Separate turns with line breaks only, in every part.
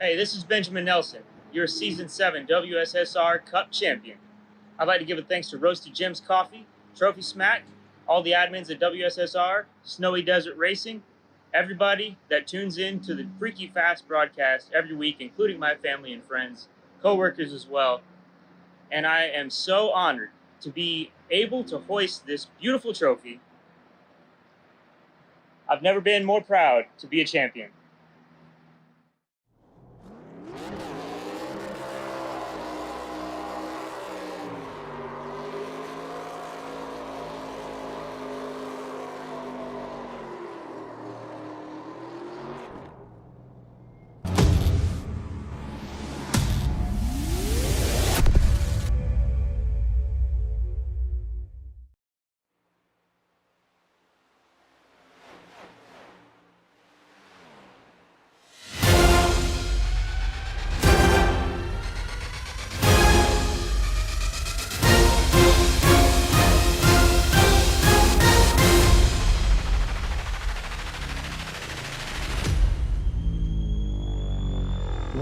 Hey, this is Benjamin Nelson, your Season 7 WSSR Cup champion. I'd like to give a thanks to Roasted Gems Coffee, Trophy Smack, all the admins at WSSR, Snowy Desert Racing, everybody that tunes in to the Freaky Fast broadcast every week, including my family and friends, co-workers as well. And I am so honored to be able to hoist this beautiful trophy. I've never been more proud to be a champion.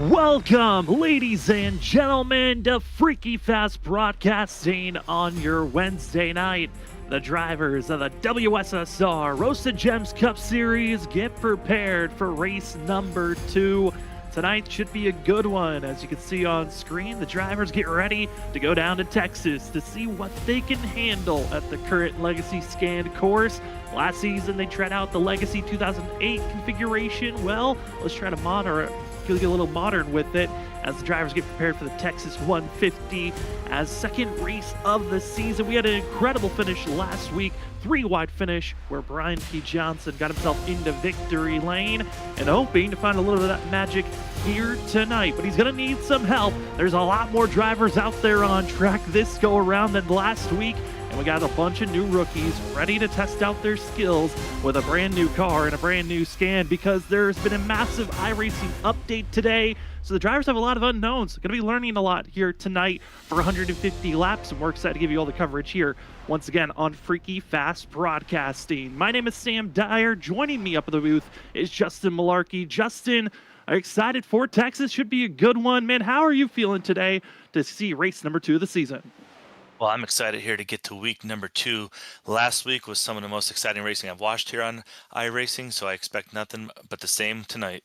Welcome, ladies and gentlemen, to Freaky Fast Broadcasting on your Wednesday night. The drivers of the WSSR Roasted Gems Cup Series get prepared for race number 2. Tonight should be a good one. As you can see on screen, the drivers get ready to go down to Texas to see what they can handle at the current Legacy Scanned course. Last season, they tried out the Legacy 2008 configuration. Well, let's try to get a little modern with it as the drivers get prepared for the Texas 150 as second race of the season. We had an incredible finish last week, 3-wide finish where Brian P. Johnson got himself into victory lane and hoping to find a little bit of that magic here tonight, but he's going to need some help. There's a lot more drivers out there on track this go around than last week, and we got a bunch of new rookies ready to test out their skills with a brand new car and a brand new scan because there's been a massive iRacing update today. So the drivers have a lot of unknowns. Going to be learning a lot here tonight for 150 laps, and we're excited to give you all the coverage here once again on Freaky Fast Broadcasting. My name is Sam Dyer. Joining me up at the booth is Justin Malarkey. Justin, excited for Texas. Should be a good one. Man, how are you feeling today to see race number 2 of the season?
Well, I'm excited here to get to week number 2. Last week was some of the most exciting racing I've watched here on iRacing, so I expect nothing but the same tonight.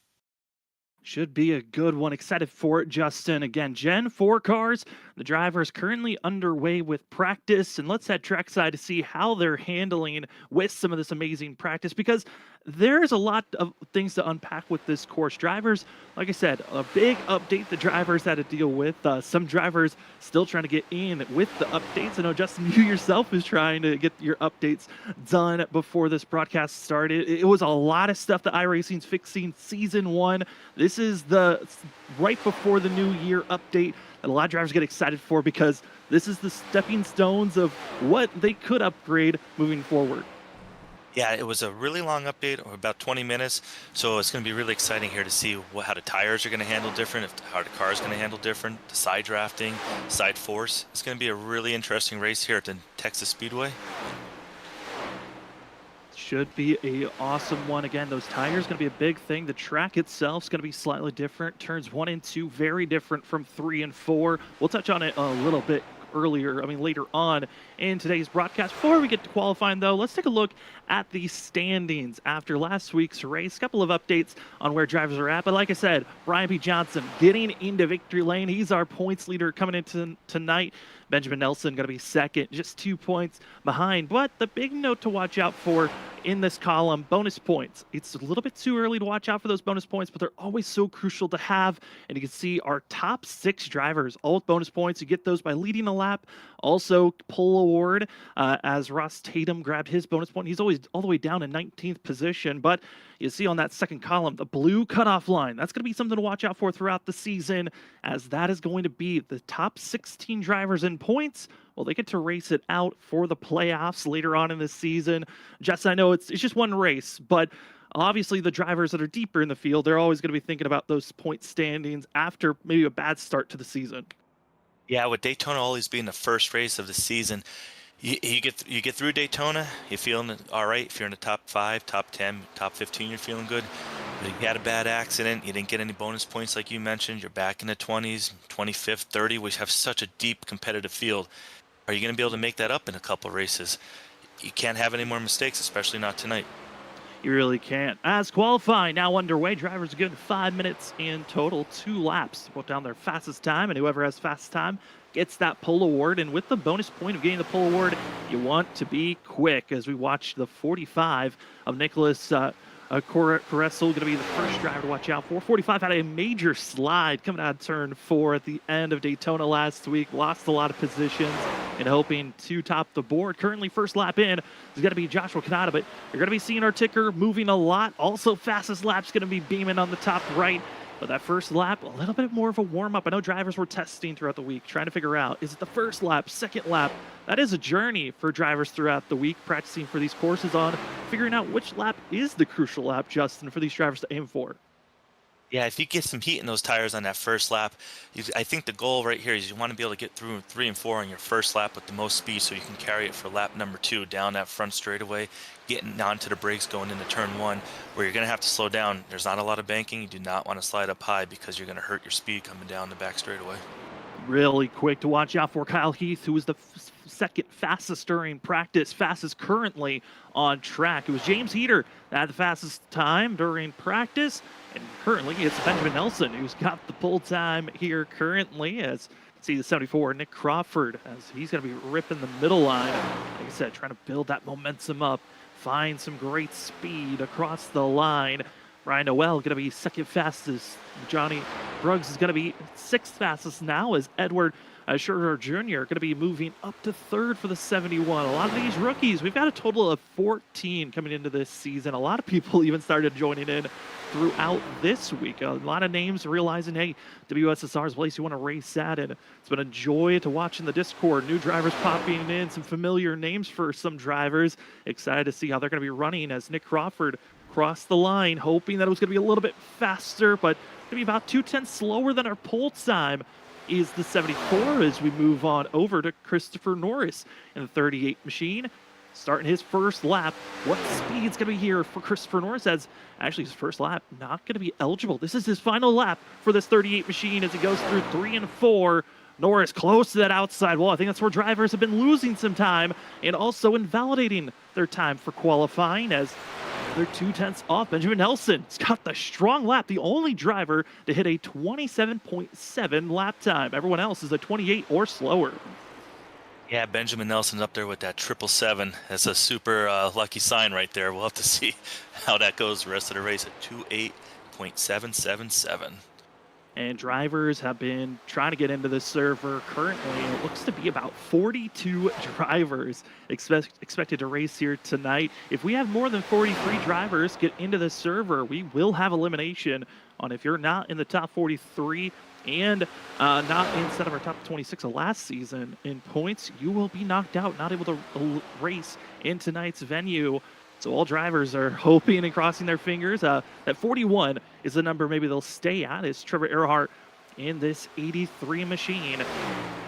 Should be a good one. Excited for it, Justin. Again, Gen 4 cars. The driver is currently underway with practice, and let's head trackside to see how they're handling with some of this amazing practice because there's a lot of things to unpack with this course. Drivers, like I said, a big update the drivers had to deal with. Some drivers still trying to get in with the updates. I know, Justin, you yourself is trying to get your updates done before this broadcast started. It was a lot of stuff that iRacing's fixing season 1. This is the right before the new year update that a lot of drivers get excited for because this is the stepping stones of what they could upgrade moving forward.
Yeah, it was a really long update, about 20 minutes, so it's going to be really exciting here to see how the tires are going to handle different, how the car is going to handle different, the side drafting, side force. It's going to be a really interesting race here at the Texas Speedway.
Should be a awesome one. Again, those tires going to be a big thing. The track itself is going to be slightly different. Turns 1 and 2 very different from 3 and 4. We'll touch on it a little bit later on in today's broadcast. Before we get to qualifying, though, let's take a look at the standings after last week's race. A couple of updates on where drivers are at. But like I said, Brian P. Johnson getting into victory lane. He's our points leader coming into tonight. Benjamin Nelson going to be second, just 2 points behind. But the big note to watch out for in this column, bonus points. It's a little bit too early to watch out for those bonus points, but they're always so crucial to have. And you can see our top 6 drivers, all with bonus points. You get those by leading a lap. Also, pole award, as Ross Tatum grabbed his bonus point. He's always all the way down in 19th position, but you see on that second column, the blue cutoff line. That's going to be something to watch out for throughout the season, as that is going to be the top 16 drivers in points. Well, they get to race it out for the playoffs later on in the season. Jess, I know it's just one race, but obviously the drivers that are deeper in the field, they're always going to be thinking about those point standings after maybe a bad start to the season.
Yeah, with Daytona always being the first race of the season, you get through Daytona, you're feeling all right. If you're in the top 5, top 10, top 15, you're feeling good. You had a bad accident. You didn't get any bonus points like you mentioned. You're back in the 20s, 25th, 30. We have such a deep competitive field. Are you going to be able to make that up in a couple races? You can't have any more mistakes, especially not tonight.
You really can't. As qualifying now underway, drivers are given 5 minutes in total, 2 laps to put down their fastest time, and whoever has fastest time gets that pole award. And with the bonus point of getting the pole award, you want to be quick. As we watch the 45 of Nicholas Caressel, going to be the first driver to watch out for. 45 had a major slide coming out of turn 4 at the end of Daytona last week. Lost a lot of positions and hoping to top the board. Currently, first lap in is going to be Joshua Kanata, but you're going to be seeing our ticker moving a lot. Also, fastest lap's going to be beaming on the top right. But that first lap, a little bit more of a warm-up. I know drivers were testing throughout the week, trying to figure out, is it the first lap, second lap? That is a journey for drivers throughout the week, practicing for these courses on figuring out which lap is the crucial lap, Justin, for these drivers to aim for.
Yeah, if you get some heat in those tires on that first lap, I think the goal right here is you want to be able to get through 3 and 4 on your first lap with the most speed so you can carry it for lap number 2 down that front straightaway, getting onto the brakes going into turn 1, where you're going to have to slow down. There's not a lot of banking. You do not want to slide up high because you're going to hurt your speed coming down the back straightaway.
Really quick to watch out for Kyle Heath, who was the second fastest during practice, fastest currently on track. It was James Heater that had the fastest time during practice, and currently it's Benjamin Nelson who's got the pole time here currently. As see the 74, Nick Crawford, as he's going to be ripping the middle line. Like I said, trying to build that momentum up, find some great speed across the line. Ryan Noel going to be second fastest. Johnny Bruggs is going to be 6th fastest now, as Edward Scherzer Jr. going to be moving up to 3rd for the 71. A lot of these rookies, we've got a total of 14 coming into this season. A lot of people even started joining in throughout this week. A lot of names realizing, hey, WSSR is a place you want to race at, and it's been a joy to watch in the Discord. New drivers popping in, some familiar names for some drivers. Excited to see how they're going to be running as Nick Crawford crossed the line, hoping that it was going to be a little bit faster, but going to be about 2/10 slower than our pole time is the 74 as we move on over to Christopher Norris in the 38 machine. Starting his first lap. What speed's going to be here for Christopher Norris, as actually his first lap not going to be eligible. This is his final lap for this 38 machine as he goes through 3 and 4. Norris close to that outside wall. I think that's where drivers have been losing some time and also invalidating their time for qualifying, as they're 2/10 off. Benjamin Nelson's got the strong lap, the only driver to hit a 27.7 lap time. Everyone else is a 28 or slower.
Yeah, Benjamin Nelson's up there with that 777. That's a super lucky sign right there. We'll have to see how that goes the rest of the race at 28.777.
And drivers have been trying to get into the server currently. It looks to be about 42 drivers expected to race here tonight. If we have more than 43 drivers get into the server, we will have elimination on if you're not in the top 43 and not inside of our top 26 of last season in points, you will be knocked out, not able to race in tonight's venue. So all drivers are hoping and crossing their fingers. That 41 is the number maybe they'll stay at, is Trevor Earhart in this 83 machine.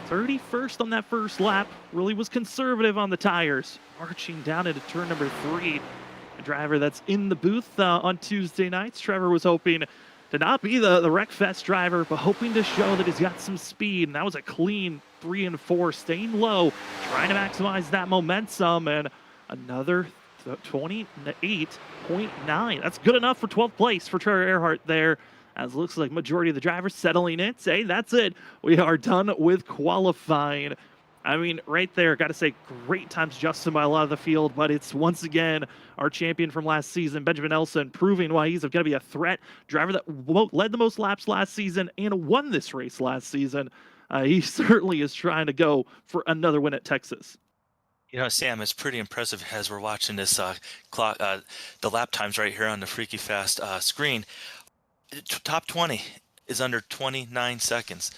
31st on that first lap, really was conservative on the tires. Marching down into turn number 3. A driver that's in the booth on Tuesday nights. Trevor was hoping to not be the Wreckfest driver, but hoping to show that he's got some speed. And that was a clean 3 and 4, staying low, trying to maximize that momentum. And another 28.9. That's good enough for 12th place for Trevor Earhart there, as it looks like majority of the drivers settling in. Say, that's it. We are done with qualifying. I mean, right there, got to say, great times Justin by a lot of the field, but it's once again our champion from last season, Benjamin Nelson, proving why he's going to be a threat. Driver that led the most laps last season and won this race last season. He certainly is trying to go for another win at Texas.
You know, Sam, it's pretty impressive as we're watching this clock, the lap times right here on the Freaky Fast screen. Top 20 is under 29 seconds.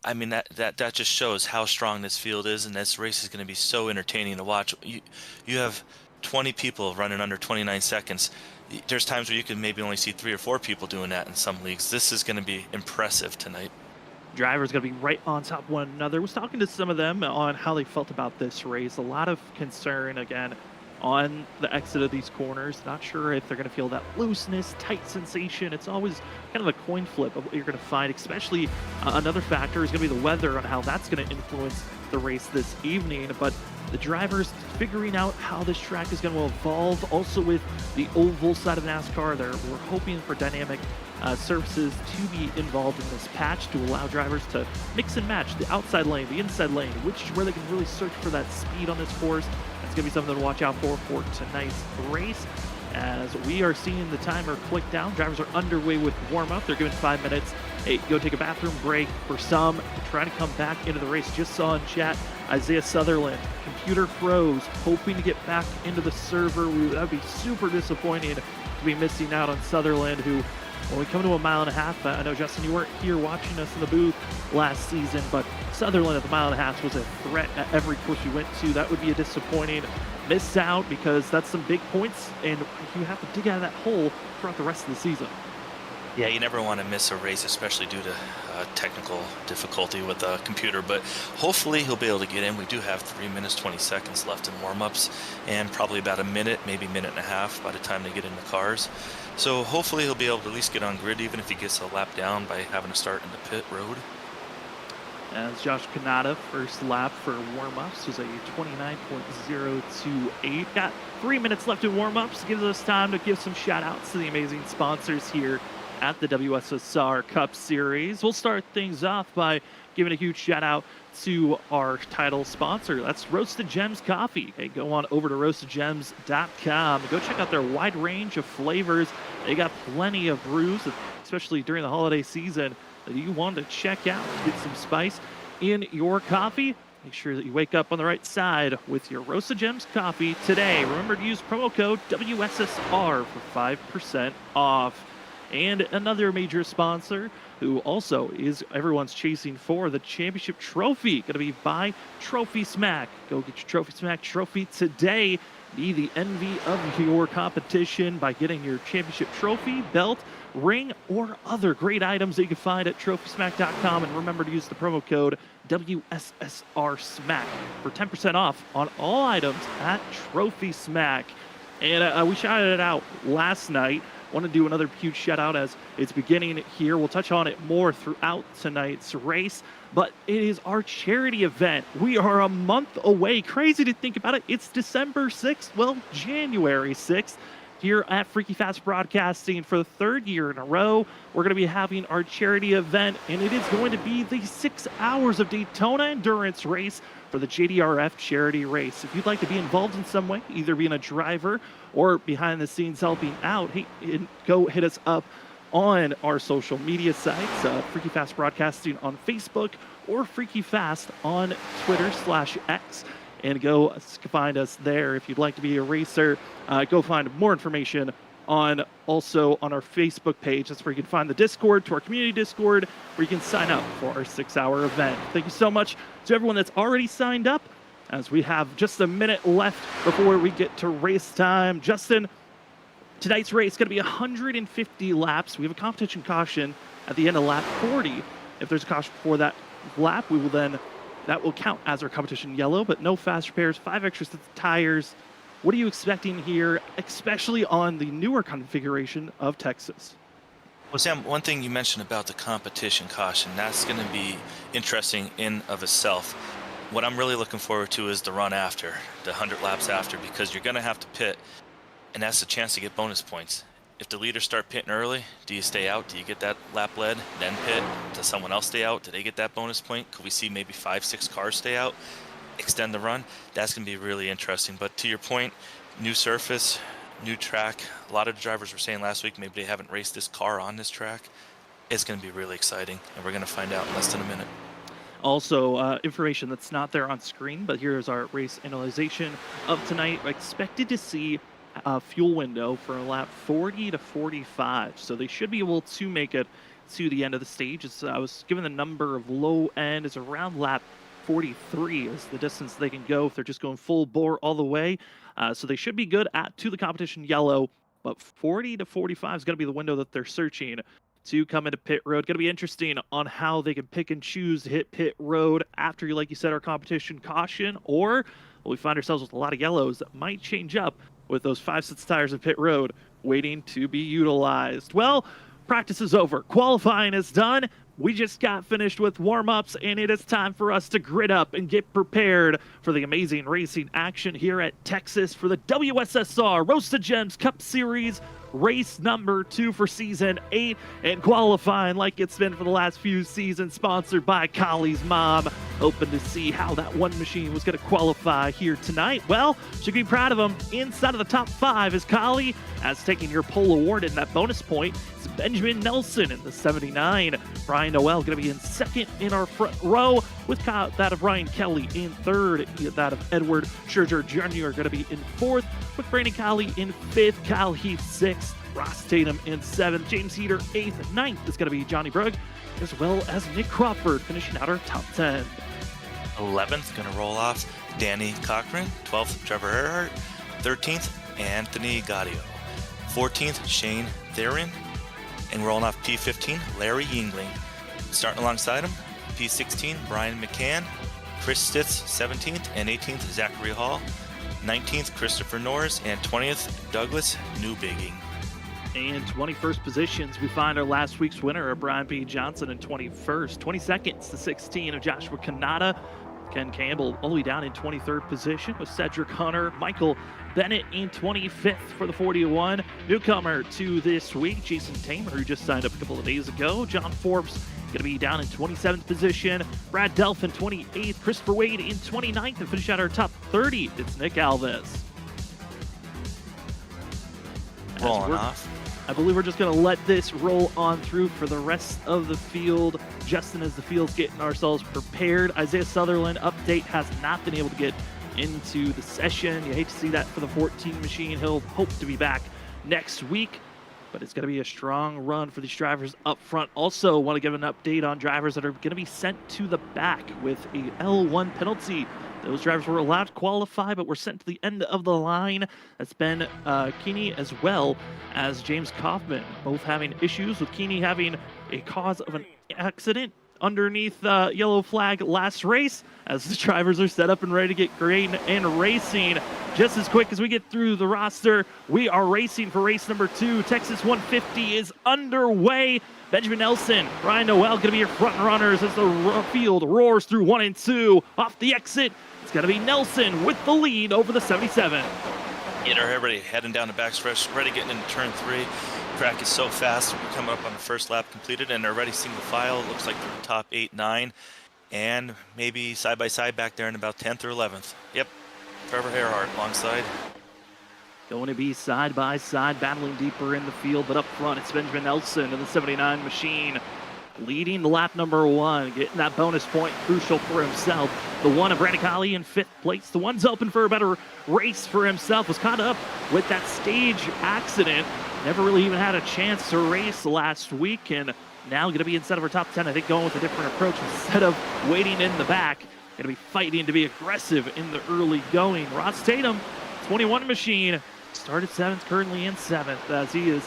I mean, that just shows how strong this field is, and this race is going to be so entertaining to watch. You have 20 people running under 29 seconds. There's times where you can maybe only see 3 or 4 people doing that in some leagues. This is going to be impressive tonight.
Drivers going to be right on top of one another. I was talking to some of them on how they felt about this race. A lot of concern, again, on the exit of these corners. Not sure if they're going to feel that looseness, tight sensation. It's always kind of a coin flip of what you're going to find, especially another factor is going to be the weather on how that's going to influence the race this evening. But the drivers figuring out how this track is going to evolve. Also with the oval side of NASCAR, we're hoping for dynamic surfaces to be involved in this patch to allow drivers to mix and match the outside lane, the inside lane, which is where they can really search for that speed on this course. That's going to be something to watch out for tonight's race. As we are seeing the timer click down, drivers are underway with warm-up. They're given 5 minutes. Hey, go take a bathroom break for some. Trying to come back into the race. Just saw in chat, Isaiah Sutherland, computer froze, hoping to get back into the server. That would be super disappointing to be missing out on Sutherland, who, when we come to a mile and a half, I know, Justin, you weren't here watching us in the booth last season, but Sutherland at the mile and a half was a threat at every course we went to. That would be a disappointing miss out, because that's some big points, and you have to dig out of that hole throughout the rest of the season.
Yeah, you never want to miss a race, especially due to technical difficulty with a computer, but hopefully he'll be able to get in. We do have 3 minutes, 20 seconds left in warm-ups, and probably about a minute, maybe minute and a half by the time they get in the cars. So hopefully he'll be able to at least get on grid, even if he gets a lap down by having to start in the pit road.
As Josh Kanata, first lap for warm-ups, was a 29.028. Got 3 minutes left in warm-ups. Gives us time to give some shout-outs to the amazing sponsors here at the WSSR Cup Series. We'll start things off by giving a huge shout-out to our title sponsor. That's Roasted Gems Coffee. Hey, go on over to roastedgems.com. Go check out their wide range of flavors. They got plenty of brews, especially during the holiday season, that you want to check out. Get some spice in your coffee. Make sure that you wake up on the right side with your Roasted Gems coffee today. Remember to use promo code WSSR for 5% off. And another major sponsor who also is everyone's chasing for the championship trophy, going to be by Trophy Smack. Go get your Trophy Smack trophy today. Be the envy of your competition by getting your championship trophy, belt, ring, or other great items that you can find at TrophySmack.com. And remember to use the promo code WSSRSmack for 10% off on all items at Trophy Smack. And we shouted it out last night. Want to do another huge shout out as it's beginning here. We'll touch on it more throughout tonight's race, but it is our charity event. We are a month away. Crazy to think about it. It's December 6th. Well, January 6th. Here at Freaky Fast Broadcasting for the third year in a row. We're going to be having our charity event, and it is going to be the 6 hours of Daytona endurance race for the JDRF charity race. If you'd like to be involved in some way, either being a driver or behind the scenes helping out, hey, go hit us up on our social media sites, Freaky Fast Broadcasting on Facebook or Freaky Fast on Twitter/X. And go find us there. If you'd like to be a racer, go find more information also on our Facebook page. That's where you can find the Discord, to our community Discord, where you can sign up for our 6-hour event. Thank you so much to everyone that's already signed up, as we have just a minute left before we get to race time. Justin, tonight's race is going to be 150 laps. We have a competition caution at the end of lap 40. If there's a caution before that lap, that will count as our competition yellow, but no fast repairs, 5 extra sets of tires. What are you expecting here, especially on the newer configuration of Texas?
Well, Sam, one thing you mentioned about the competition caution, that's going to be interesting in of itself. What I'm really looking forward to is the run after, the 100 laps after, because you're going to have to pit, and that's a chance to get bonus points. If the leaders start pitting early, do you stay out? Do you get that lap led, then pit? Does someone else stay out? Do they get that bonus point? Could we see maybe 5-6 cars stay out, extend the run? That's going to be really interesting. But to your point, new surface, new track. A lot of drivers were saying last week maybe they haven't raced this car on this track. It's going to be really exciting, and we're going to find out in less than a minute.
Also, information that's not there on screen, but here's our race analyzation of tonight. Expected to see fuel window for lap 40 to 45, so they should be able to make it to the end of the stage. I was given the number of low end is around lap 43 is the distance they can go if they're just going full bore all the way. So they should be good to the competition yellow, but 40 to 45 is going to be the window that they're searching to come into pit road. Going to be interesting on how they can pick and choose to hit pit road after, like you said, our competition caution, or but we find ourselves with a lot of yellows that might change up with those 5/6 tires in pit road waiting to be utilized. Well, practice is over. Qualifying is done. We just got finished with warm-ups, and it is time for us to grid up and get prepared for the amazing racing action here at Texas for the WSSR Roast to Gems Cup Series race number 2 for season 8, and qualifying like it's been for the last few seasons, sponsored by Kali's mom. Hoping to see how that one machine was going to qualify here tonight. Well, should be proud of him. Inside of the top 5 is Kali, as taking your pole award in that bonus point is Benjamin Nelson in the 79. Brian Noel going to be in second in our front row, with that of Ryan Kelly in third, that of Edward Scherzer Jr. going to be in fourth, with Brandon Kali in fifth, Kyle Heath sixth, Ross Tatum in seventh, James Heater eighth, ninth is going to be Johnny Brugg, as well as Nick Crawford finishing out our top 10.
11th, going to roll off Danny Cochran. 12th, Trevor Earhart. 13th, Anthony Gaudio. 14th, Shane Theron. And rolling off P15, Larry Yingling. Starting alongside him, P16, Brian McCann. Chris Stitz, 17th, and 18th, Zachary Hall. 19th, Christopher Norris, and 20th, Douglas Newbigging.
And 21st positions, we find our last week's winner of Brian B. Johnson in 21st. 22nd to 16 of Joshua Kanata. Ken Campbell all the way down in 23rd position with Cedric Hunter. Michael Bennett in 25th for the 41. Newcomer to this week, Jason Tamer, who just signed up a couple of days ago. John Forbes going to be down in 27th position. Brad Delph in 28th. Christopher Wade in 29th. And finish out our top 30, it's Nick Alves.
Rolling off.
I believe we're just going to let this roll on through for the rest of the field. Justin, as the field's getting ourselves prepared. Isaiah Sutherland update has not been able to get into the session. You hate to see that for the 14 machine. He'll hope to be back next week, but it's going to be a strong run for these drivers up front. Also, want to give an update on drivers that are going to be sent to the back with a L1 penalty. Those drivers were allowed to qualify, but were sent to the end of the line. That's Ben Keeney as well as James Kaufman, both having issues, with Keeney having a cause of an accident underneath yellow flag last race, as the drivers are set up and ready to get green and racing. Just as quick as we get through the roster, we are racing for race number 2. Texas 150 is underway. Benjamin Nelson, Ryan Noel going to be your front runners as the field roars through 1 and 2. Off the exit, it's going to be Nelson with the lead over the 77.
Get our everybody heading down the backstretch, ready getting into turn 3. Track is so fast. We're coming up on the first lap completed, and they're ready single file. Looks like they're top 8, 9, and maybe side by side back there in about 10th or 11th. Yep, Trevor Earhart alongside.
Going to be side by side, battling deeper in the field, but up front it's Benjamin Nelson in the 79 machine, leading the lap number 1, getting that bonus point, crucial for himself. The one of Brandon Kali in 5th place. The one's open for a better race for himself. Was caught up with that stage accident. Never really even had a chance to race last week, and now going to be inside of our top 10. I think going with a different approach instead of waiting in the back. Going to be fighting to be aggressive in the early going. Ross Tatum, 21 machine, started 7th, currently in 7th, as he is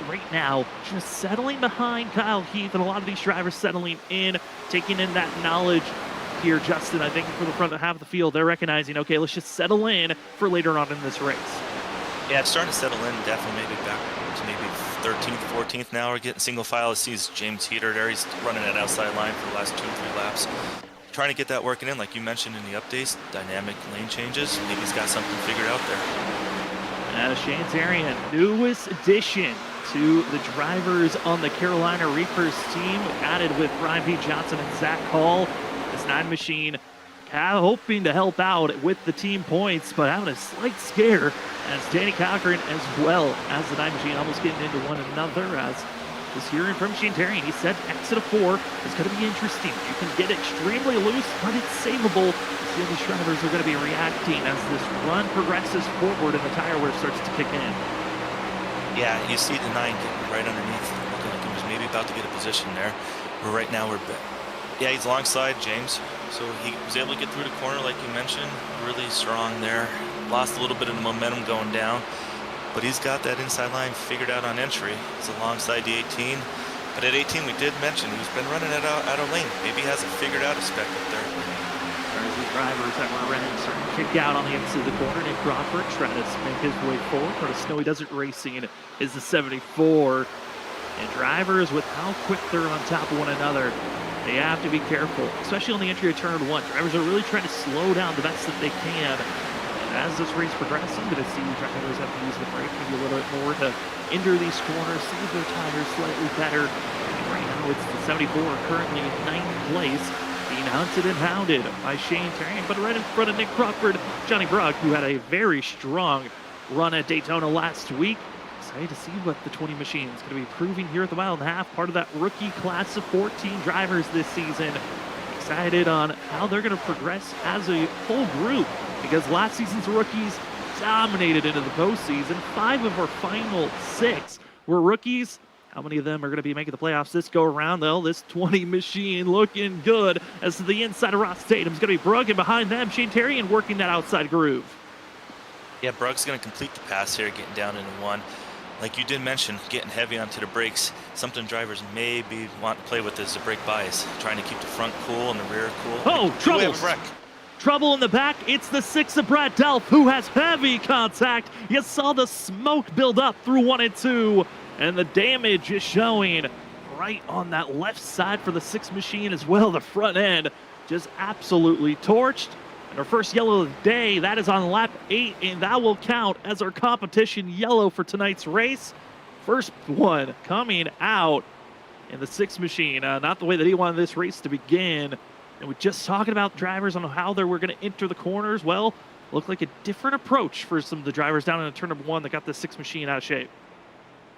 right now just settling behind Kyle Heath, and a lot of these drivers settling in, taking in that knowledge here. Justin, I think for the front half of the field, they're recognizing, okay, let's just settle in for later on in this race.
Yeah, it's starting to settle in, definitely maybe back to maybe 13th, 14th now. We're getting single file. It sees James Heater there. He's running that outside line for the last 2-3 laps. Trying to get that working in, like you mentioned in the updates, dynamic lane changes. Maybe he's got something figured out there.
Shane Tarian, newest addition to the drivers on the Carolina Reapers team, added with Brian B. Johnson and Zach Hall. This 9 machine hoping to help out with the team points, but having a slight scare as Danny Cochran as well as the 9 machine almost getting into one another. As this hearing from Shane Tarian, he said exit of 4 is going to be interesting. You can get extremely loose, but it's savable. See how these drivers are going to be reacting as this run progresses forward and the tire wear starts to kick in.
Yeah, you see the 9 getting right underneath, looking like he was maybe about to get a position there. But right now yeah, he's alongside James, so he was able to get through the corner like you mentioned. Really strong there. Lost a little bit of the momentum going down, but he's got that inside line figured out on entry. He's alongside the 18, but at 18 we did mention he's been running it out of lane. Maybe he hasn't figured out a spec up there.
As we drivers that were running starting to kick out on the exit of the corner. Nick Crawford trying to make his way forward. Part of Snowy Desert Racing is the 74. And drivers, with how quick they're on top of one another, they have to be careful, especially on the entry of turn 1. Drivers are really trying to slow down the best that they can. And as this race progresses, I'm going to see drivers have to use the brake maybe a little bit more to enter these corners, save their tires slightly better. And right now, it's the 74 currently in 9th place, being hunted and hounded by Shane Terrian, but right in front of Nick Crawford, Johnny Brock, who had a very strong run at Daytona last week. Excited to see what the 20 machine is going to be proving here at the mile and a half. Part of that rookie class of 14 drivers this season. Excited on how they're going to progress as a whole group, because last season's rookies dominated into the postseason. 5 of our final 6 were rookies. How many of them are going to be making the playoffs this go around, though? This 20 machine looking good. As to the inside of Ross Tatum's going to be Brugg, and behind them, Shane Terrian working that outside groove.
Yeah, Brugg's going to complete the pass here, getting down into 1. Like you did mention, getting heavy onto the brakes. Something drivers maybe want to play with is the brake bias, trying to keep the front cool and the rear cool.
Oh, trouble! Trouble in the back. It's the 6 of Brad Delp, who has heavy contact. You saw the smoke build up through 1 and 2, and the damage is showing right on that left side for the 6 machine as well. The front end just absolutely torched. And our first yellow of the day, that is on lap 8, and that will count as our competition yellow for tonight's race. First one coming out in the 6 machine. Not the way that he wanted this race to begin. And we're just talking about drivers on how they were going to enter the corners. Well, looked like a different approach for some of the drivers down in turn number 1 that got the 6 machine out of shape.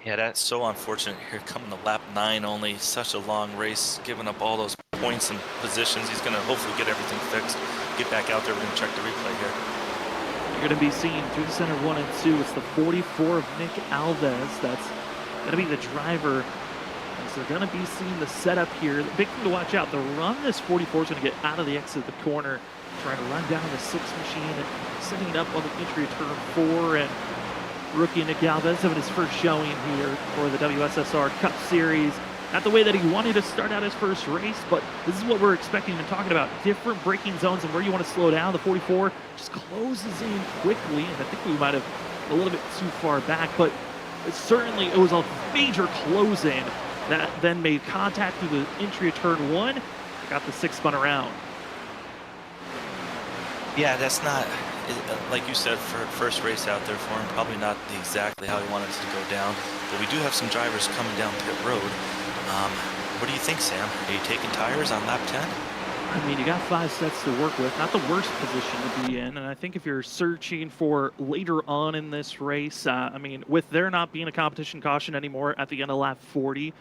Yeah, that's so unfortunate here, coming to lap 9 only. Such a long race, giving up all those points and positions. He's going to hopefully get everything fixed, get back out there. We're going to check the replay here.
You're going to be seeing through the center 1 and 2. It's the 44 of Nick Alves. That's going to be the driver. So they're going to be seeing the setup here. The big thing to watch out, the run this 44 is going to get out of the exit of the corner, trying to run down the 6 machine and setting it up on the entry of turn 4. And rookie Nick Alves having his first showing here for the WSSR Cup Series. Not the way that he wanted to start out his first race, but this is what we're expecting and talking about. Different braking zones and where you want to slow down. The 44 just closes in quickly, and I think we might have a little bit too far back, but it was a major close-in that then made contact through the entry of turn 1. Got the 6 spun around.
Yeah, that's not, like you said, for first race out there for him, probably not exactly how he wanted it to go down. But we do have some drivers coming down pit road. What do you think, Sam? Are you taking tires on lap 10?
I mean, you got 5 sets to work with. Not the worst position to be in. And I think if you're searching for later on in this race, I mean, with there not being a competition caution anymore at the end of lap 40,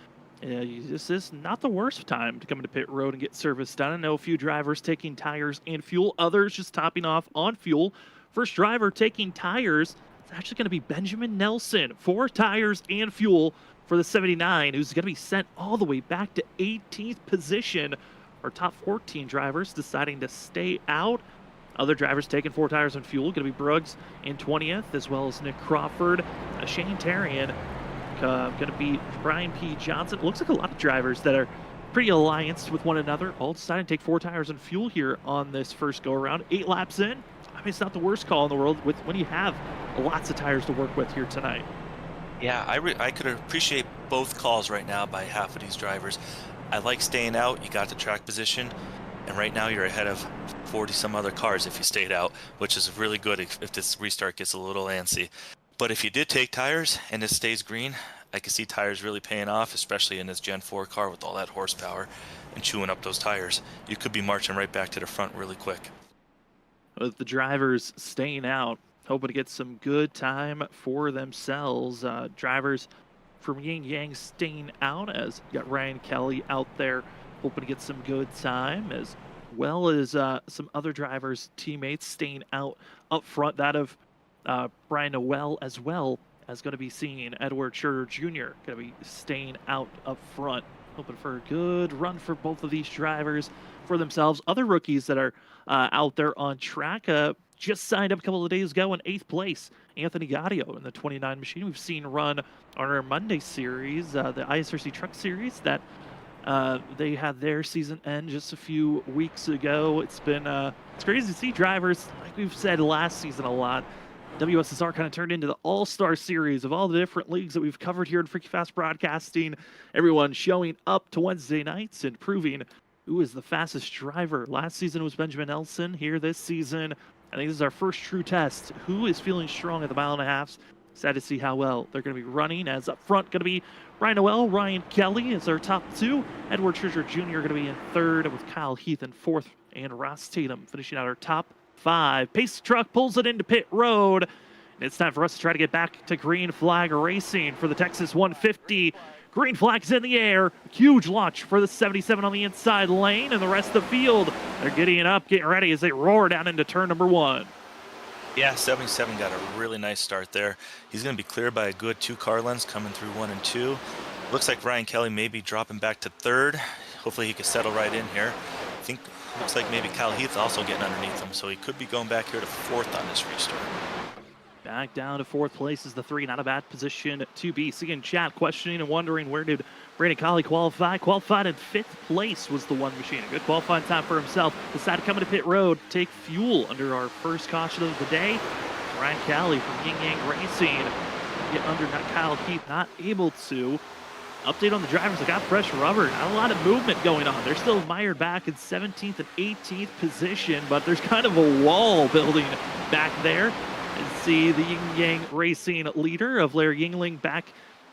this is not the worst time to come into pit road and get service done. I know a few drivers taking tires and fuel, others just topping off on fuel. First driver taking tires, it's actually going to be Benjamin Nelson. 4 tires and fuel for the 79, who's going to be sent all the way back to 18th position. Our top 14 drivers deciding to stay out. Other drivers taking 4 tires and fuel, going to be Bruggs in 20th, as well as Nick Crawford, Shane Terrian. Going to be Brian P. Johnson. It looks like a lot of drivers that are pretty allianced with one another, all deciding to take 4 tires and fuel here on this first go-around. 8 laps in. I mean, it's not the worst call in the world when you have lots of tires to work with here tonight.
Yeah, I could appreciate both calls right now by half of these drivers. I like staying out. You got the track position, and right now you're ahead of 40-some other cars if you stayed out, which is really good if this restart gets a little antsy. But if you did take tires and it stays green, I can see tires really paying off, especially in this Gen 4 car with all that horsepower and chewing up those tires. You could be marching right back to the front really quick.
With the drivers staying out, hoping to get some good time for themselves. Drivers from Yin Yang staying out, as you got Ryan Kelly out there hoping to get some good time, as well as some other drivers, teammates staying out up front. That of Brian Noel, as well as going to be seeing Edward Schurter Jr. going to be staying out up front. Hoping for a good run for both of these drivers for themselves. Other rookies that are out there on track just signed up a couple of days ago in 8th place. Anthony Gaudio in the 29 machine we've seen run on our Monday series, the ISRC Truck Series, that They had their season end just a few weeks ago. It's crazy to see drivers, like we've said last season a lot. WSSR kind of turned into the all-star series of all the different leagues that we've covered here in Freaky Fast Broadcasting. Everyone showing up to Wednesday nights and proving who is the fastest driver. Last season was Benjamin Nelson. Here this season, I think this is our first true test. Who is feeling strong at the mile and a half? Sad to see how well they're going to be running. As up front, going to be Ryan Noel, Ryan Kelly is our top two. Edward Treasure Jr. going to be in third, with Kyle Heath in fourth, and Ross Tatum finishing out our top five. Pace truck pulls it into pit road. And it's time for us to try to get back to green flag racing for the Texas 150. Green flag's in the air. Huge launch for the 77 on the inside lane, and the rest of the field, they're getting up, getting ready as they roar down into turn number one.
Yeah, 77 got a really nice start there. He's going to be cleared by a good 2-car lens coming through 1 and 2. Looks like Ryan Kelly may be dropping back to third. Hopefully he can settle right in here. I think looks like maybe Kyle Heath also getting underneath him, so he could be going back here to fourth on this restart.
Back down to fourth place is the 3. Not a bad position to be. Seeing chat questioning and wondering, where did Brandon Colley qualify? Qualified in 5th place was the one machine. A good qualifying time for himself. Decided to come into pit road, take fuel under our first caution of the day. Ryan Colley from Yin Yang Racing. Get under Kyle Heath, not able to. Update on the drivers that got fresh rubber. Not a lot of movement going on. They're still mired back in 17th and 18th position, but there's kind of a wall building back there. And see the Yin Yang Racing leader of Larry Yingling back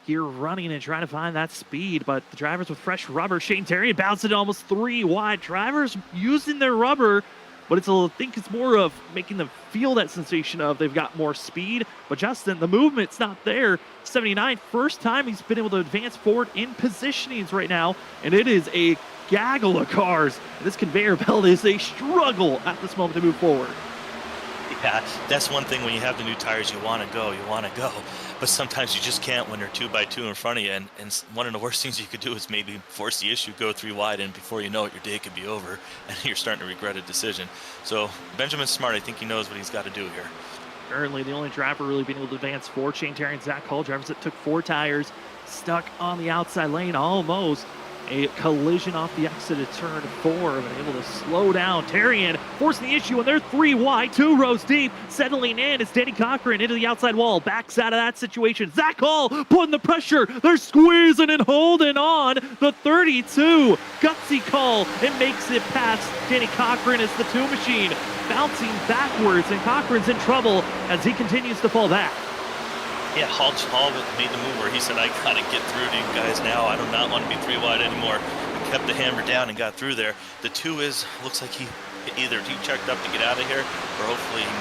here running and trying to find that speed. But the drivers with fresh rubber, Shane Terry bounced it almost 3 wide. Drivers using their rubber, but I think it's more of making them feel that sensation of they've got more speed. But Justin, the movement's not there. 79, first time he's been able to advance forward in positionings right now, and it is a gaggle of cars. And this conveyor belt is a struggle at this moment to move forward.
Yeah, that's one thing when you have the new tires, you want to go, but sometimes you just can't when they're 2x2 in front of you, and one of the worst things you could do is maybe force the issue, go 3 wide, and before you know it, your day could be over, and you're starting to regret a decision. So Benjamin's smart. I think he knows what he's got to do here.
Currently, the only driver really being able to advance forward, Shane Terry and Zach Hall, drivers that took 4 tires, stuck on the outside lane almost. A collision off the exit at turn 4, but able to slow down. Terrian forcing the issue, and they're 3 wide, 2 rows deep. Settling in is Danny Cochran into the outside wall. Backs out of that situation. Zach Hall putting the pressure. They're squeezing and holding on. The 32. Gutsy call and makes it past Danny Cochran as the 2 machine. Bouncing backwards, and Cochran's in trouble as he continues to fall back.
Yeah, Hall made the move where he said, I got to get through to you guys now. I do not want to be 3 wide anymore. He kept the hammer down and got through there. The 2 looks like he checked up to get out of here, or hopefully he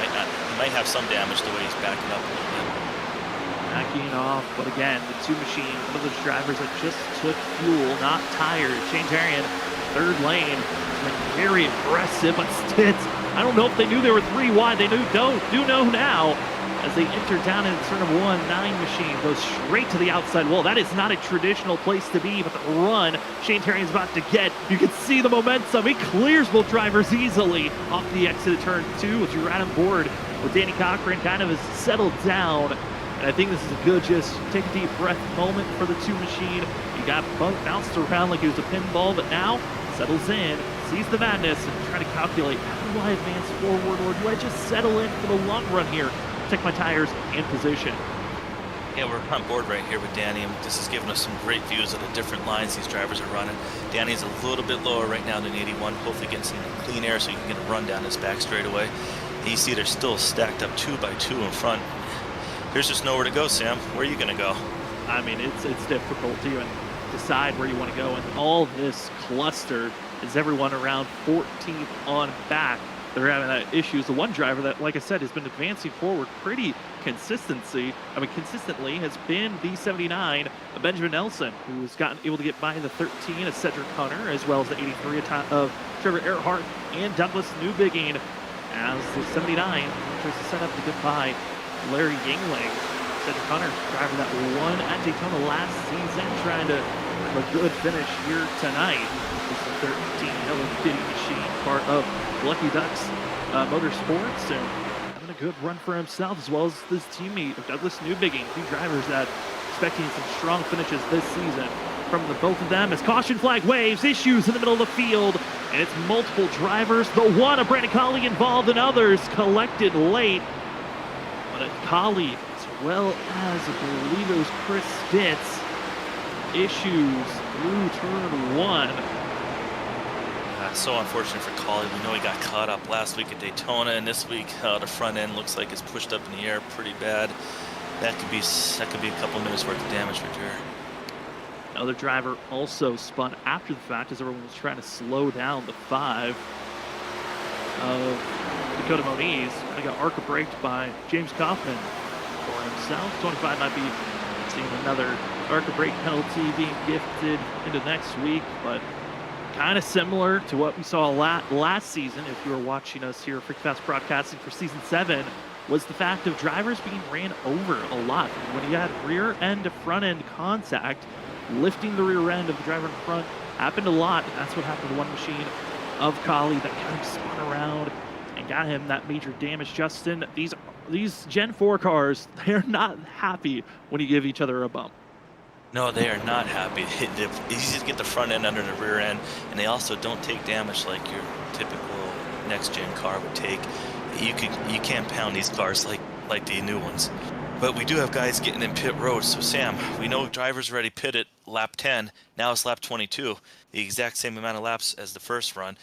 might have some damage the way he's backing up a little bit.
Backing off, but again, the 2 machine, one of those drivers that just took fuel, not tired. Shane Terrian, 3rd lane, very aggressive, but Stitz, I don't know if they knew they were 3 wide. They do know now. As they enter down into turn of 1, 9 machine goes straight to the outside wall. That is not a traditional place to be, but the run Shane Terrian's about to get, you can see the momentum. He clears both drivers easily off the exit of turn 2 as you're right on board with Danny Cochran kind of has settled down. And I think this is a good just take a deep breath moment for the 2 machine. He got bounced around like he was a pinball, but now settles in, sees the madness, and trying to calculate, how do I advance forward, or do I just settle in for the long run here? Check my tires and position.
Yeah, we're on board right here with Danny, and this has given us some great views of the different lines these drivers are running. Danny's a little bit lower right now than 81, hopefully getting some clean air so you can get a run down his back straightaway. You see they're still stacked up 2x2 in front. There's just nowhere to go, Sam. Where are you going to go?
I mean, it's difficult to even decide where you want to go, and all this cluster is everyone around 14th on back. They're having issues. The one driver that, like I said, has been advancing forward pretty consistently has been the 79, Benjamin Nelson, who's able to get by the 13 of Cedric Hunter, as well as the 83 of Trevor Earhart and Douglas Newbigging, as the 79 tries to set up to get by Larry Yingling. Cedric Hunter, driver that won at Daytona last season, trying to have a good finish here tonight. This is the 13 Hello Kitty machine, part of Lucky Ducks Motorsports, and having a good run for himself, as well as his teammate of Douglas Newbigging. 2 drivers that expecting some strong finishes this season. from the both of them as caution flag waves, issues in the middle of the field, and it's multiple drivers. The one of Brandon Colley involved and others collected late. But Colley, as well as I believe it was Chris Stitz, issues through turn 1.
So unfortunate for Colley. We know he got caught up last week at Daytona, and this week the front end looks like it's pushed up in the air pretty bad. That could be a couple minutes worth of damage right there.
Another driver also spun after the fact as everyone was trying to slow down the 5 of Dakota Moniz. I got ARCA braked by James Kaufman for himself. 25 might be seeing another ARCA brake penalty being gifted into next week, but kind of similar to what we saw last season, if you were watching us here at Freak Fast Broadcasting for Season 7, was the fact of drivers being ran over a lot. When you had rear end to front end contact, lifting the rear end of the driver in front happened a lot, and that's what happened to one machine of Colley that kind of spun around and got him that major damage. Justin, these Gen 4 cars, they're not happy when you give each other a bump.
No, they are not happy. It's easy to get the front end under the rear end, and they also don't take damage like your typical next-gen car would take. You can't pound these cars like the new ones. But we do have guys getting in pit road. So Sam, we know drivers already pitted lap 10. Now it's lap 22, the exact same amount of laps as the first run.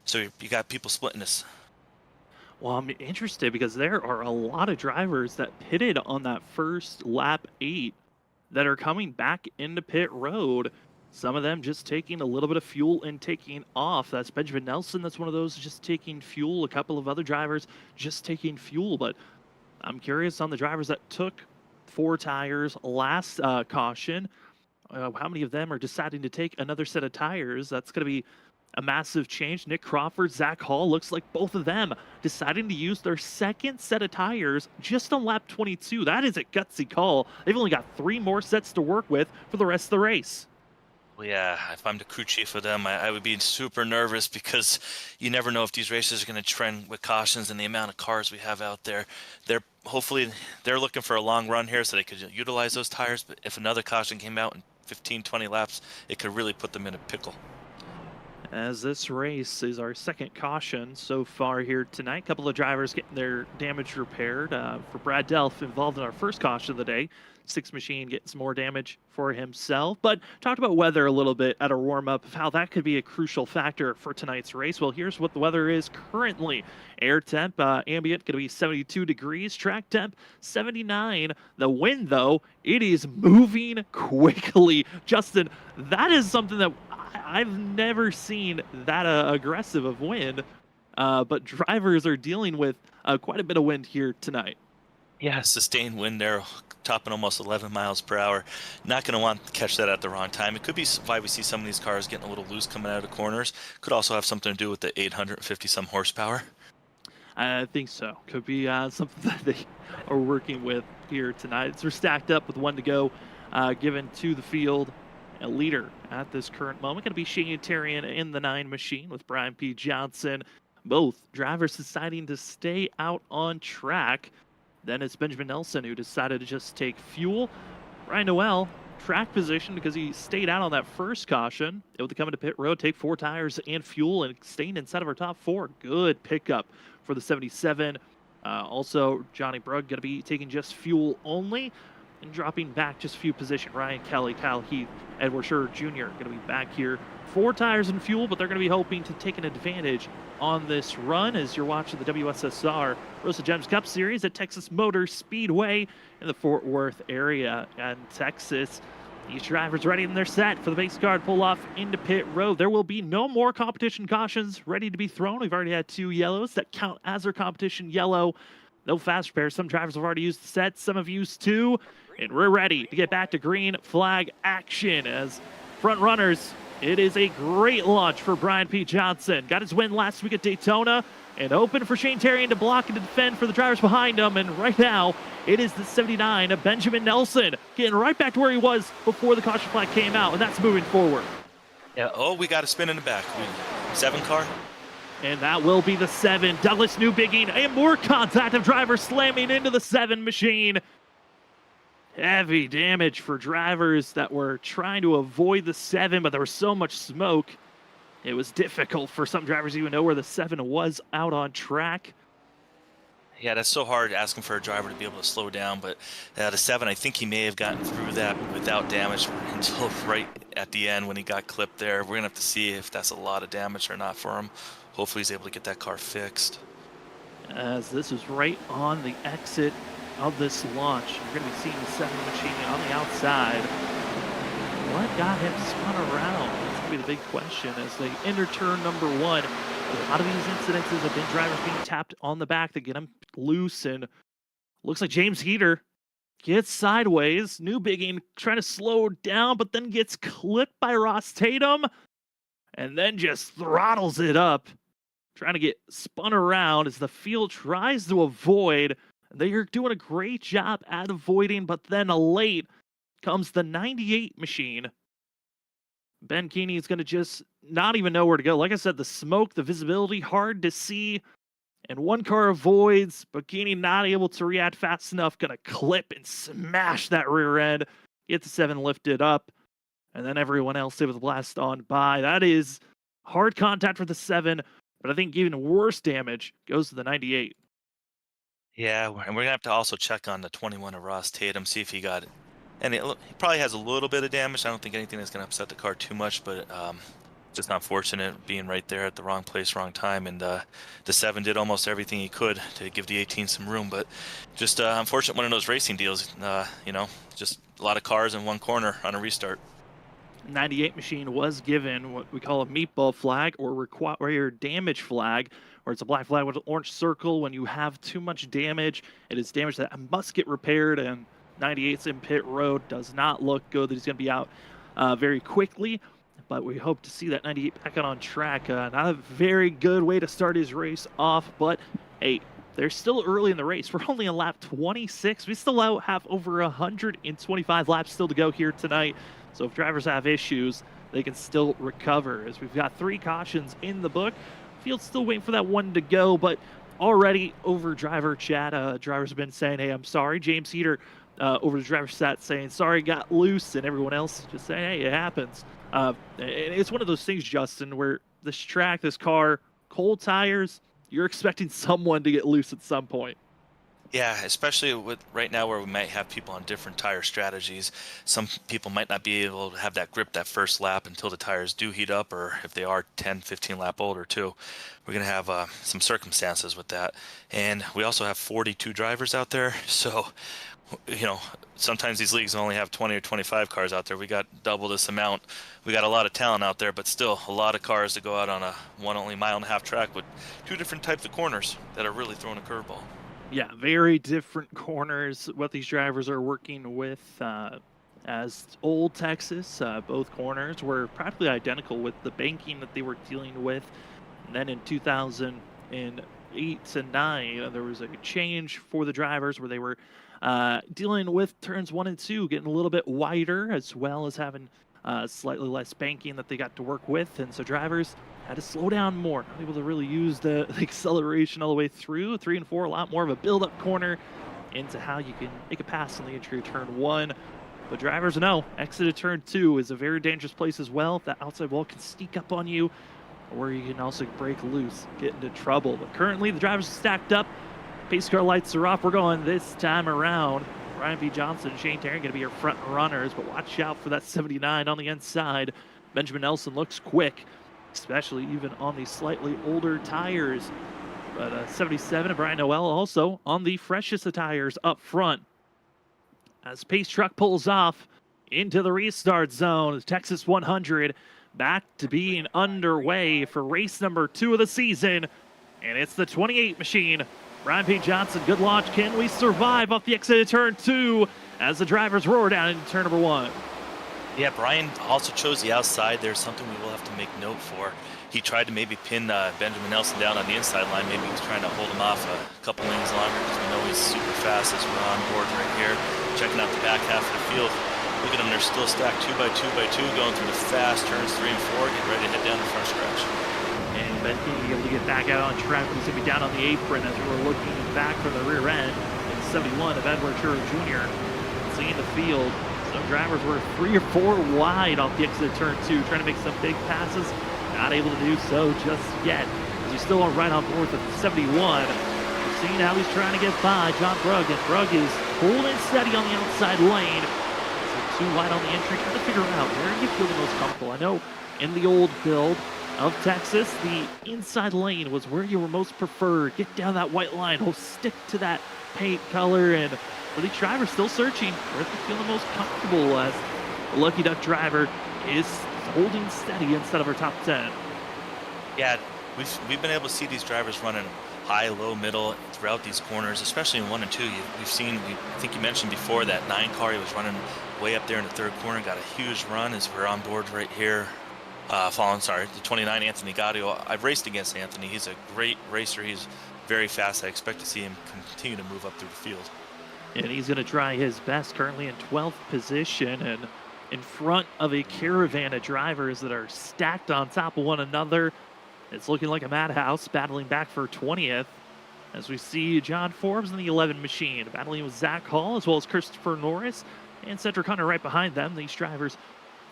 So you got people splitting this.
Well, I'm interested because there are a lot of drivers that pitted on that first lap 8 that are coming back into pit road. Some of them just taking a little bit of fuel and taking off. That's Benjamin Nelson. That's one of those just taking fuel. A couple of other drivers just taking fuel. But I'm curious on the drivers that took 4 tires last caution. How many of them are deciding to take another set of tires? That's going to be a massive change. Nick Crawford, Zach Hall, looks like both of them deciding to use their second set of tires just on lap 22. That is a gutsy call. They've only got 3 more sets to work with for the rest of the race.
Well, yeah, if I'm the crew chief of them, I would be super nervous because you never know if these races are going to trend with cautions and the amount of cars we have out there. Hopefully they're looking for a long run here so they could utilize those tires, but if another caution came out in 15, 20 laps, it could really put them in a pickle.
As this race is our second caution so far here tonight. A couple of drivers getting their damage repaired. For Brad Delph, involved in our first caution of the day. 6 machine getting some more damage for himself. But talked about weather a little bit at our warm-up of how that could be a crucial factor for tonight's race. Well, here's what the weather is currently. Air temp, ambient, going to be 72 degrees. Track temp, 79. The wind, though, it is moving quickly. Justin, that is something that I've never seen that aggressive of wind, but drivers are dealing with quite a bit of wind here tonight.
Yeah, sustained wind there, topping almost 11 miles per hour. Not going to want to catch that at the wrong time. It could be why we see some of these cars getting a little loose coming out of the corners. Could also have something to do with the 850-some horsepower.
I think so. Could be something that they are working with here tonight. So we're stacked up with 1 to go, given to the field. A leader at this current moment going to be Shane Tarian in the 9 machine with Brian P. Johnson. Both drivers deciding to stay out on track. Then it's Benjamin Nelson who decided to just take fuel. Ryan Noel, track position because he stayed out on that first caution. Able to come into pit road, take 4 tires and fuel, and staying inside of our top 4. Good pickup for the 77. Also, Johnny Brugg going to be taking just fuel only and dropping back just a few positions. Ryan Kelly, Kyle Heath, Edward Scherer Jr. going to be back here. 4 tires and fuel, but they're going to be hoping to take an advantage on this run as you're watching the WSSR Rosa Gems Cup Series at Texas Motor Speedway in the Fort Worth area and Texas. These drivers ready in their set for the base guard pull-off into pit road. There will be no more competition cautions ready to be thrown. We've already had 2 yellows that count as their competition yellow. No fast repairs. Some drivers have already used the set. Some have used 2. And we're ready to get back to green flag action as front runners. It is a great launch for Brian P. Johnson. Got his win last week at Daytona and open for Shane Tarian to block and to defend for the drivers behind him. And right now, it is the 79 of Benjamin Nelson getting right back to where he was before the caution flag came out, and that's moving forward.
Yeah, we got a spin in the back. 7 car.
And that will be the 7. Douglas Newbigging, and more contact of drivers slamming into the 7 machine. heavy damage for drivers that were trying to avoid the 7, but there was so much smoke. It was difficult for some drivers to even know where the 7 was out on track.
Yeah, that's so hard asking for a driver to be able to slow down, but the 7, I think he may have gotten through that without damage until right at the end when he got clipped there. We're going to have to see if that's a lot of damage or not for him. Hopefully he's able to get that car fixed.
As this is right on the exit of this launch, you're going to be seeing the 7 machine on the outside. What got him spun around? That's going to be the big question as they enter turn number 1. A lot of these incidences have been drivers being tapped on the back to get them loose, and looks like James Heater gets sideways. New Biggin trying to slow down, but then gets clipped by Ross Tatum, and then just throttles it up, trying to get spun around as the field tries to avoid. They are doing a great job at avoiding, but then late comes the 98 machine. Ben Keeney is going to just not even know where to go. Like I said, the smoke, the visibility, hard to see. And one car avoids, but Keeney not able to react fast enough. Going to clip and smash that rear end. Get the 7 lifted up. And then everyone else able to blast on by. That is hard contact for the 7. But I think even worse damage goes to the 98.
Yeah, and we're going to have to also check on the 21 of Ross Tatum, see if he got it. And he probably has a little bit of damage. I don't think anything that's going to upset the car too much, but just unfortunate being right there at the wrong place, wrong time. And the 7 did almost everything he could to give the 18 some room, but just unfortunate one of those racing deals. You know, just a lot of cars in one corner on a restart.
98 machine was given what we call a meatball flag or required damage flag, where it's a black flag with an orange circle. When you have too much damage, it is damage that must get repaired, and 98's in pit road. Does not look good that he's going to be out very quickly, but we hope to see that 98 back out on track. Not a very good way to start his race off, but hey, they're still early in the race. We're only on lap 26. We still have over 125 laps still to go here tonight. So if drivers have issues, they can still recover, as we've got 3 cautions in the book. Field's still waiting for that one to go, but already over driver chat, drivers have been saying, hey, I'm sorry. James Heater over the driver stat saying, sorry, got loose, and everyone else just saying, hey, it happens. And it's one of those things, Justin, where this track, this car, cold tires, you're expecting someone to get loose at some point.
Yeah, especially with right now where we might have people on different tire strategies. Some people might not be able to have that grip that first lap until the tires do heat up, or if they are 10, 15 lap older too. We're going to have some circumstances with that. And we also have 42 drivers out there. So, you know, sometimes these leagues only have 20 or 25 cars out there. We got double this amount. We got a lot of talent out there, but still a lot of cars to go out on a only mile-and-a-half track with 2 different types of corners that are really throwing a curveball.
Yeah, very different corners, what these drivers are working with. As Old Texas, both corners were practically identical with the banking that they were dealing with. And then in 2008 and 9, there was a change for the drivers where they were dealing with turns 1 and 2, getting a little bit wider, as well as having slightly less banking that they got to work with. And so drivers had to slow down more, not able to really use the acceleration all the way through. 3 and 4, a lot more of a build-up corner into how you can make a pass on the entry of turn 1. But drivers know exit of turn 2 is a very dangerous place as well. If that outside wall can sneak up on you, or you can also break loose, get into trouble. But currently the drivers are stacked up. Pace car lights are off. We're going this time around. Ryan B. Johnson and Shane Tarrant going to be your front runners, but watch out for that 79 on the inside. Benjamin Nelson looks quick, especially even on these slightly older tires. But 77 and Brian Noel also on the freshest of tires up front. As Pace Truck pulls off into the restart zone, Texas 100 back to being underway for race number 2 of the season. And it's the 28 machine. Brian P. Johnson, good launch. Can we survive off the exit of turn 2 as the drivers roar down into turn number 1?
Yeah, Brian also chose the outside. There's something we will have to make note for. He tried to maybe pin Benjamin Nelson down on the inside line. Maybe he was trying to hold him off a couple lanes longer, because we know he's super fast as we're on board right here. Checking out the back half of the field. Look at them, they're still stacked 2 by 2 by 2, going through the fast turns 3 and 4, getting ready to head down the front stretch.
And Ben Keeney able to get back out on track. He's going to be down on the apron as we're looking back from the rear end. In 71 of Edward Churro Jr. seeing the field. Some drivers were 3 or 4 wide off the exit of turn 2, trying to make some big passes. Not able to do so just yet, as he's still on right on board with 71. We're seeing how he's trying to get by John Brugg, and Brugg is holding steady on the outside lane. So 2 wide on the entry, trying to figure out where do you feel the most comfortable. I know in the old build of Texas, the inside lane was where you were most preferred. Get down that white line, stick to that paint color, and for the driver still searching where they feel the most comfortable, as the Lucky Duck driver is holding steady instead of our top 10.
Yeah, we've been able to see these drivers running high, low, middle throughout these corners, especially in 1 and 2. I think you mentioned before that 9 car, he was running way up there in the 3rd corner, got a huge run as we're on board right here. The 29 Anthony Gaudio. I've raced against Anthony. He's a great racer. He's very fast. I expect to see him continue to move up through the field.
And he's going to try his best, currently in 12th position and in front of a caravan of drivers that are stacked on top of one another. It's looking like a madhouse, battling back for 20th, as we see John Forbes in the 11 machine, battling with Zach Hall as well as Christopher Norris and Cedric Hunter right behind them. These drivers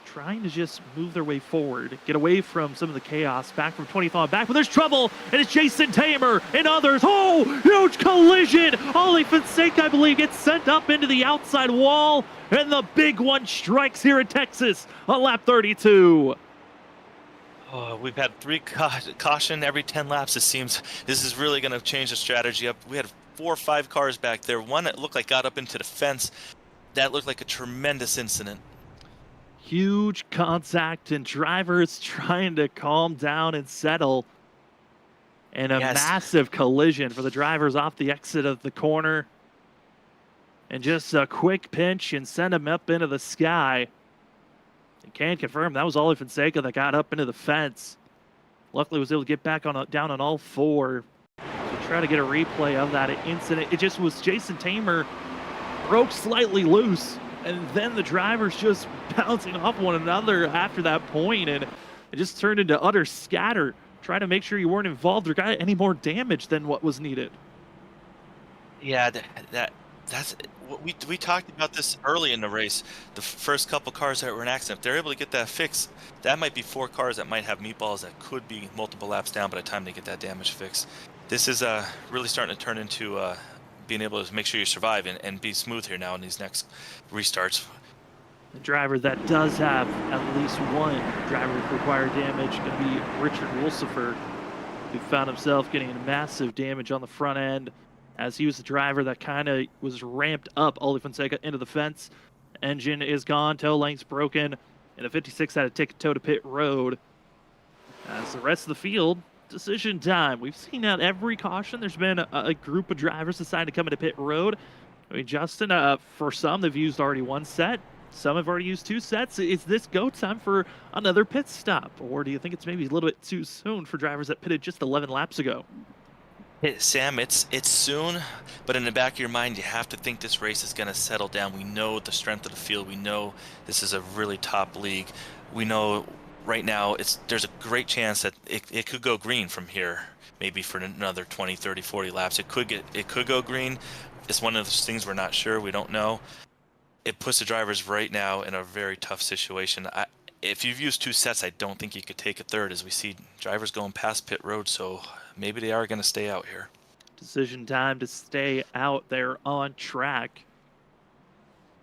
trying to just move their way forward, get away from some of the chaos, back from 20th on back, but there's trouble, and it's Jason Tamer and others. Oh, huge collision! Ollie Fonseca, I believe, gets sent up into the outside wall, and the big one strikes here in Texas on lap 32.
Oh, we've had 3 caution every 10 laps. It seems this is really going to change the strategy up. We had 4 or 5 cars back there. One that looked like got up into the fence. That looked like a tremendous incident.
Huge contact, and drivers trying to calm down and settle. And a massive collision for the drivers off the exit of the corner. And just a quick pinch and send him up into the sky. And can confirm that was Ollie Fonseca that got up into the fence. Luckily was able to get back down on all 4. So try to get a replay of that incident. It just was Jason Tamer broke slightly loose, and then the drivers just bouncing off one another after that point, and it just turned into utter scatter. Trying to make sure you weren't involved or got any more damage than what was needed.
Yeah, that's we talked about this early in the race. The first couple cars that were in accident, if they're able to get that fixed, that might be 4 cars that might have meatballs that could be multiple laps down by the time they get that damage fixed. This is really starting to turn into being able to make sure you survive and be smooth here now in these next restarts.
The driver that does have at least 1 driver with required damage going to be Richard Wolsifer, who found himself getting massive damage on the front end, as he was the driver that kind of was ramped up Ollie Fonseca into the fence. Engine is gone, tow length's broken, and the 56 had to take a tow to pit road. As the rest of the field, decision time. We've seen that every caution. There's been a group of drivers decide to come into pit road. I mean, Justin, for some, they've used already 1 set. Some have already used 2 sets. Is this go time for another pit stop? Or do you think it's maybe a little bit too soon for drivers that pitted just 11 laps ago?
Hey, Sam, it's soon, but in the back of your mind, you have to think this race is going to settle down. We know the strength of the field. We know this is a really top league. We know right now there's a great chance that it could go green from here, maybe for another 20, 30, 40 laps. It could go green. It's one of those things we're not sure. We don't know. It puts the drivers right now in a very tough situation. If you've used 2 sets, I don't think you could take a third, as we see drivers going past pit road, so maybe they are going to stay out here.
Decision time to stay out there on track,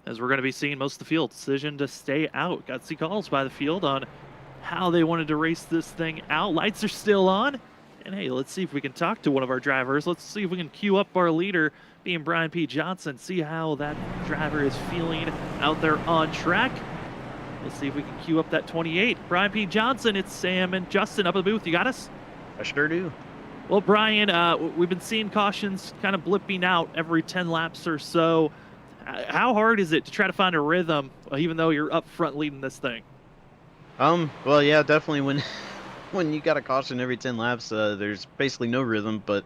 as we're going to be seeing most of the field. Decision to stay out. Got to see calls by the field on how they wanted to race this thing out. Lights are still on. And hey, let's see if we can talk to one of our drivers. Let's see if we can queue up our leader, being Brian P. Johnson, see how that driver is feeling out there on track. Let's see if we can queue up that 28. Brian P. Johnson, it's Sam and Justin up in the booth. You got us?
I sure do.
Well, Brian, we've been seeing cautions kind of blipping out every 10 laps or so. How hard is it to try to find a rhythm, even though you're up front leading this thing?
Well, yeah, definitely when you got a caution every 10 laps, there's basically no rhythm, but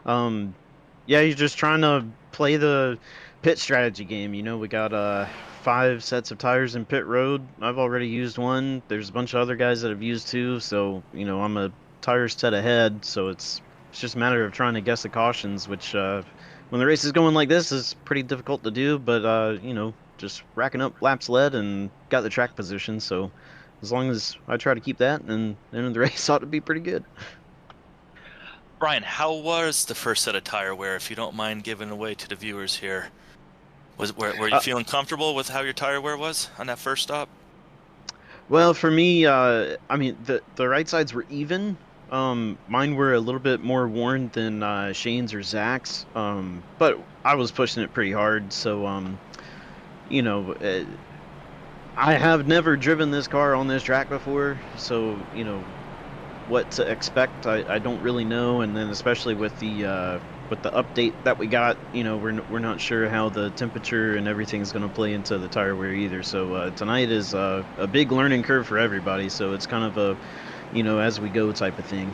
yeah, you're just trying to play the pit strategy game. You know, we got 5 sets of tires in pit road. I've already used 1. There's a bunch of other guys that have used 2, so you know, I'm a tire set ahead, so it's just a matter of trying to guess the cautions, which when the race is going like this, it's pretty difficult to do. But you know, just racking up laps led and got the track position. So as long as I try to keep that, and then the race ought to be pretty good.
Brian, how was the first set of tire wear, if you don't mind giving away to the viewers here? Were you feeling comfortable with how your tire wear was on that first stop?
Well, for me, I mean, the right sides were even. Mine were a little bit more worn than Shane's or Zach's. But I was pushing it pretty hard, so you know, I have never driven this car on this track before, so you know what to expect. I don't really know, and then especially with the update that we got, you know, we're not sure how the temperature and everything's going to play into the tire wear either. So tonight is a big learning curve for everybody. So it's kind of a, you know, as we go type of thing.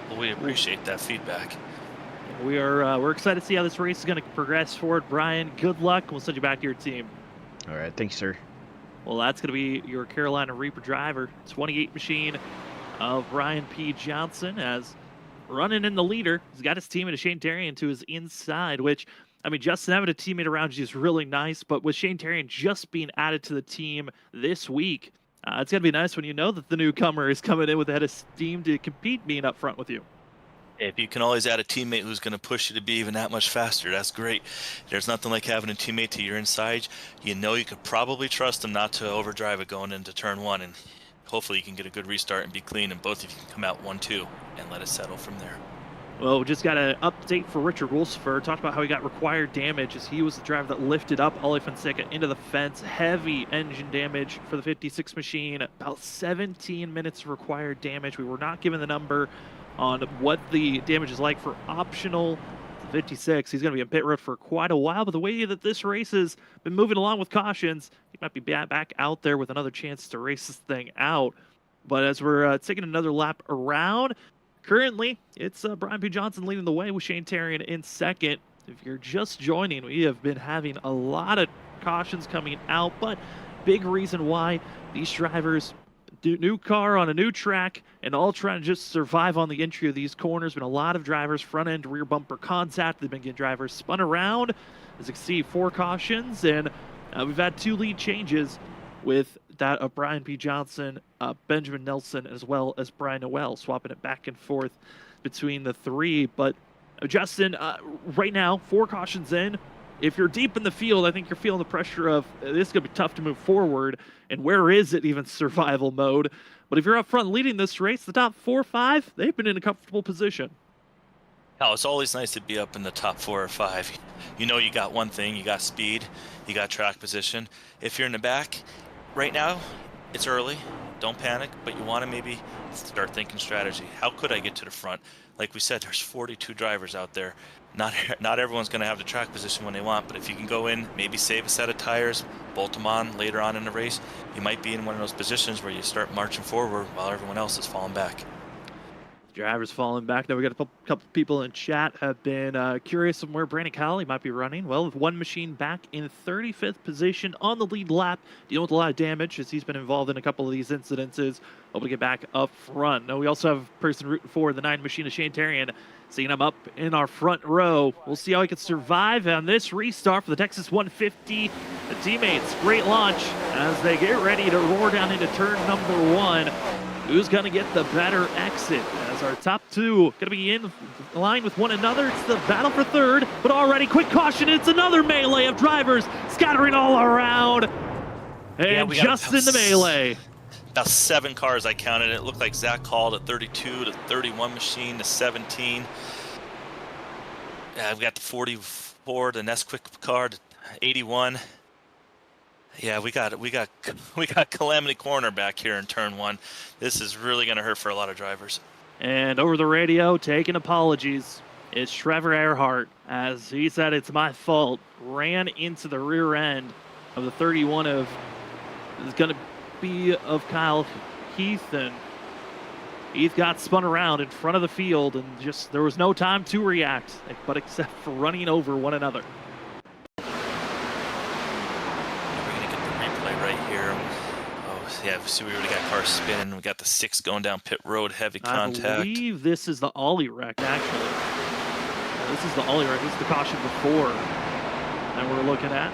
Well, we appreciate that feedback.
We're excited to see how this race is going to progress forward. Brian, good luck. We'll send you back to your team.
All right, thank you, sir.
Well, that's going to be your Carolina Reaper driver, 28 machine of Brian P. Johnson, as running in the leader. He's got his teammate Shane Terrian to his inside, which, I mean, Justin, having a teammate around you is really nice, but with Shane Terrian just being added to the team this week, it's going to be nice when you know that the newcomer is coming in with a head of steam to compete being up front with you.
If you can always add a teammate who's going to push you to be even that much faster, that's great. There's nothing like having a teammate to your inside. You know you could probably trust them not to overdrive it going into turn one, and hopefully you can get a good restart and be clean, and both of you can come out 1-2 and let it settle from there.
Well, we just got an update for Richard Wolfsfer. Talked about how he got required damage as he was the driver that lifted up Ollie Fonseca into the fence. Heavy engine damage for the 56 machine. About 17 minutes of required damage. We were not given the number on what the damage is like for optional 56. He's going to be in pit road for quite a while, but the way that this race has been moving along with cautions, he might be back out there with another chance to race this thing out. But as we're taking another lap around, currently it's Brian P. Johnson leading the way with Shane Terrian in second. If you're just joining, we have been having a lot of cautions coming out, but big reason why these drivers, new car on a new track, and all trying to just survive on the entry of these corners. Been a lot of drivers front end rear bumper contact. They've been getting drivers spun around. As you can see, 4 cautions, and we've had 2 lead changes with that of Brian P. Johnson, Benjamin Nelson, as well as Brian Noel, swapping it back and forth between the 3. But Justin, right now, 4 cautions in. If you're deep in the field, I think you're feeling the pressure of this is going to be tough to move forward, and where is it even survival mode? But if you're up front leading this race, the top 4 or 5, they've been in a comfortable position.
Oh, it's always nice to be up in the top 4 or 5. You know you got one thing, you got speed, you got track position. If you're in the back, right now, it's early, don't panic, but you want to maybe start thinking strategy. How could I get to the front? Like we said, there's 42 drivers out there. Not everyone's going to have the track position when they want, but if you can go in, maybe save a set of tires, bolt them on later on in the race, you might be in one of those positions where you start marching forward while everyone else is falling back.
Drivers falling back. Now we got a couple people in chat have been curious of where Brandon Cowley might be running. Well, with one machine back in 35th position on the lead lap, dealing with a lot of damage as he's been involved in a couple of these incidences, able to get back up front. Now we also have a person rooting for the 9 machine of Shane Terrian, seeing him up in our front row. We'll see how he can survive on this restart for the Texas 150. The teammates, great launch as they get ready to roar down into turn number 1. Who's going to get the better exit? As our top 2 going to be in line with one another. It's the battle for 3rd, but already quick caution. It's another melee of drivers scattering all around. And
yeah,
just in the melee.
About 7 cars I counted. It looked like Zach called a 32 to 31 machine to 17. I've got the 44, the Nesquik car to 81. Yeah, we got Calamity Corner back here in turn 1. This is really going to hurt for a lot of drivers.
And over the radio, taking apologies, it's Trevor Earhart, as he said, it's my fault. Ran into the rear end of the 31 of, is going to be of Kyle Heath, and Heath got spun around in front of the field, and just there was no time to react, but except for running over one another.
Yeah, so we already got cars spinning. We got the 6 going down pit road, heavy contact.
I believe this is the Ollie wreck, actually. This is the ollie right. This is the caution before that we're looking at.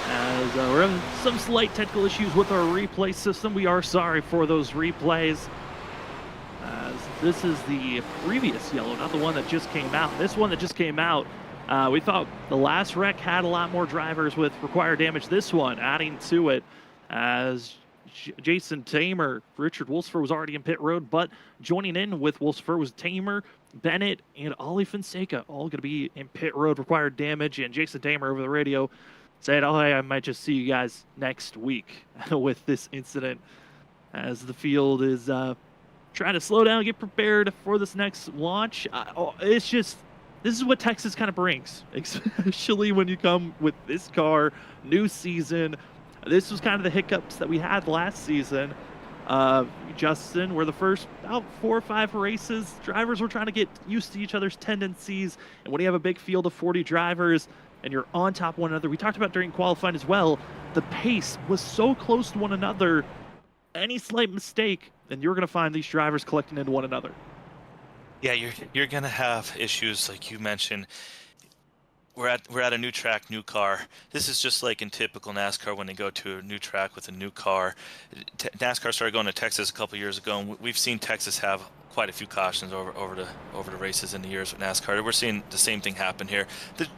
As we're having some slight technical issues with our replay system. We are sorry for those replays. As this is the previous yellow, not the one that just came out. This one that just came out, we thought the last wreck had a lot more drivers with required damage. This one adding to it, as Jason Tamer, Richard Wolfsfer was already in pit road, but joining in with Wolfsfer was Tamer, Bennett, and Ollie Fonseca, all going to be in pit road, required damage. And Jason Tamer over the radio said, "Oh, hey, I might just see you guys next week," with this incident, as the field is trying to slow down, get prepared for this next launch. It's just, this is what Texas kind of brings, especially when you come with this car, new season. This was kind of the hiccups that we had last season. Justin, where the first about 4 or 5 races, drivers were trying to get used to each other's tendencies. And when you have a big field of 40 drivers and you're on top of one another, we talked about during qualifying as well, the pace was so close to one another. Any slight mistake, and you're going to find these drivers collecting into one another.
Yeah, you're going to have issues like you mentioned. We're at a new track, new car. This is just like in typical NASCAR when they go to a new track with a new car. NASCAR started going to Texas a couple years ago, and we've seen Texas have quite a few cautions over the races in the years with NASCAR. We're seeing the same thing happen here.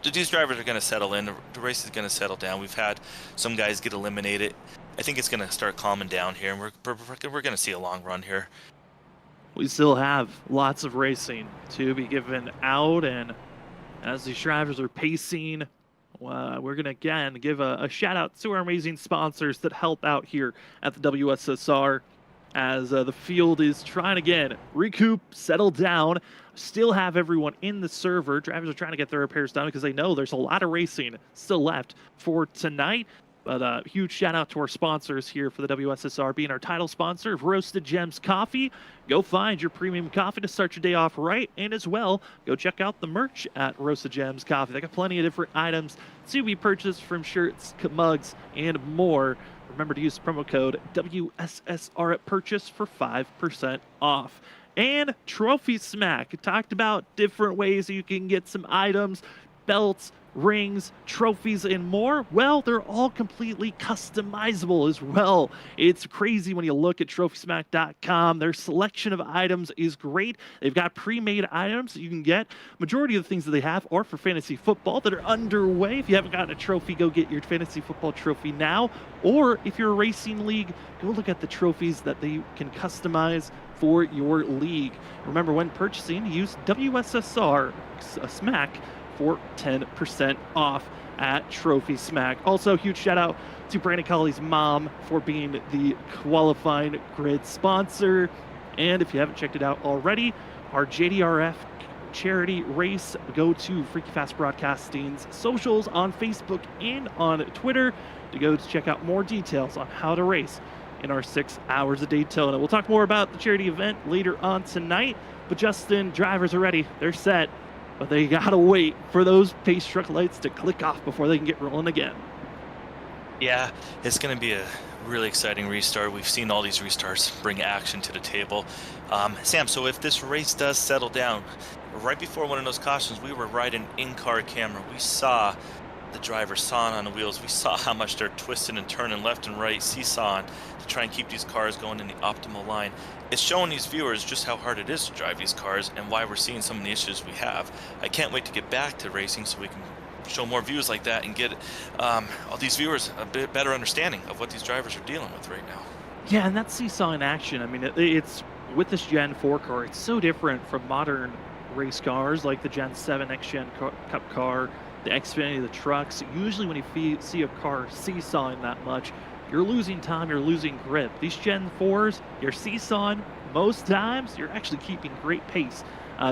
These drivers are going to settle in. The race is going to settle down. We've had some guys get eliminated. I think it's going to start calming down here, and we're going to see a long run here.
We still have lots of racing to be given out, and as these drivers are pacing, we're going to again give a shout out to our amazing sponsors that help out here at the WSSR, as the field is trying again recoup, settle down, still have everyone in the server. Drivers are trying to get their repairs done because they know there's a lot of racing still left for tonight. But huge shout out to our sponsors here for the WSSR, being our title sponsor of Roasted Gems Coffee. Go find your premium coffee to start your day off right. And as well, go check out the merch at Roasted Gems Coffee. They got plenty of different items to be purchased, from shirts, mugs, and more. Remember to use the promo code WSSR at purchase for 5% off. And Trophy Smack. We talked about different ways you can get some items, belts, rings, trophies, and more. Well, they're all completely customizable as well. It's crazy when you look at TrophySmack.com. Their selection of items is great. They've got pre-made items that you can get. Majority of the things that they have are for fantasy football that are underway. If you haven't gotten a trophy, go get your fantasy football trophy now. Or if you're a racing league, go look at the trophies that they can customize for your league. Remember, when purchasing, use WSSR Smack for 10% off at Trophy Smack. Also, huge shout out to Brandon Colley's mom for being the qualifying grid sponsor. And if you haven't checked it out already, our JDRF charity race, go to Freaky Fast Broadcasting's socials on Facebook and on Twitter to go to check out more details on how to race in our 6 hours of Daytona. We'll talk more about the charity event later on tonight, but Justin, drivers are ready. They're set. But they gotta wait for those pace truck lights to click off before they can get rolling again.
Yeah, it's going to be a really exciting restart. We've seen all these restarts bring action to the table. Sam, so if this race does settle down, right before one of those cautions, we were riding in-car camera. We saw the driver sawing on the wheels. We saw how much they're twisting and turning left and right, seesawing to try and keep these cars going in the optimal line. It's showing these viewers just how hard it is to drive these cars and why we're seeing some of the issues we have. I can't wait to get back to racing so we can show more views like that and get all these viewers a bit better understanding of what these drivers are dealing with right now.
Yeah, and that seesaw in action, I mean, it's with this Gen 4 car, it's so different from modern race cars like the Gen 7 Next Gen Cup car, the Xfinity, the trucks. Usually when you see a car seesawing that much, you're losing time, you're losing grip. These Gen 4s, you're seesawing most times, you're actually keeping great pace,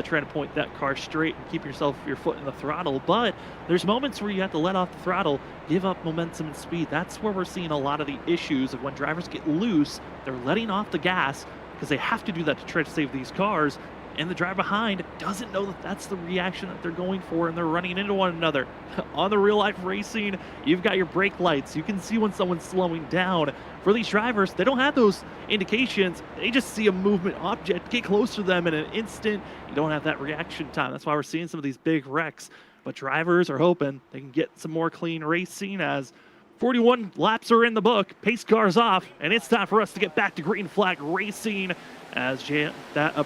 trying to point that car straight and keep your foot in the throttle. But there's moments where you have to let off the throttle, give up momentum and speed. That's where we're seeing a lot of the issues of when drivers get loose, they're letting off the gas because they have to do that to try to save these cars. and the driver behind doesn't know that that's the reaction that they're going for, and they're running into one another. On the real life racing, you've got your brake lights. You can see when someone's slowing down. For these drivers, they don't have those indications. They just see a movement object get close to them in an instant. You don't have that reaction time. That's why we're seeing some of these big wrecks. But drivers are hoping they can get some more clean racing as 41 laps are in the book. Pace car's off, and it's time for us to get back to green flag racing as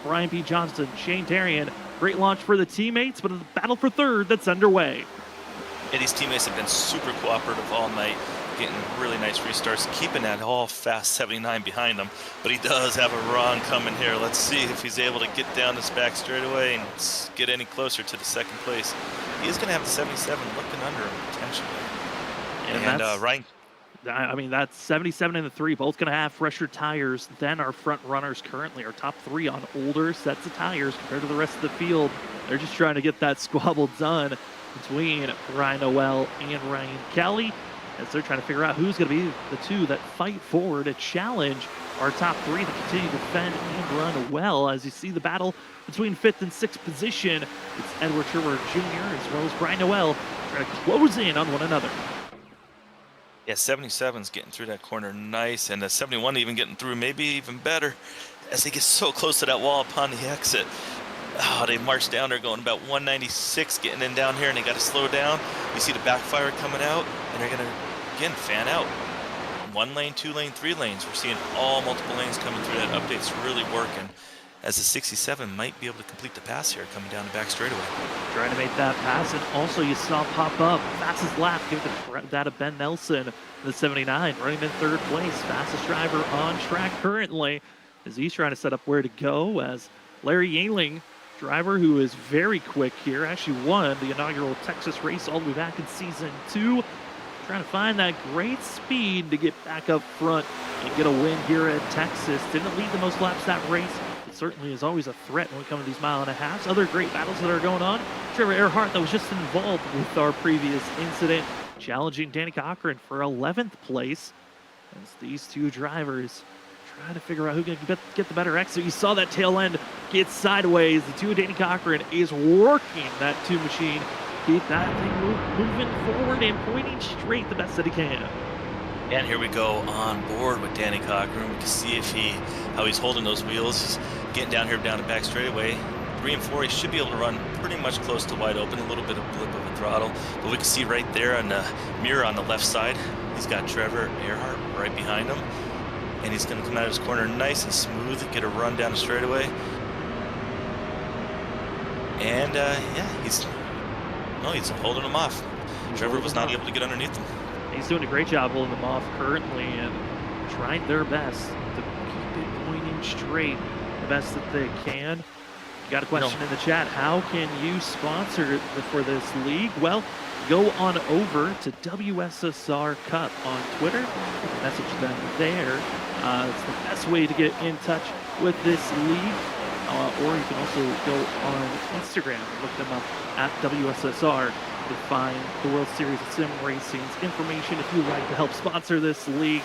Brian P. Johnston, Shane Tarian, great launch for the teammates, but a battle for third that's underway.
Yeah, these teammates have been super cooperative all night, getting really nice restarts, keeping that all fast 79 behind him. But he does have a run coming here. Let's see if he's able to get down this back straightaway and get any closer to the second place. He is going to have the 77 looking under him potentially. And Ryan.
I mean, that's 77 and the 3, both going to have fresher tires than our front runners currently. Our top 3 on older sets of tires compared to the rest of the field. They're just trying to get that squabble done between Ryan Noel and Ryan Kelly as they're trying to figure out who's going to be the two that fight forward to challenge our top 3 to continue to defend and run well. As you see the battle between 5th and 6th position, it's Edward Sherwood Jr. as well as Ryan Noel trying to close in on one another.
Yeah, 77's getting through that corner nice, and the 71 even getting through maybe even better as they get so close to that wall upon the exit. Oh, they march down. They're going about 196 getting in down here, and they got to slow down. You see the backfire coming out, and they're going to, again, fan out. 1 lane, 2 lane, 3 lanes. We're seeing all multiple lanes coming through. That update's really working as the 67 might be able to complete the pass here coming down the back straightaway.
Trying to make that pass, and also you saw pop up fastest lap, give that to Ben Nelson, the 79, running in 3rd place, fastest driver on track currently, as he's trying to set up where to go, as Larry Yangling, driver who is very quick here, actually won the inaugural Texas race all the way back in season 2, trying to find that great speed to get back up front and get a win here at Texas. Didn't lead the most laps that race. Certainly is always a threat when we come to these 1.5 miles. Other great battles that are going on. Trevor Earhart, that was just involved with our previous incident, challenging Danny Cochran for 11th place. As these two drivers try to figure out who can get the better exit. You saw that tail end get sideways. The 2 of Danny Cochran is working that 2 machine. Keep that thing moving forward and pointing straight the best that he can.
And here we go on board with Danny Cochran. We can see how he's holding those wheels. He's getting down here down the back straightaway. 3 and 4, he should be able to run pretty much close to wide open. A little bit of blip of a throttle, but we can see right there on the mirror on the left side, he's got Trevor Earhart right behind him, and he's going to come out of his corner nice and smooth, get a run down the straightaway. And yeah, he's holding him off. Trevor was not able to get underneath him.
He's doing a great job holding them off currently and trying their best to keep it pointing straight the best that they can. You got a question in the chat. How can you sponsor for this league? Well, go on over to WSSR Cup on Twitter. Message them there. It's the best way to get in touch with this league. Or you can also go on Instagram, look them up at WSSR. To find the World Series of Sim Racing's information if you'd like to help sponsor this league,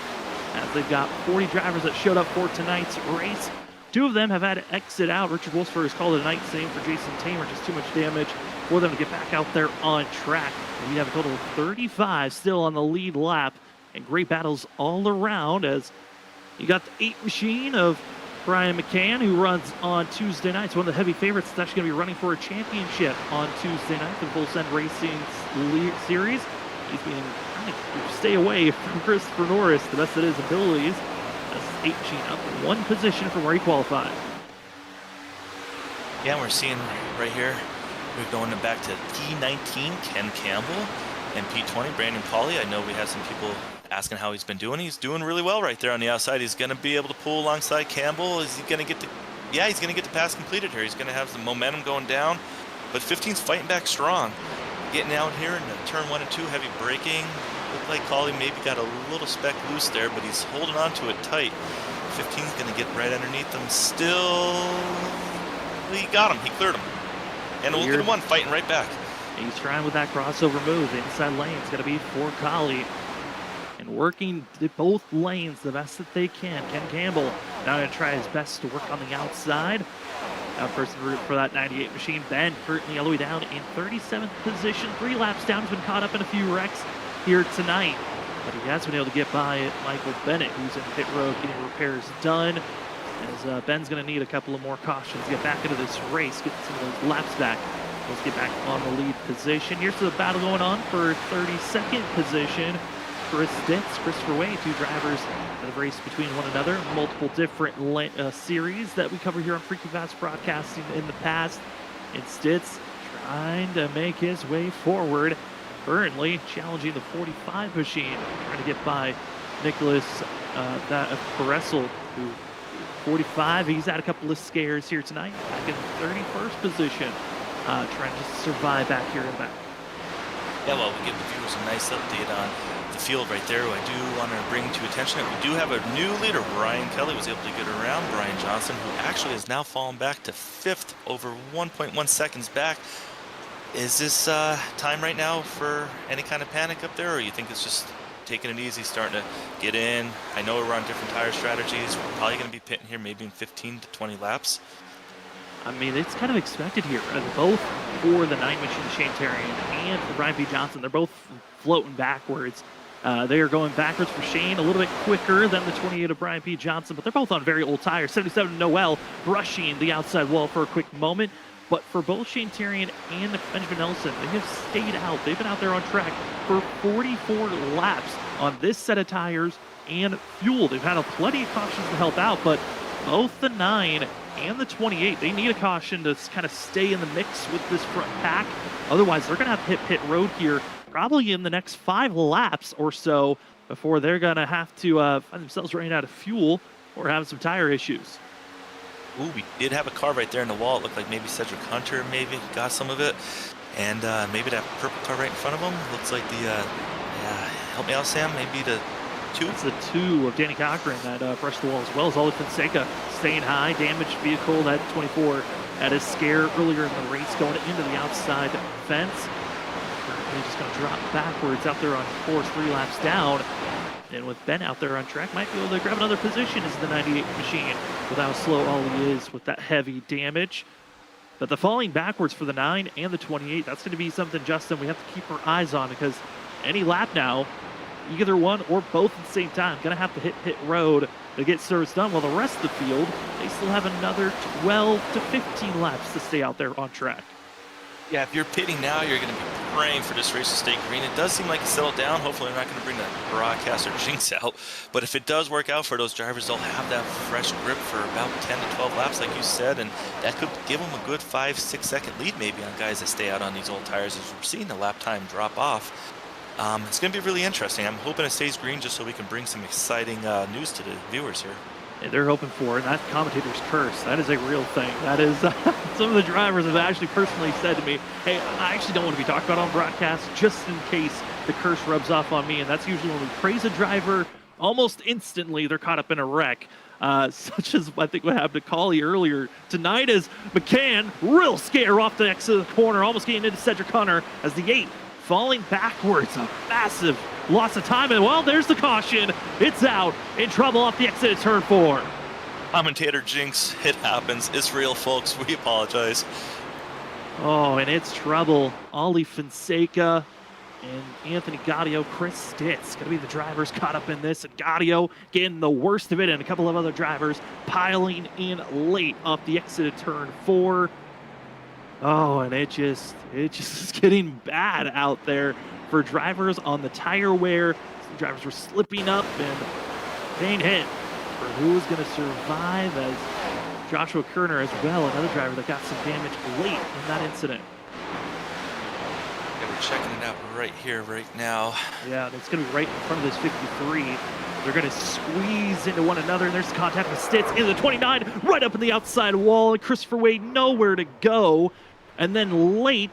as they've got 40 drivers that showed up for tonight's race. 2 of them have had to exit out. Richard Wolfsburg has called it a night, same for Jason Tamer, just too much damage for them to get back out there on track. And we have a total of 35 still on the lead lap, and great battles all around as you got the 8 machine of Brian McCann, who runs on Tuesday nights, one of the heavy favorites that's actually going to be running for a championship on Tuesday night for the Full Send Racing Series. He's being trying to stay away from Christopher Norris the best of his abilities. That's 8 machine up 1 position from where he qualified.
Yeah, we're seeing right here, we're going back to P19, Ken Campbell, and P20, Brandon Pauly. I know we have some people asking how he's been doing. He's doing really well right there on the outside. He's going to be able to pull alongside Campbell. Is he going to get the... Yeah, he's going to get the pass completed here. He's going to have some momentum going down, but 15's fighting back strong. Getting out here in the turn 1 and 2, heavy braking. Looked like Pauly maybe got a little speck loose there, but he's holding on to it tight. 15's going to get right underneath him. Still, he got him. He cleared him. And look at 1 fighting right back.
He's trying with that crossover move. The inside lane is going to be for Collie. And working both lanes the best that they can. Ken Campbell now going to try his best to work on the outside. Out first en route for that 98 machine. Ben currently all the way down in 37th position. 3 laps down. He's been caught up in a few wrecks here tonight, but he has been able to get by Michael Bennett, who's in pit road getting repairs done. As Ben's going to need a couple of more cautions to get back into this race, get some of those laps back. Let's get back on the lead position. Here's the battle going on for 32nd position. Chris Ditz, Christopher Way, 2 drivers that have raced between one another. Multiple different series that we cover here on Freaky Fast Broadcasting in the past. And Stitz trying to make his way forward. Currently challenging the 45 machine, trying to get by Nicholas Caressel, who 45. He's had a couple of scares here tonight, back in 31st position, trying to survive back here in the back.
Yeah, well, we give the viewers a nice update on the field right there. I do want to bring to attention that we do have a new leader. Brian Kelly was able to get around Brian Johnson, who actually has now fallen back to 5th, over 1.1 seconds back. Is this time right now for any kind of panic up there, or you think it's just taking it easy, starting to get in? I know we're on different tire strategies. We're probably going to be pitting here maybe in 15 to 20 laps.
I mean, it's kind of expected here. Both for the 9 machine Shane Terrian and for Brian P. Johnson, they're both floating backwards. They are going backwards for Shane, a little bit quicker than the 28 of Brian P. Johnson, but they're both on very old tires. 77 Noel brushing the outside wall for a quick moment. But for both Shane Terrian and Benjamin Nelson, they have stayed out. They've been out there on track for 44 laps on this set of tires and fuel. They've had plenty of cautions to help out, but both the 9 and the 28, they need a caution to kind of stay in the mix with this front pack. Otherwise, they're going to have to hit pit road here probably in the next 5 laps or so before they're going to have to find themselves running out of fuel or having some tire issues.
Ooh, we did have a car right there in the wall. It looked like maybe Cedric Hunter maybe got some of it. And maybe that purple car right in front of him. Looks like the, help me out, Sam, maybe the 2?
It's the 2 of Danny Cochran that brushed the wall, as well as Ollie Fonseca staying high. Damaged vehicle, that 24 had a scare earlier in the race going into the outside fence. Currently just going to drop backwards out there on course, 3 laps down. And with Ben out there on track, might be able to grab another position as the 98 machine with how slow Ollie is with that heavy damage. But the falling backwards for the 9 and the 28, that's going to be something, Justin, we have to keep our eyes on, because any lap now, either one or both at the same time, going to have to hit pit road to get service done, while the rest of the field, they still have another 12 to 15 laps to stay out there on track.
Yeah, if you're pitting now, you're going to be praying for this race to stay green. It does seem like it's settled down. Hopefully they're not going to bring the broadcaster jinx out. But if it does work out for those drivers, they'll have that fresh grip for about 10 to 12 laps, like you said, and that could give them a good 5-6 second lead maybe on guys that stay out on these old tires, as we're seeing the lap time drop off. It's going to be really interesting. I'm hoping it stays green just so we can bring some exciting news to the viewers here.
They're hoping for, and that commentator's curse, that is a real thing. That is, some of the drivers have actually personally said to me, hey, I actually don't want to be talked about on broadcast just in case the curse rubs off on me. And that's usually when we praise a driver, almost instantly they're caught up in a wreck. Such as I think what happened to Colley earlier tonight, as McCann, real scare off the exit of the corner, almost getting into Cedric Hunter as the 8 falling backwards, a massive loss of time, and well, there's the caution. It's out, in trouble off the exit of turn 4.
Commentator jinx, it happens. It's real, folks. We apologize.
Oh, and it's trouble. Ollie Fonseca and Anthony Gaudio, Chris Stitz, gonna be the drivers caught up in this, and Gaudio getting the worst of it, and a couple of other drivers piling in late off the exit of turn 4. Oh, and it just is getting bad out there for drivers on the tire wear. Some drivers were slipping up and being hit. For who's going to survive, as Joshua Kerner as well, another driver that got some damage late in that incident.
Yeah, we're checking it out right here, right now.
Yeah, it's going to be right in front of this 53. They're going to squeeze into one another, and there's contact with Stitz into the 29, right up in the outside wall, and Christopher Wade nowhere to go. And then late,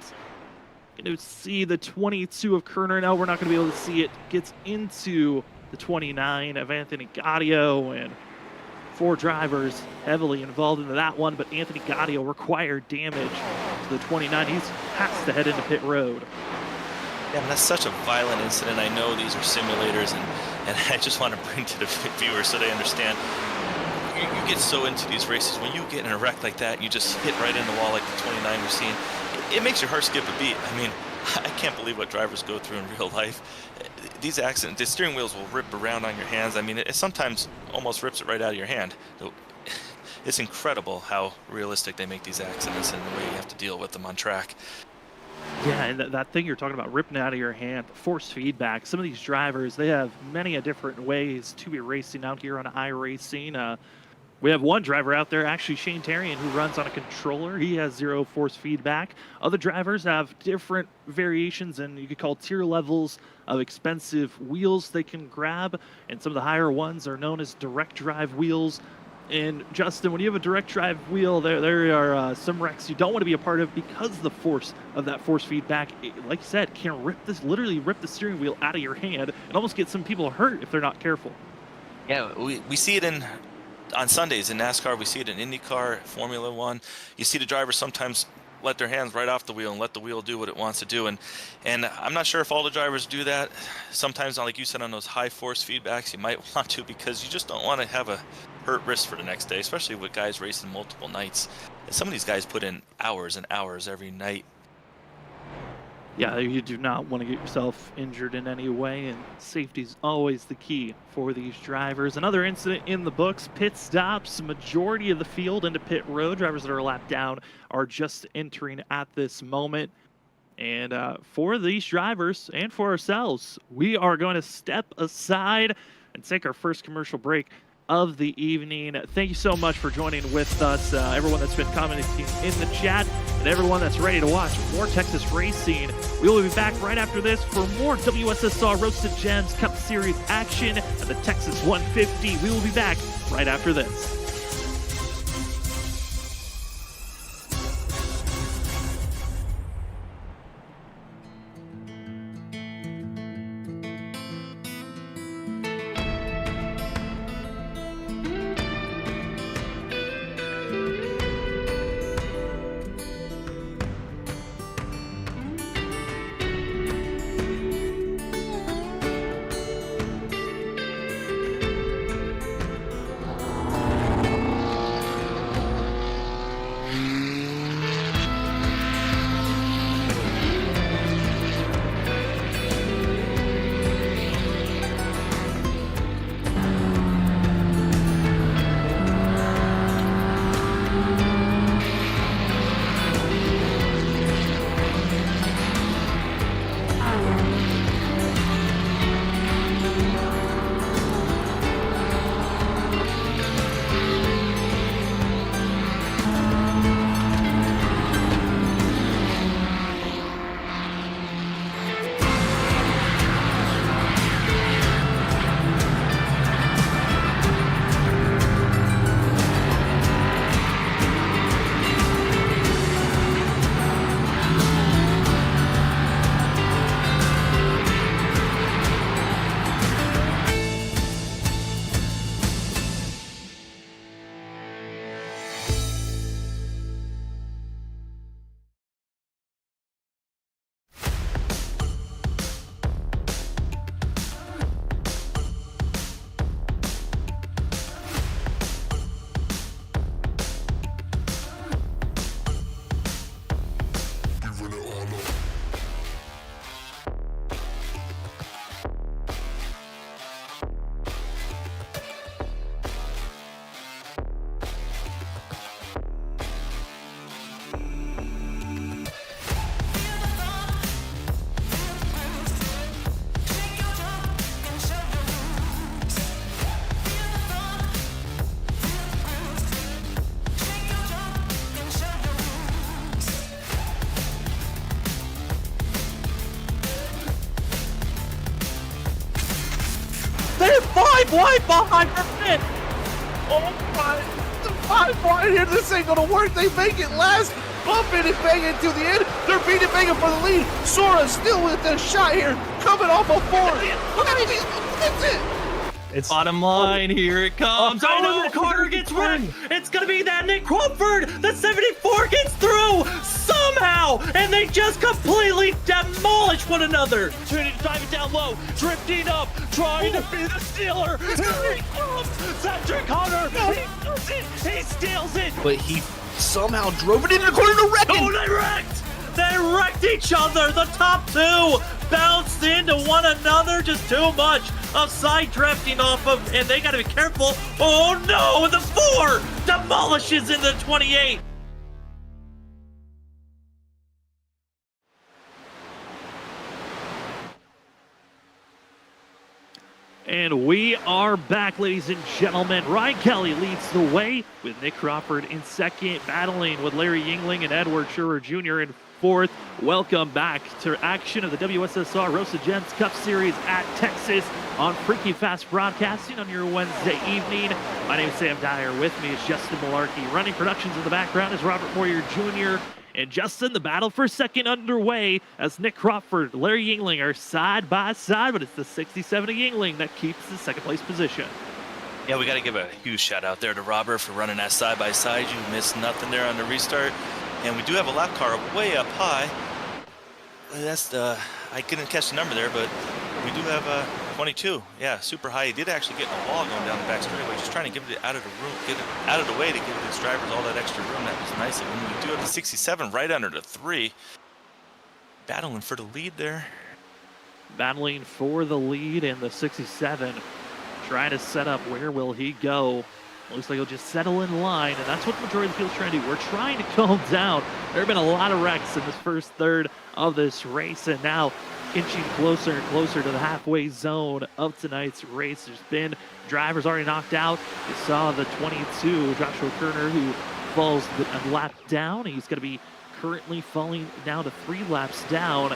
going to see the 22 of Kerner. Now we're not going to be able to see it. Gets into the 29 of Anthony Gaudio, and 4 drivers heavily involved into that one, but Anthony Gaudio required damage to the 29. He has to head into pit road.
Yeah, and that's such a violent incident. I know these are simulators, and I just want to bring to the viewers so they understand. you get so into these races when you get in a wreck like that, you just hit right in the wall like the 29 we're seeing. It makes your heart skip a beat. I mean, I can't believe what drivers go through in real life. These accidents, the steering wheels will rip around on your hands. I mean, it sometimes almost rips it right out of your hand. It's incredible how realistic they make these accidents and the way you have to deal with them on track.
Yeah, and that thing you're talking about ripping out of your hand, force feedback. Some of these drivers, they have many a different ways to be racing out here on iRacing. We have one driver out there, actually Shane Tarian, who runs on a controller. He has 0 force feedback. Other drivers have different variations and you could call tier levels of expensive wheels they can grab. And some of the higher ones are known as direct drive wheels. And Justin, when you have a direct drive wheel, there are some wrecks you don't want to be a part of because the force of that force feedback, like you said, can literally rip the steering wheel out of your hand and almost get some people hurt if they're not careful.
Yeah, we see it on Sundays in NASCAR. We see it in IndyCar, Formula One. You see the drivers sometimes let their hands right off the wheel and let the wheel do what it wants to do. And I'm not sure if all the drivers do that. Sometimes, like you said, on those high force feedbacks, you might want to because you just don't want to have a hurt wrist for the next day, especially with guys racing multiple nights. And some of these guys put in hours and hours every night.
Yeah, you do not want to get yourself injured in any way, and safety is always the key for these drivers. Another incident in the books, pit stops. Majority of the field into pit road. Drivers that are lapped down are just entering at this moment. And for these drivers and for ourselves, we are going to step aside and take our first commercial break of the evening. Thank you so much for joining with us, everyone that's been commenting in the chat, and everyone that's ready to watch more Texas racing. We will be back right after this for more WSSR Roasted Gems Cup Series action at the Texas 150. We will be back right after this.
They're 5 wide behind the pit. Oh my, the 5 wide here. This ain't gonna work. They make it last. Bumping and banging to the end. They're beating banging for the lead. Sora still with the shot here. Coming off a 4. That's it. It's
Bottom line, here it comes. I know Carter gets wrecked. It's going to be that Nick Crawford. The 74 gets through somehow, and they just completely demolish one another. Trying to drive it down low, drifting up, trying to be the stealer. Here he comes. Cedric Hunter. He does it. He steals it.
but he somehow drove it into the corner to wreck him.
Oh, they wrecked! They wrecked each other! The top two bounced into one another. Just too much of side drifting off of, and they gotta be careful. Oh no! The 4 demolishes in the 28. And we are back, ladies and gentlemen. Ryan Kelly leads the way with Nick Crawford in second, battling with Larry Yingling and Edward Schurer Jr. in fourth. Welcome back to action of the WSSR Roasted Gems Cup Series at Texas on Freaky Fast Broadcasting on your Wednesday evening. My name is Sam Dyer. With me is Justin Malarkey. Running productions in the background is Robert Moyer Jr. And Justin, the battle for second underway as Nick Crawford, Larry Yingling are side by side, but it's the 67 of Yingling that keeps the second place position.
Yeah, we got to give a huge shout out there to Robert for running that side by side. You missed nothing there on the restart. And we do have a lap car way up high. That's I couldn't catch the number there, but we do have 22. Yeah, super high. He did actually get in a wall going down the back straightaway, just trying to give it out of the room, get it out of the way to give his drivers all that extra room. That was nice. And we do have the 67 right under the 3. Battling for the lead there.
Battling for the lead, and the 67 trying to set up where will he go. Looks like he'll just settle in line, and that's what the majority of the field's trying to do. We're trying to calm down. There have been a lot of wrecks in this first third of this race, and now inching closer and closer to the halfway zone of tonight's race. There's been drivers already knocked out. You saw the 22, Joshua Kerner, who falls a lap down. He's going to be currently falling down to 3 laps down.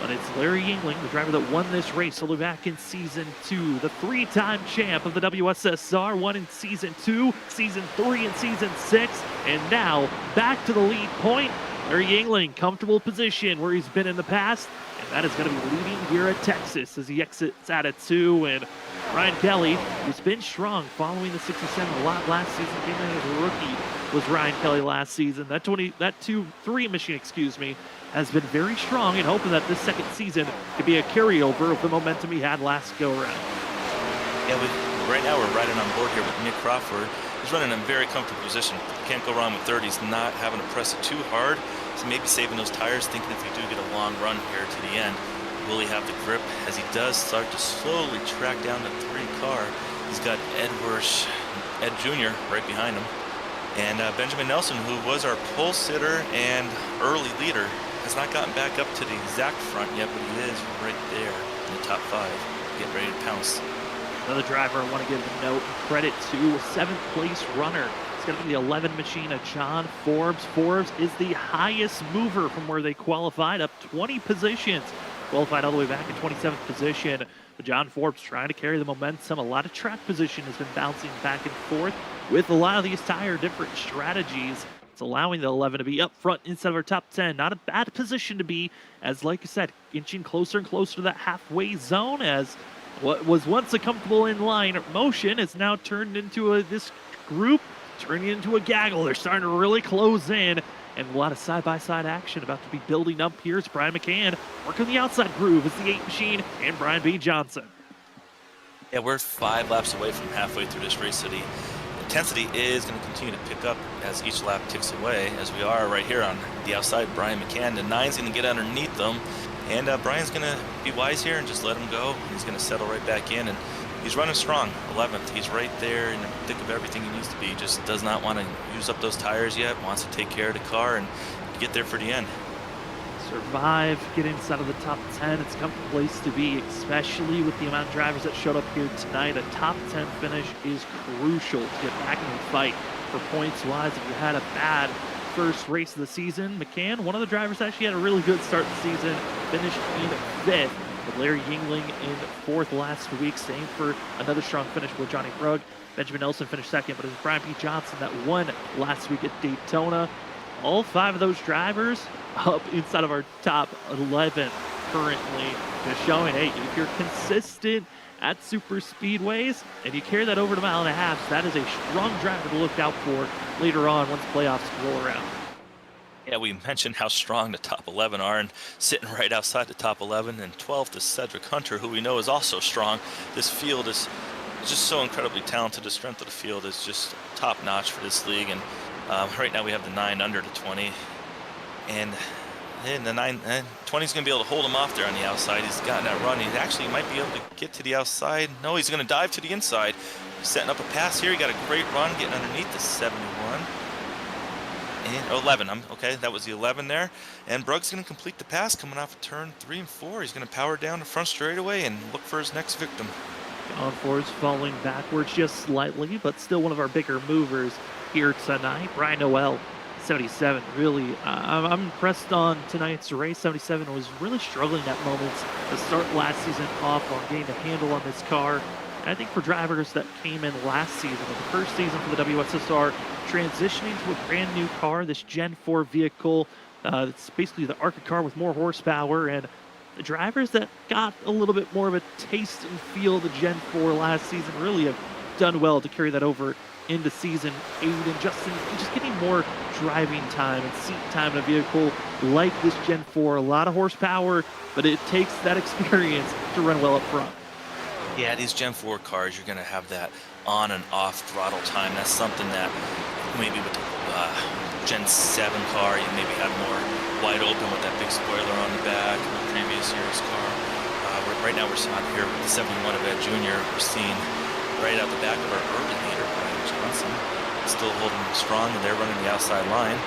But it's Larry Yingling, the driver that won this race all the way back in Season 2. The 3-time champ of the WSSR, won in Season 2, Season 3, and Season 6. And now, back to the lead point. Larry Yingling, comfortable position where he's been in the past. And that is going to be leading here at Texas as he exits out of 2. And Ryan Kelly, who's been strong following the 67 a lot last season, came in as a rookie, was Ryan Kelly last season. That 2-3 machine, has been very strong, and hoping that this second season could be a carryover of the momentum he had last go-around.
Yeah, right now we're riding on board here with Nick Crawford. He's running in a very comfortable position. Can't go wrong with 30s, not having to press it too hard. So maybe saving those tires, thinking if we do get a long run here to the end, will he have the grip as he does start to slowly track down the 3 car. He's got Ed Jr. right behind him. And Benjamin Nelson, who was our pole sitter and early leader, has not gotten back up to the exact front yet, but he is right there in the top 5, getting ready to pounce.
Another driver I want to give a note and credit to, 7th place runner. It's going to be the 11 machine of John Forbes. Forbes is the highest mover from where they qualified, up 20 positions. Qualified all the way back in 27th position. But John Forbes trying to carry the momentum. A lot of track position has been bouncing back and forth with a lot of these tire different strategies. It's allowing the 11 to be up front inside of our top 10. Not a bad position to be, as like I said, inching closer and closer to that halfway zone, as what was once a comfortable inline motion is now turned into this group, turning into a gaggle. They're starting to really close in, and a lot of side-by-side action about to be building up here. It's Brian McCann working the outside groove as the 8 machine and Brian B. Johnson.
Yeah, we're 5 laps away from halfway through this race, so the intensity is going to continue to pick up as each lap ticks away, as we are right here on the outside. Brian McCann, the 9's going to get underneath them, and Brian's going to be wise here and just let him go. He's going to settle right back in, and he's running strong, 11th. He's right there in the thick of everything he needs to be. Just does not want to use up those tires yet, wants to take care of the car and get there for the end.
Survive, get inside of the top 10. It's a comfortable place to be, especially with the amount of drivers that showed up here tonight. A top 10 finish is crucial to get back in the fight for points-wise. If you had a bad first race of the season, McCann, one of the drivers, actually had a really good start to the season, finished in 5th. With Larry Yingling in 4th last week, same for another strong finish with Johnny Brugg. Benjamin Nelson finished 2nd, but it was Brian P. Johnson that won last week at Daytona. All 5 of those drivers up inside of our top 11 currently, just showing, hey, if you're consistent at super speedways, and you carry that over to mile and a half, so that is a strong driver to look out for later on once playoffs roll around.
Yeah, we mentioned how strong the top 11 are, and sitting right outside the top 11 and 12th to Cedric Hunter, who we know is also strong. This field is just so incredibly talented. The strength of the field is just top notch for this league, and right now we have the 9 under the 20, and then the 20 is going to be able to hold him off there on the outside. He's got that run. He actually might be able to get to the outside. No, he's going to dive to the inside. He's setting up a pass here. He got a great run getting underneath the 71. And 11, okay, that was the 11 there. And Brug's going to complete the pass coming off of turn 3 and 4. He's going to power down the front straightaway and look for his next victim.
On Ford's falling backwards just slightly, but still one of our bigger movers here tonight. Brian Noel, 77, really, I'm impressed on tonight's race. 77 was really struggling at moments to start last season off on getting the handle on this car. And I think for drivers that came in last season, the first season for the WSSR, transitioning to a brand new car, this Gen 4 vehicle, it's basically the ARCA car with more horsepower, and the drivers that got a little bit more of a taste and feel of the Gen 4 last season really have done well to carry that over into season 8, and just getting more driving time and seat time in a vehicle like this Gen 4. A lot of horsepower, but it takes that experience to run well up front.
Yeah, these Gen 4 cars, you're going to have that on and off throttle time. That's something that maybe with the Gen 7 car, you maybe had more wide open with that big spoiler on the back in the previous year's car. Right now we're on here with the 71 of Ed Jr. We're seeing right out the back of our early leader, Brian Johnson, still holding strong, and they're running the outside line.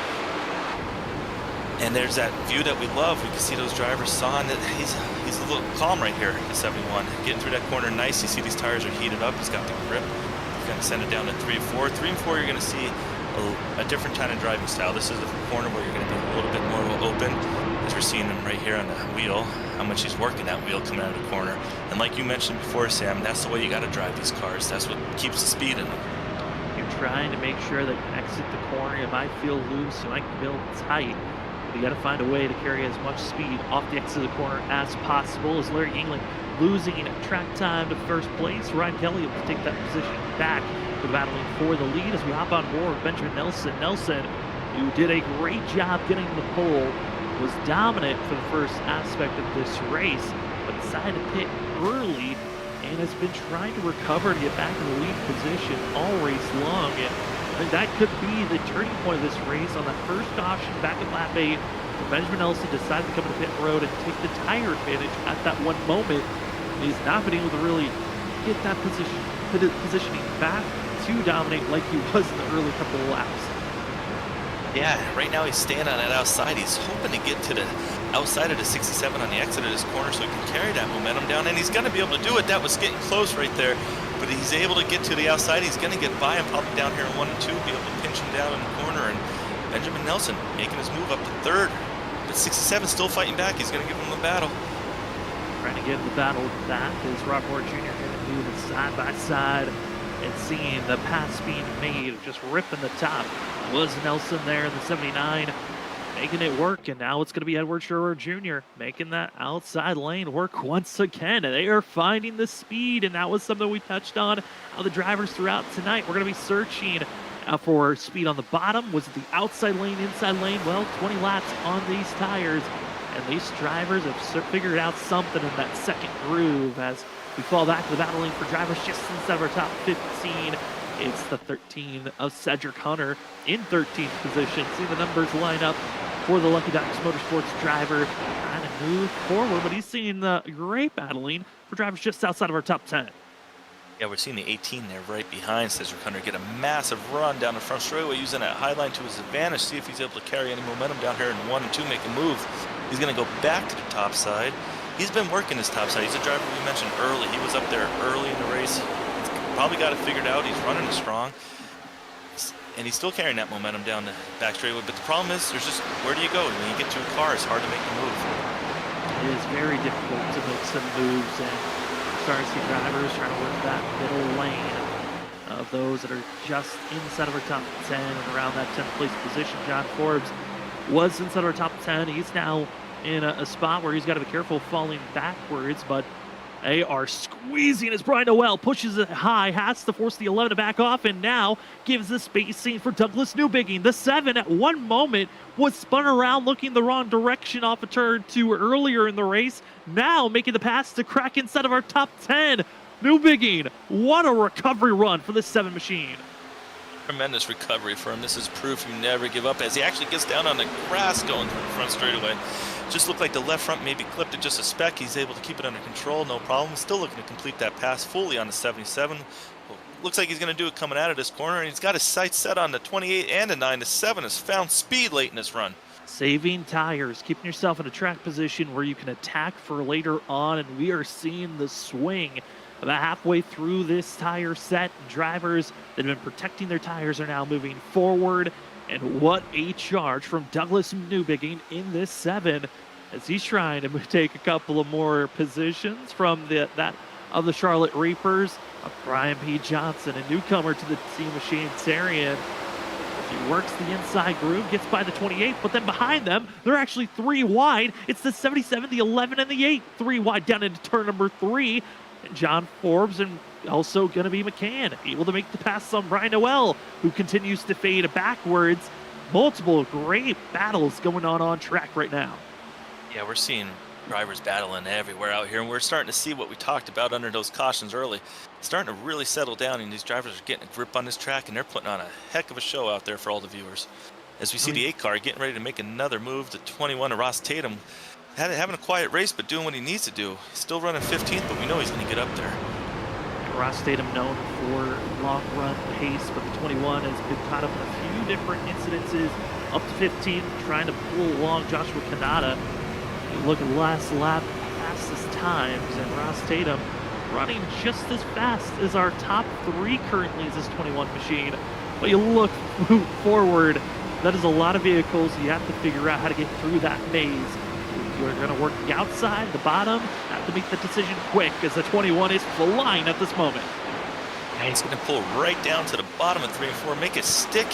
And there's that view that we love. We can see those drivers saw that he's a little calm right here, the 71. Getting through that corner nice. You see these tires are heated up. He's got the grip. He's going to send it down to 3 and 4. 3 and 4, you're going to see a different kind of driving style. This is the corner where you're going to be a little bit more open, as we're seeing him right here on the wheel, how much he's working that wheel coming out of the corner. And like you mentioned before, Sam, that's the way you got to drive these cars. That's what keeps the speed in them.
You're trying to make sure that you exit the corner. You might feel loose, you might feel tight. You got to find a way to carry as much speed off the exit of the corner as possible. As Larry England losing track time to first place, Ryan Kelly able to take that position back for battling for the lead as we hop on board Benjamin Nelson. Nelson, who did a great job getting the pole, was dominant for the first aspect of this race, but decided to pit early and has been trying to recover to get back in the lead position all race long. And I think that could be the turning point of this race. On the first caution back at lap 8, Benjamin Nelson decided to come to pit road and take the tire advantage at that one moment. He's not been able to really get that positioning back to dominate like he was in the early couple of laps.
Yeah, right now he's staying on that outside. He's hoping to get to the outside of the 67 on the exit of this corner so he can carry that momentum down, and he's going to be able to do it. That was getting close right there, but he's able to get to the outside. He's going to get by him probably down here in 1 and 2, be able to pinch him down in the corner, and Benjamin Nelson making his move up to 3rd. But 67 still fighting back. He's going to give him the battle.
Trying to get the battle back is Robert Moore Jr. going to do the side-by-side and seeing the pass being made, just ripping the top. Was Nelson there in the 79, making it work, and now it's going to be Edward Sherwood Jr. making that outside lane work once again. And they are finding the speed, and that was something we touched on how the drivers throughout tonight. We're going to be searching for speed on the bottom. Was it the outside lane, inside lane? Well, 20 laps on these tires, and these drivers have figured out something in that second groove as we fall back to the battling for drivers just inside of our top 15. It's the 13 of Cedric Hunter in 13th position. See the numbers line up for the Lucky Ducks Motorsports driver. Trying to move forward, but he's seeing the great battling for drivers just outside of our top 10.
Yeah, we're seeing the 18 there right behind Cedric Hunter get a massive run down the front straightaway, using that high line to his advantage. See if he's able to carry any momentum down here in 1 and 2, make a move. He's going to go back to the top side. He's been working his top side. He's a driver we mentioned early. He was up there early in the race. Probably got it figured out. He's running it strong. And he's still carrying that momentum down the back straightaway. But the problem is, there's just, where do you go? When you get to a car, it's hard to make the move.
It is very difficult to make some moves, and starting to see drivers trying to work that middle lane of those that are just inside of our top 10 and around that 10th place position. John Forbes was inside of our top 10. He's now in a spot where he's got to be careful falling backwards, but They are squeezing as Brian Noel pushes it high, has to force the 11 to back off, and now gives the spacing for Douglas Newbigging. The 7 at one moment was spun around looking the wrong direction off a turn 2 earlier in the race, now making the pass to crack inside of our top 10. Newbigging, what a recovery run for this 7 machine.
Tremendous recovery for him. This is proof you never give up as he actually gets down on the grass going through the front straightaway. Just looked like the left front maybe clipped it just a speck. He's able to keep it under control, no problem. Still looking to complete that pass fully on the 77. Looks like he's going to do it coming out of this corner, and he's got his sights set on the 28 and the 9. The 7 has found speed late in this run.
Saving tires, keeping yourself in a track position where you can attack for later on, and we are seeing the swing. About halfway through this tire set, drivers that have been protecting their tires are now moving forward. And what a charge from Douglas Newbigging in this 7 as he's trying to take a couple of more positions from that of the Charlotte Reapers. Brian P. Johnson, a newcomer to the Team Machine Tarian. He works the inside groove, gets by the 28, but then behind them, they're actually 3 wide. It's the 77, the 11, and the 8. 3 wide down into turn number 3. John Forbes and also going to be McCann able to make the pass on Brian Noel, who continues to fade backwards. Multiple great battles going on track right now.
Yeah, we're seeing drivers battling everywhere out here, and we're starting to see what we talked about under those cautions early. Starting to really settle down, and these drivers are getting a grip on this track, and they're putting on a heck of a show out there for all the viewers. As we see the 8 car getting ready to make another move, the 21 of Ross Tatum. Having a quiet race, but doing what he needs to do. He's still running 15th, but we know he's going to get up there.
Ross Tatum known for long run pace, but the 21 has been caught up in a few different incidences. Up to 15, trying to pull along Joshua Kanata. You look at the last lap, fastest times, and Ross Tatum running just as fast as our top 3 currently is this 21 machine. But you look forward, that is a lot of vehicles. You have to figure out how to get through that maze. You're going to work the outside, the bottom, have to make the decision quick as the 21 is flying at this moment.
And he's going to pull right down to the bottom of 3 and 4, make it stick.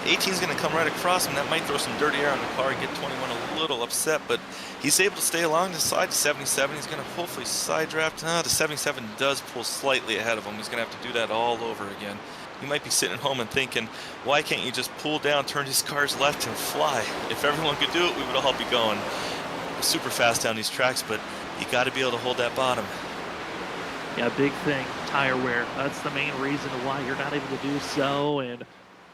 18's going to come right across him. That might throw some dirty air on the car and get 21 a little upset, but he's able to stay along the side. The 77, he's going to hopefully side draft. The 77 does pull slightly ahead of him. He's going to have to do that all over again. You might be sitting at home and thinking, why can't you just pull down, turn these cars left and fly? If everyone could do it, we would all be going super fast down these tracks, but you got to be able to hold that bottom.
Yeah, big thing, tire wear. That's the main reason why you're not able to do so, and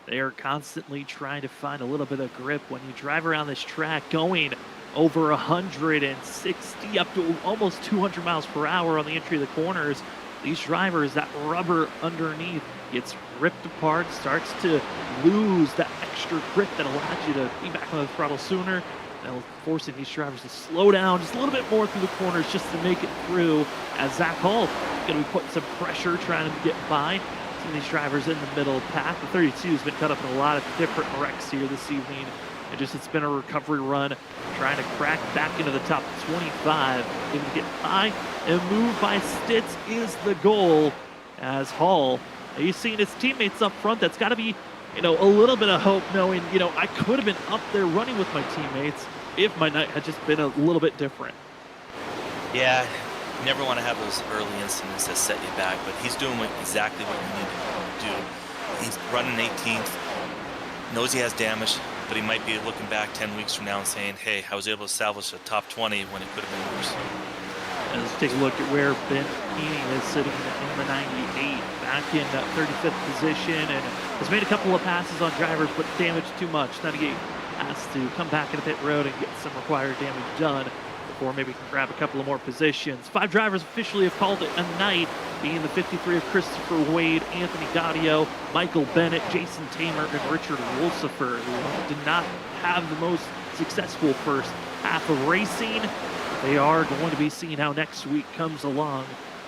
they are constantly trying to find a little bit of grip when you drive around this track going over 160 up to almost 200 miles per hour on the entry of the corners. These drivers, that rubber underneath gets ripped apart, starts to lose that extra grip that allows you to be back on the throttle sooner. Now forcing these drivers to slow down just a little bit more through the corners just to make it through, as Zach Hall is going to be putting some pressure trying to get by. Seeing these drivers in the middle path. The 32 has been cut up in a lot of different wrecks here this evening. It's been a recovery run, trying to crack back into the top 25. Able to get high and move by Stitz is the goal, as Hall, he's seeing his teammates up front. That's got to be, a little bit of hope, knowing, I could have been up there running with my teammates if my night had just been a little bit different.
Yeah, you never want to have those early incidents that set you back, but he's doing exactly what you need to do. He's running 18th, knows he has damage, but he might be looking back 10 weeks from now and saying, hey, I was able to salvage a top 20 when it could have been worse.
Let's take a look at where Ben Heaney is sitting in the 98, back in 35th position, and has made a couple of passes on drivers, but damaged too much. 98 has to come back into pit road and get some required damage done before maybe can grab a couple of more positions. 5 drivers officially have called it a night, being the 53 of Christopher Wade, Anthony Gaudio, Michael Bennett, Jason Tamer, and Richard Wolsifer, who did not have the most successful first half of racing. They are going to be seeing how next week comes along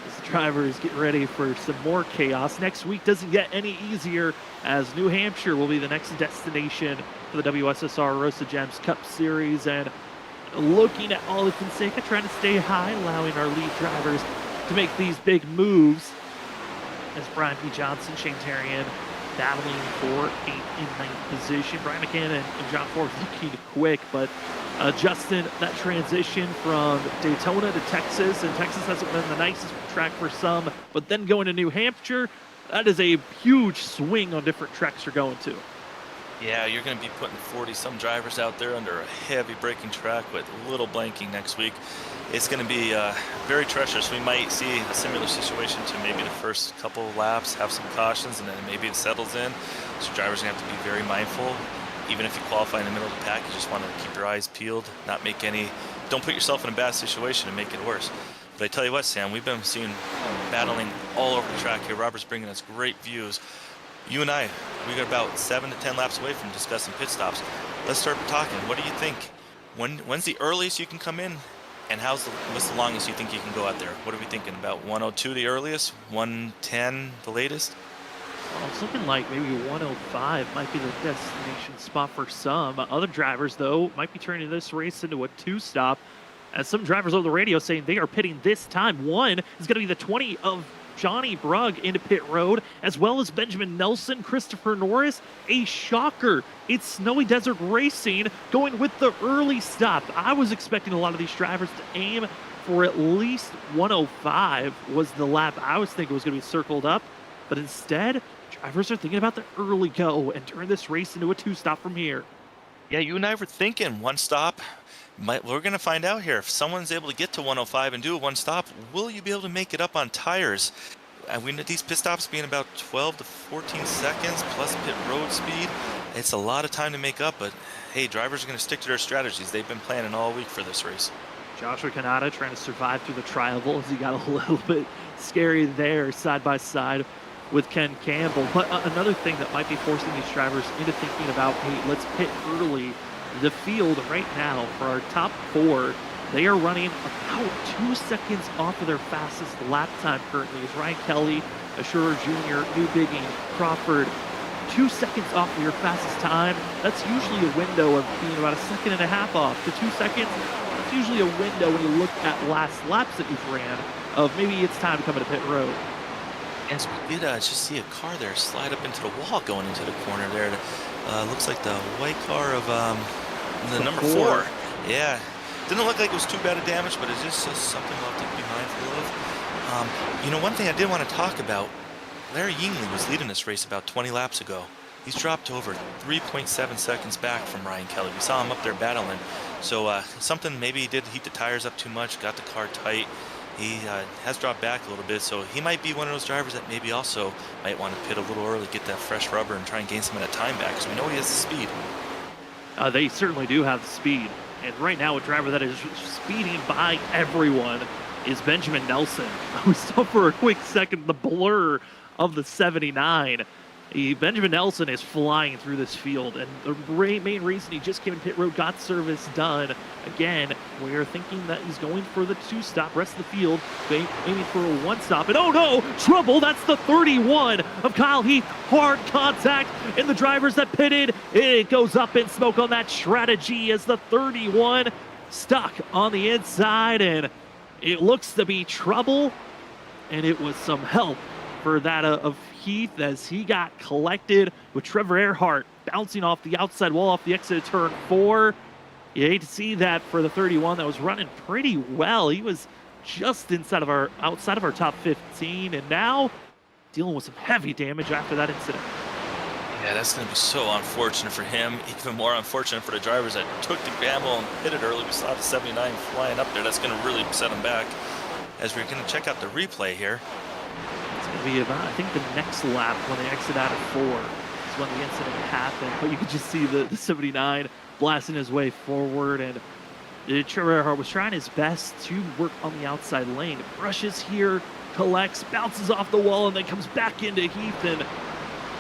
as the drivers get ready for some more chaos. Next week doesn't get any easier, as New Hampshire will be the next destination for the WSSR Rosa Gems Cup Series, and looking at all of Fonseca, trying to stay high, allowing our lead drivers to make these big moves, as Brian P. Johnson, Shane Tarian, battling for 8th and 9th position. Brian McCann and John Ford looking quick, but Justin, that transition from Daytona to Texas, and Texas hasn't been the nicest track for some, but then going to New Hampshire, that is a huge swing on different tracks you're going to.
Yeah, you're going to be putting 40-some drivers out there under a heavy braking track with little blanking next week. It's going to be very treacherous. We might see a similar situation to maybe the first couple of laps, have some cautions, and then maybe it settles in. So drivers are going to have to be very mindful. Even if you qualify in the middle of the pack, you just want to keep your eyes peeled, not make any, don't put yourself in a bad situation and make it worse. But I tell you what, Sam, we've been seeing battling all over the track here. Robert's bringing us great views. You and I, we got about 7 to 10 laps away from discussing pit stops. Let's start talking. What do you think? When's the earliest you can come in, and what's the longest you think you can go out there? What are we thinking? About 1:02 the earliest, 1:10 the latest?
Well, it's looking like maybe 105 might be the destination spot for some. Other drivers, though, might be turning this race into a 2-stop. As some drivers over the radio saying they are pitting this time. One is going to be the 20 of Johnny Brugg into pit road, as well as Benjamin Nelson, Christopher Norris. A shocker. It's Snowy Desert Racing going with the early stop. I was expecting a lot of these drivers to aim for at least 105 was the lap I was thinking was going to be circled up. But instead, drivers are thinking about the early go and turn this race into a 2-stop from here.
Yeah, you and I were thinking 1 stop. We're going to find out here. If someone's able to get to 105 and do a 1 stop, will you be able to make it up on tires? We know these pit stops being about 12 to 14 seconds plus pit road speed. It's a lot of time to make up, but hey, drivers are going to stick to their strategies. They've been planning all week for this race.
Joshua Kanata trying to survive through the tri-oval as he got a little bit scary there side by side with Ken Campbell. But another thing that might be forcing these drivers into thinking about, hey, let's pit early. The field right now for our top 4, they are running about 2 seconds off of their fastest lap time currently. Is Ryan Kelly, Assurer Jr., New Bigging, Crawford, 2 seconds off of your fastest time. That's usually a window of being about 1.5 seconds off to 2 seconds. That's usually a window when you look at last laps that you've ran of maybe it's time to come into pit road.
Yes, we did just see a car there slide up into the wall going into the corner there. Looks like the white car of the number 4. Yeah, didn't look like it was too bad of damage, but it's just something we'll have to be mindful of. You know, one thing I did want to talk about, Larry Yingley was leading this race about 20 laps ago. He's dropped over 3.7 seconds back from Ryan Kelly. We saw him up there battling. So something, maybe he did heat the tires up too much, got the car tight. He has dropped back a little bit, so he might be one of those drivers that maybe also might want to pit a little early, get that fresh rubber, and try and gain some of that time back, because we know he has the speed.
They certainly do have the speed. And right now, a driver that is speeding by everyone is Benjamin Nelson. We saw for a quick second the blur of the 79. Benjamin Nelson is flying through this field, and the main reason he just came in pit road, got service done. Again, we are thinking that he's going for the 2-stop. Rest of the field aiming for a 1-stop. And oh no, trouble! That's the 31 of Kyle Heath. Hard contact, and the drivers that pitted, it goes up in smoke on that strategy as the 31 stuck on the inside, and it looks to be trouble. And it was some help for that of Heath as he got collected with Trevor Earhart bouncing off the outside wall off the exit of turn 4. You hate to see that for the 31 that was running pretty well. He was just outside of our top 15, and now dealing with some heavy damage after that incident.
Yeah, that's going to be so unfortunate for him. Even more unfortunate for the drivers that took the gamble and pitted early. We saw the 79 flying up there. That's going to really set him back. As we're going to check out the replay here.
It's going to be about, I think, the next lap when they exit out of 4 is when the incident happened. But you could just see the 79 blasting his way forward, and Trevor Earhart was trying his best to work on the outside lane. Brushes here, collects, bounces off the wall, and then comes back into Heath, and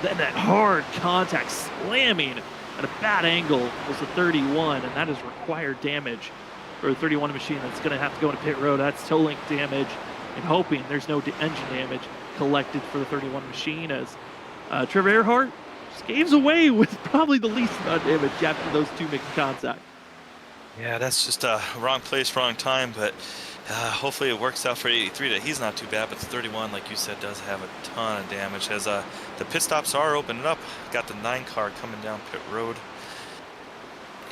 then that hard contact slamming at a bad angle was the 31, and that is required damage for the 31 machine that's going to have to go into pit road. That's toe link damage, and hoping there's no engine damage collected for the 31 machine, as Trevor Earhart skaves away with probably the least amount of damage after those two making contact.
Yeah, that's just a wrong place, wrong time, but Hopefully it works out for 83 that he's not too bad, but the 31, like you said, does have a ton of damage as the pit stops are opening up. Got the 9 car coming down pit road.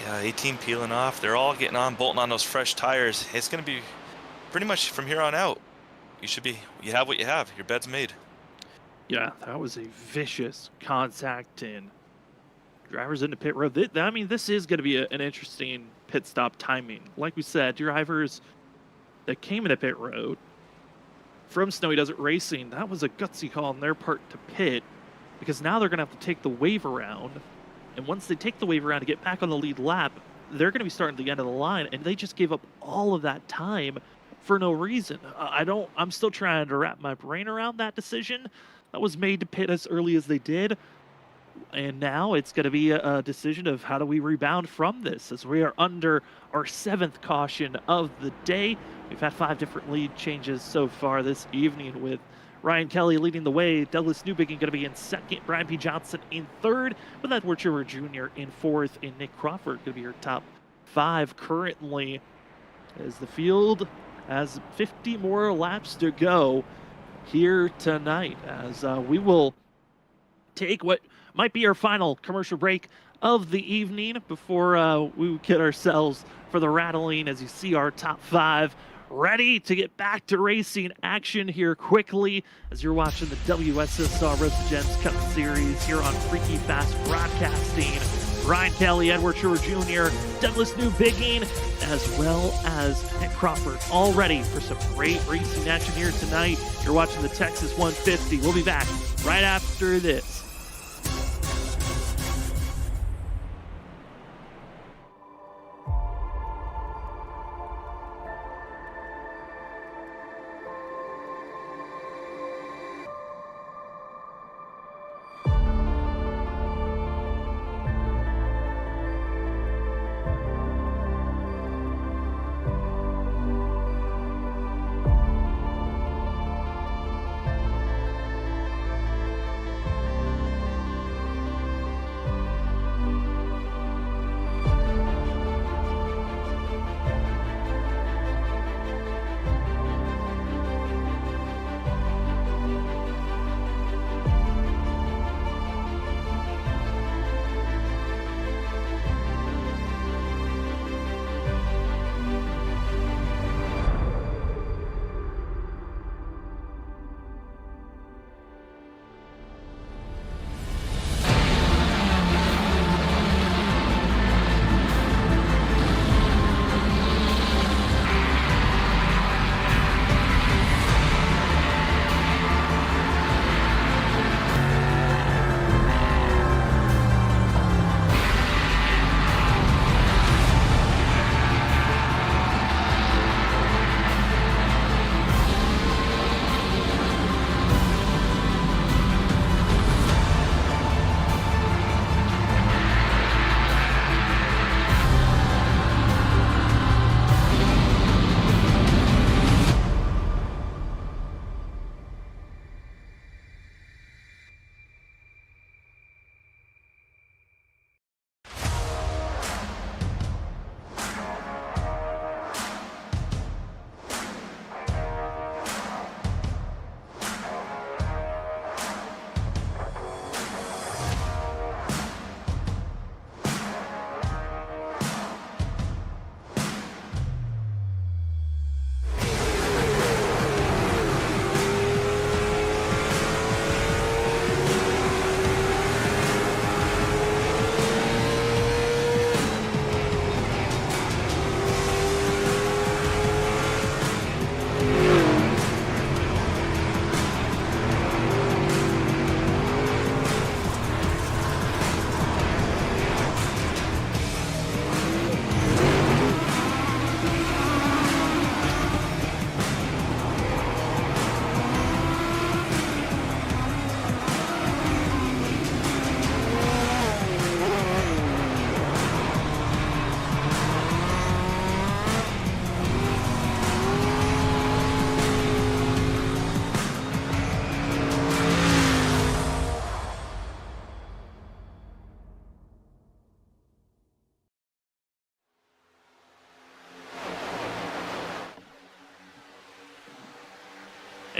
Yeah, 18 peeling off. They're all getting on, bolting on those fresh tires. It's going to be pretty much from here on out. You have what you have. Your bed's made.
Yeah, that was a vicious contact, and drivers into pit road. I mean, this is going to be an interesting pit stop timing. Like we said, drivers that came into pit road from Snowy Desert Racing, that was a gutsy call on their part to pit, because now they're going to have to take the wave around, and once they take the wave around to get back on the lead lap, they're going to be starting at the end of the line, and they just gave up all of that time for no reason. I'm still trying to wrap my brain around that decision that was made to pit as early as they did. And now it's going to be a decision of how do we rebound from this, as we are under our 7th caution of the day. We've had 5 different lead changes so far this evening, with Ryan Kelly leading the way, Douglas Newbigin going to be in 2nd, Brian P. Johnson in 3rd, with Edward Trevor Jr. in 4th, and Nick Crawford going to be your top 5 currently, as the field has 50 more laps to go here tonight, as we will take what might be our final commercial break of the evening before we get ourselves for the rattling, as you see our top 5 ready to get back to racing action here quickly, as you're watching the WSSR Roast to Gems Cup Series here on Freaky Fast Broadcasting. Ryan Kelly, Edward Trevor Jr., Douglas Newbigin, as well as Nick Crawford, all ready for some great racing action here tonight. You're watching the Texas 150. We'll be back right after this.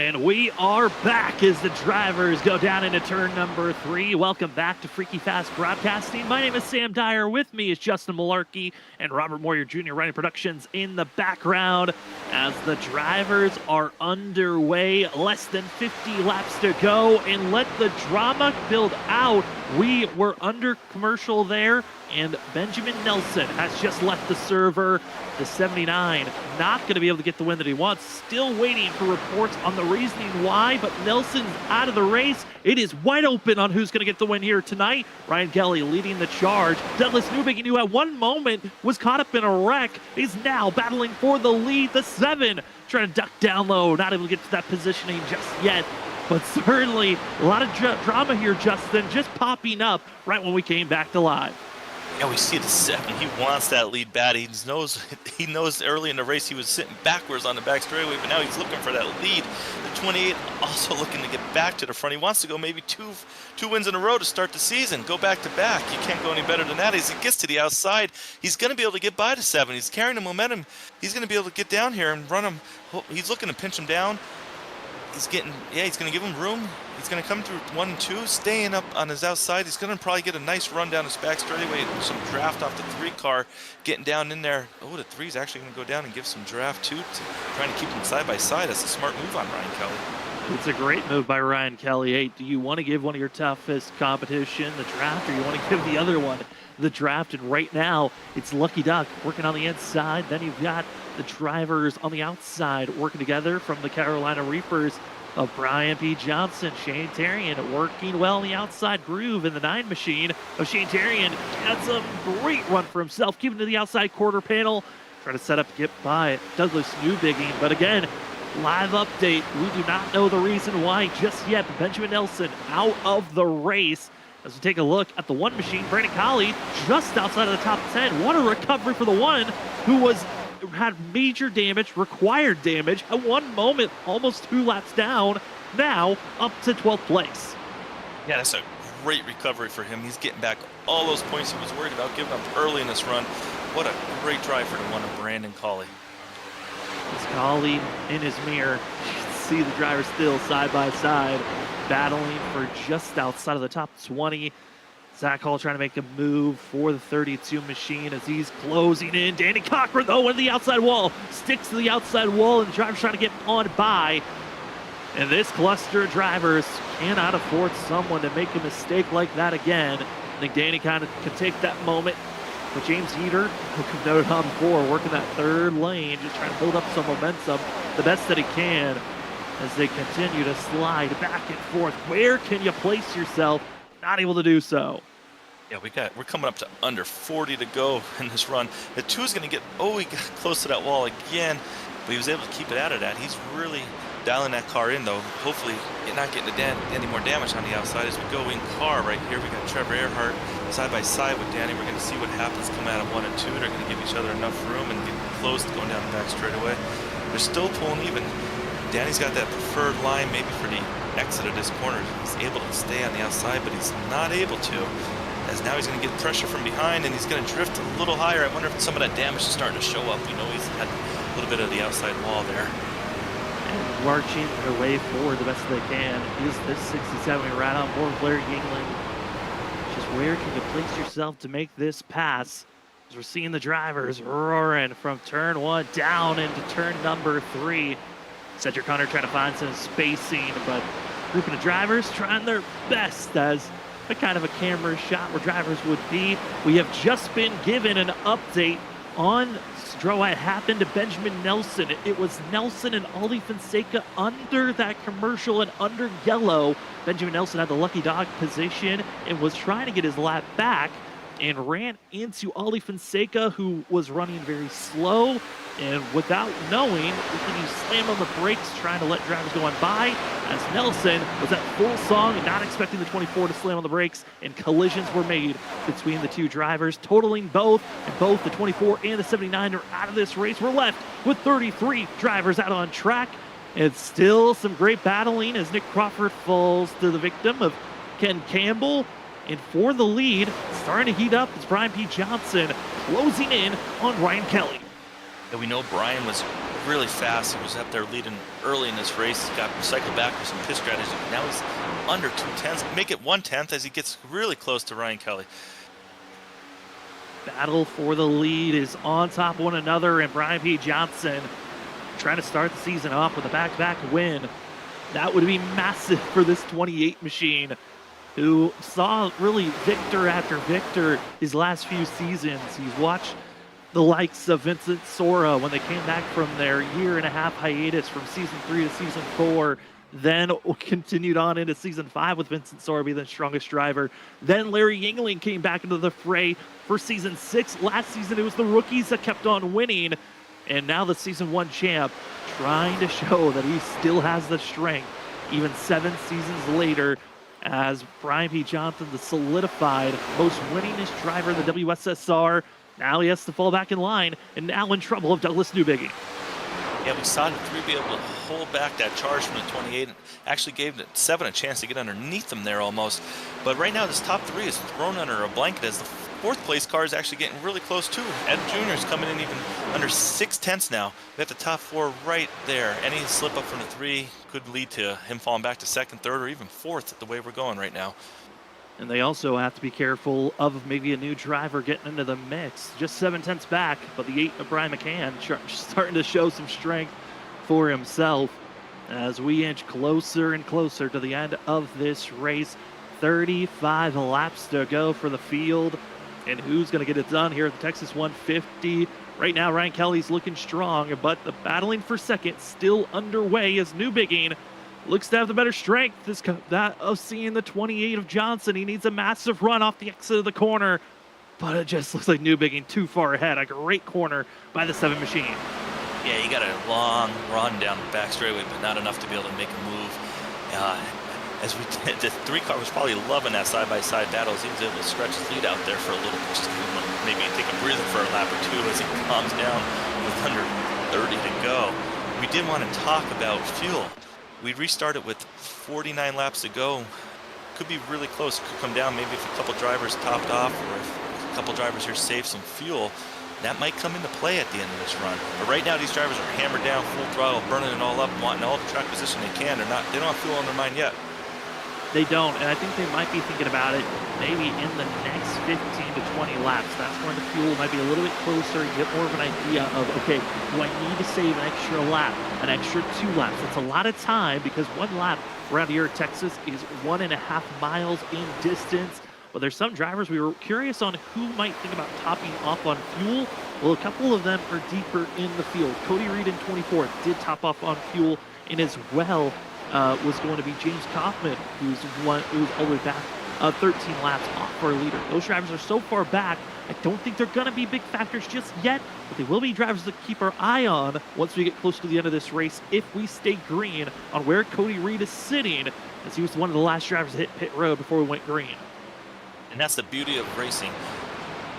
And we are back as the drivers go down into turn number 3. Welcome back to Freaky Fast Broadcasting. My name is Sam Dyer. With me is Justin Malarkey and Robert Moyer Jr. running productions in the background as the drivers are underway. Less than 50 laps to go, and let the drama build out. We were under commercial there, and Benjamin Nelson has just left the server. The 79 not going to be able to get the win that he wants. Still waiting for reports on the reasoning why, but Nelson's out of the race. It is wide open on who's going to get the win here tonight. Ryan Kelly leading the charge. Douglas Newbigin, who at one moment was caught up in a wreck, is now battling for the lead. The 7 trying to duck down low, not able to get to that positioning just yet. But certainly a lot of drama here, Justin, just popping up right when we came back to live.
Yeah, we see the 7. He wants that lead bad. He knows early in the race he was sitting backwards on the back straightaway, but now he's looking for that lead. The 28 also looking to get back to the front. He wants to go maybe two wins in a row to start the season. Go back to back. You can't go any better than that. As he gets to the outside, he's going to be able to get by the 7. He's carrying the momentum. He's going to be able to get down here and run him. He's looking to pinch him down. He's going to give him room. He's going to come through 1 and 2, staying up on his outside. He's going to probably get a nice run down his back straightaway, some draft off the 3 car, getting down in there. Oh, the 3's actually going to go down and give some draft too, trying to keep them side by side. That's a smart move on Ryan Kelly.
It's a great move by Ryan Kelly. Hey, do you want to give one of your toughest competition the draft, or you want to give the other one the draft? And right now, it's Lucky Duck working on the inside. Then you've got the drivers on the outside working together from the Carolina Reapers of Brian P. Johnson. Shane Terrian working well on the outside groove in the 9 machine of Shane Terrian. That's a great run for himself, keeping to the outside quarter panel, trying to set up to get by Douglas Newbigin. But again, live update, we do not know the reason why just yet. But Benjamin Nelson out of the race. As we take a look at the 1 machine, Brandon Colley just outside of the top 10. What a recovery for the 1 who had major damage, required damage, at one moment almost 2 laps down, now up to 12th place.
Yeah, that's a great recovery for him. He's getting back all those points he was worried about giving up early in this run. What a great drive for the 1 of Brandon Colley.
As Colley in his mirror, you can see the drivers still side by side, battling for just outside of the top 20. Zach Hall trying to make a move for the 32 machine as he's closing in. Danny Cochran, though, into the outside wall. Sticks to the outside wall, and the driver's trying to get on by. And this cluster of drivers cannot afford someone to make a mistake like that again. I think Danny kind of can take that moment. But James Heater, who we've noted on before, working that 3rd lane, just trying to build up some momentum the best that he can as they continue to slide back and forth. Where can you place yourself? Not able to do so.
Yeah, we're coming up to under 40 to go in this run. The 2's going to get, he got close to that wall again, but he was able to keep it out of that. He's really dialing that car in, though. Hopefully, you're not getting any more damage on the outside as we go in car right here. We got Trevor Earhart side by side with Danny. We're going to see what happens coming out of 1 and 2. They're going to give each other enough room and get close to going down the back straightaway. They're still pulling even. Danny's got that preferred line maybe for the exit of this corner. He's able to stay on the outside, but he's not able to. As now he's going to get pressure from behind, and he's going to drift a little higher. I wonder if some of that damage is starting to show up. We know he's had a little bit of the outside wall there.
And marching their way forward the best they can is this 67 right on board Blair Yingling. Just where can you place yourself to make this pass? As we're seeing the drivers roaring from turn 1 down into turn number 3. Cedric Hunter trying to find some spacing, but grouping of drivers trying their best as a kind of a camera shot where drivers would be. We have just been given an update on what happened to Benjamin Nelson. It was Nelson and Ollie Fonseca under that commercial and under yellow. Benjamin Nelson had the lucky dog position and was trying to get his lap back and ran into Ollie Fonseca, who was running very slow. And without knowing, he slammed on the brakes, trying to let drivers go on by, as Nelson was at full song and not expecting the 24 to slam on the brakes, and collisions were made between the 2 drivers, totaling both, and both the 24 and the 79 are out of this race. We're left with 33 drivers out on track. It's still some great battling as Nick Crawford falls to the victim of Ken Campbell. And for the lead, starting to heat up, is Brian P. Johnson closing in on Ryan Kelly.
And we know Brian was really fast. He was up there leading early in this race. He got cycled back with some pit strategy. Now he's under 2/10, make it 1/10 as he gets really close to Ryan Kelly.
Battle for the lead is on top of one another, and Brian P. Johnson trying to start the season off with a back-to-back win. That would be massive for this 28 machine, who saw really victor after victor his last few seasons. He's watched the likes of Vincent Sora when they came back from their year-and-a-half hiatus from season 3 to season 4, then continued on into season 5 with Vincent Sora being the strongest driver. Then Larry Yingling came back into the fray for season 6. Last season it was the rookies that kept on winning, and now the season 1 champ trying to show that he still has the strength even 7 seasons later, as Brian P. Johnson, the solidified most winningest driver in the WSSR. Now he has to fall back in line, and now in trouble of Douglas Newbiggie.
Yeah, we saw the 3 be able to hold back that charge from the 28 and actually gave the 7 a chance to get underneath them there almost. But right now this top 3 is thrown under a blanket as the 4th place car is actually getting really close too. Ed Jr. is coming in even under 6/10 now. We got the top 4 right there. Any slip up from the 3 could lead to him falling back to 2nd, 3rd, or even 4th the way we're going right now.
And they also have to be careful of maybe a new driver getting into the mix. Just 7/10 back, but the 8 of Brian McCann starting to show some strength for himself as we inch closer and closer to the end of this race. 35 laps to go for the field. And who's going to get it done here at the Texas 150? Right now, Ryan Kelly's looking strong, but the battling for second still underway as Newbiggie looks to have the better strength. That of seeing the 28 of Johnson. He needs a massive run off the exit of the corner, but it just looks like Newbiggie too far ahead. A great corner by the 7 machine.
Yeah, he got a long run down the back straightaway, but not enough to be able to make a move. As we did, the 3 car was probably loving that side-by-side battle. He was able to stretch his lead out there for a little bit, just maybe take a breather for a lap or 2 as he calms down with under 30 to go. We did want to talk about fuel. We restarted with 49 laps to go. Could be really close. Could come down maybe if a couple drivers topped off, or if a couple drivers here save some fuel. That might come into play at the end of this run. But right now, these drivers are hammered down, full throttle, burning it all up, wanting all the track position they can. They don't have fuel on their mind yet.
They don't, and I think they might be thinking about it maybe in the next 15 to 20 laps. That's when the fuel might be a little bit closer. You get more of an idea of, okay, do I need to save an extra lap, an extra 2 laps? That's a lot of time because 1 lap around here in Texas is 1.5 miles in distance. But there's some drivers we were curious on who might think about topping off on fuel. Well, a couple of them are deeper in the field. Cody Reed in 24th did top off on fuel, and as well was going to be James Kaufman, who's all the way back 13 laps off our leader. Those drivers are so far back, I don't think they're going to be big factors just yet, but they will be drivers to keep our eye on once we get close to the end of this race if we stay green on where Cody Reed is sitting, as he was one of the last drivers to hit pit road before we went green.
And that's the beauty of racing.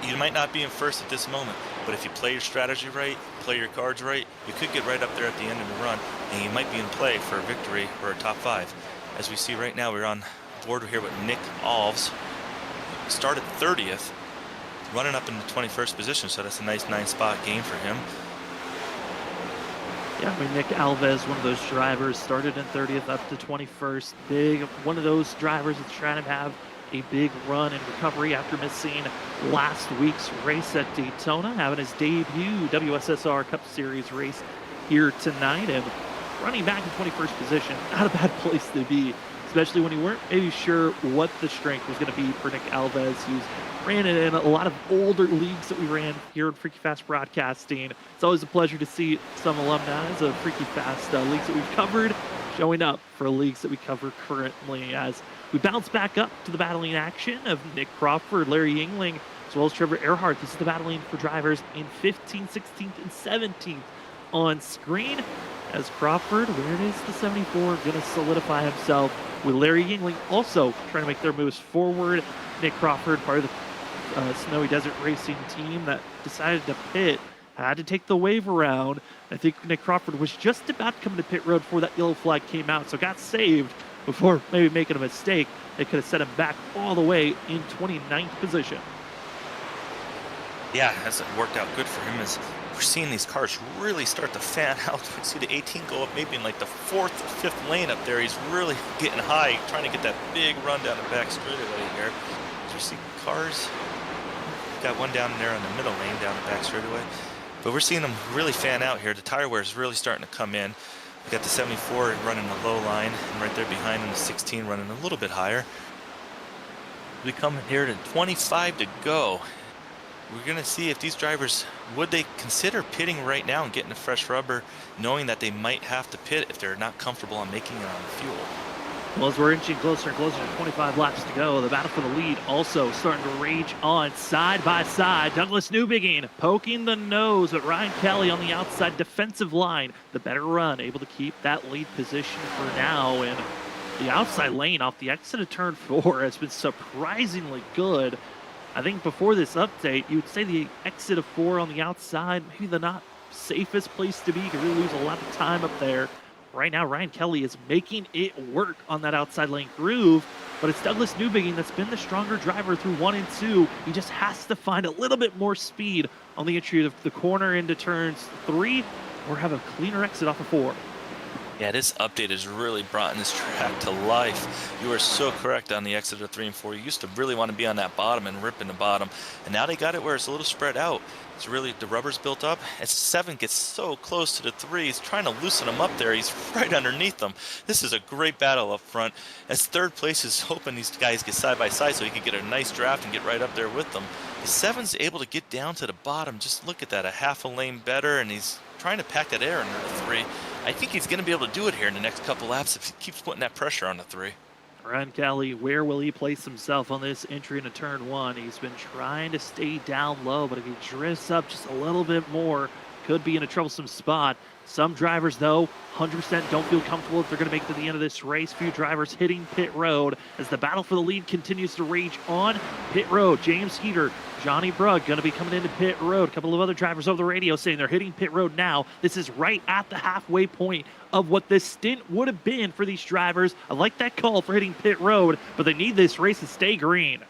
You might not be in first at this moment, but if you play your strategy right, play your cards right, you could get right up there at the end of the run, and you might be in play for a victory or a top 5. As we see right now, we're on board here with Nick Alves. Started 30th, running up in the 21st position, so that's a nice 9-spot gain for him.
Yeah, I mean, Nick Alves, one of those drivers, started in 30th up to 21st. Big, one of those drivers that's trying to have a big run in recovery after missing last week's race at Daytona, having his debut WSSR Cup Series race here tonight, and running back in 21st position. Not a bad place to be, especially when you weren't maybe sure what the strength was going to be for Nick Alves, who's ran it in a lot of older leagues that we ran here in Freaky Fast Broadcasting. It's always a pleasure to see some alumni of Freaky Fast leagues that we've covered showing up for leagues that we cover currently, as we bounce back up to the battling action of Nick Crawford, Larry Yingling, as well as Trevor Earhart. This is the battling for drivers in 15th, 16th, and 17th on screen, as Crawford, where is the 74, going to solidify himself with Larry Yingling also trying to make their moves forward. Nick Crawford, part of the Snowy Desert Racing team that decided to pit, had to take the wave around. I think Nick Crawford was just about to come to pit road before that yellow flag came out, so got saved before maybe making a mistake. They could have set him back all the way in 29th position.
Yeah, it hasn't worked out good for him as we're seeing these cars really start to fan out. We see the 18 go up maybe in like the 4th or 5th lane up there. He's really getting high, trying to get that big run down the back straightaway here. As we see cars, got one down there in the middle lane down the back straightaway. But we're seeing them really fan out here. The tire wear is really starting to come in. We got the 74 running the low line, and right there behind him the 16 running a little bit higher. We come here to 25 to go. We're going to see if these drivers, would they consider pitting right now and getting a fresh rubber, knowing that they might have to pit if they're not comfortable on making it on the fuel.
Well, as we're inching closer and closer to 25 laps to go, the battle for the lead also starting to rage on side by side. Douglas Newbegin poking the nose, but Ryan Kelly on the outside defensive line. The better run, able to keep that lead position for now. And the outside lane off the exit of turn 4 has been surprisingly good. I think before this update, you would say the exit of 4 on the outside, maybe the not safest place to be. You could really lose a lot of time up there. Right now, Ryan Kelly is making it work on that outside lane groove, but it's Douglas Newbegin that's been the stronger driver through 1 and 2. He just has to find a little bit more speed on the entry of the corner into turns 3 or have a cleaner exit off of 4.
Yeah, this update has really brought this track to life. You are so correct on the exit of 3 and 4. You used to really want to be on that bottom and rip in the bottom, and now they got it where it's a little spread out. It's really, the rubber's built up. As 7 gets so close to the 3, he's trying to loosen him up there. He's right underneath them. This is a great battle up front. As 3rd place is hoping these guys get side by side so he can get a nice draft and get right up there with them. The 7's able to get down to the bottom. Just look at that, a half a lane better, and he's trying to pack that air under the 3. I think he's going to be able to do it here in the next couple laps if he keeps putting that pressure on the 3.
Ryan Kelly, where will he place himself on this entry into turn 1? He's been trying to stay down low, but if he drifts up just a little bit more, could be in a troublesome spot. Some drivers, though, 100% don't feel comfortable if they're going to make it to the end of this race. Few drivers hitting pit road as the battle for the lead continues to rage on pit road. James Heater, Johnny Brugg going to be coming into pit road. A couple of other drivers over the radio saying they're hitting pit road now. This is right at the halfway point of what this stint would have been for these drivers. I like that call for hitting pit road, but they need this race to stay green.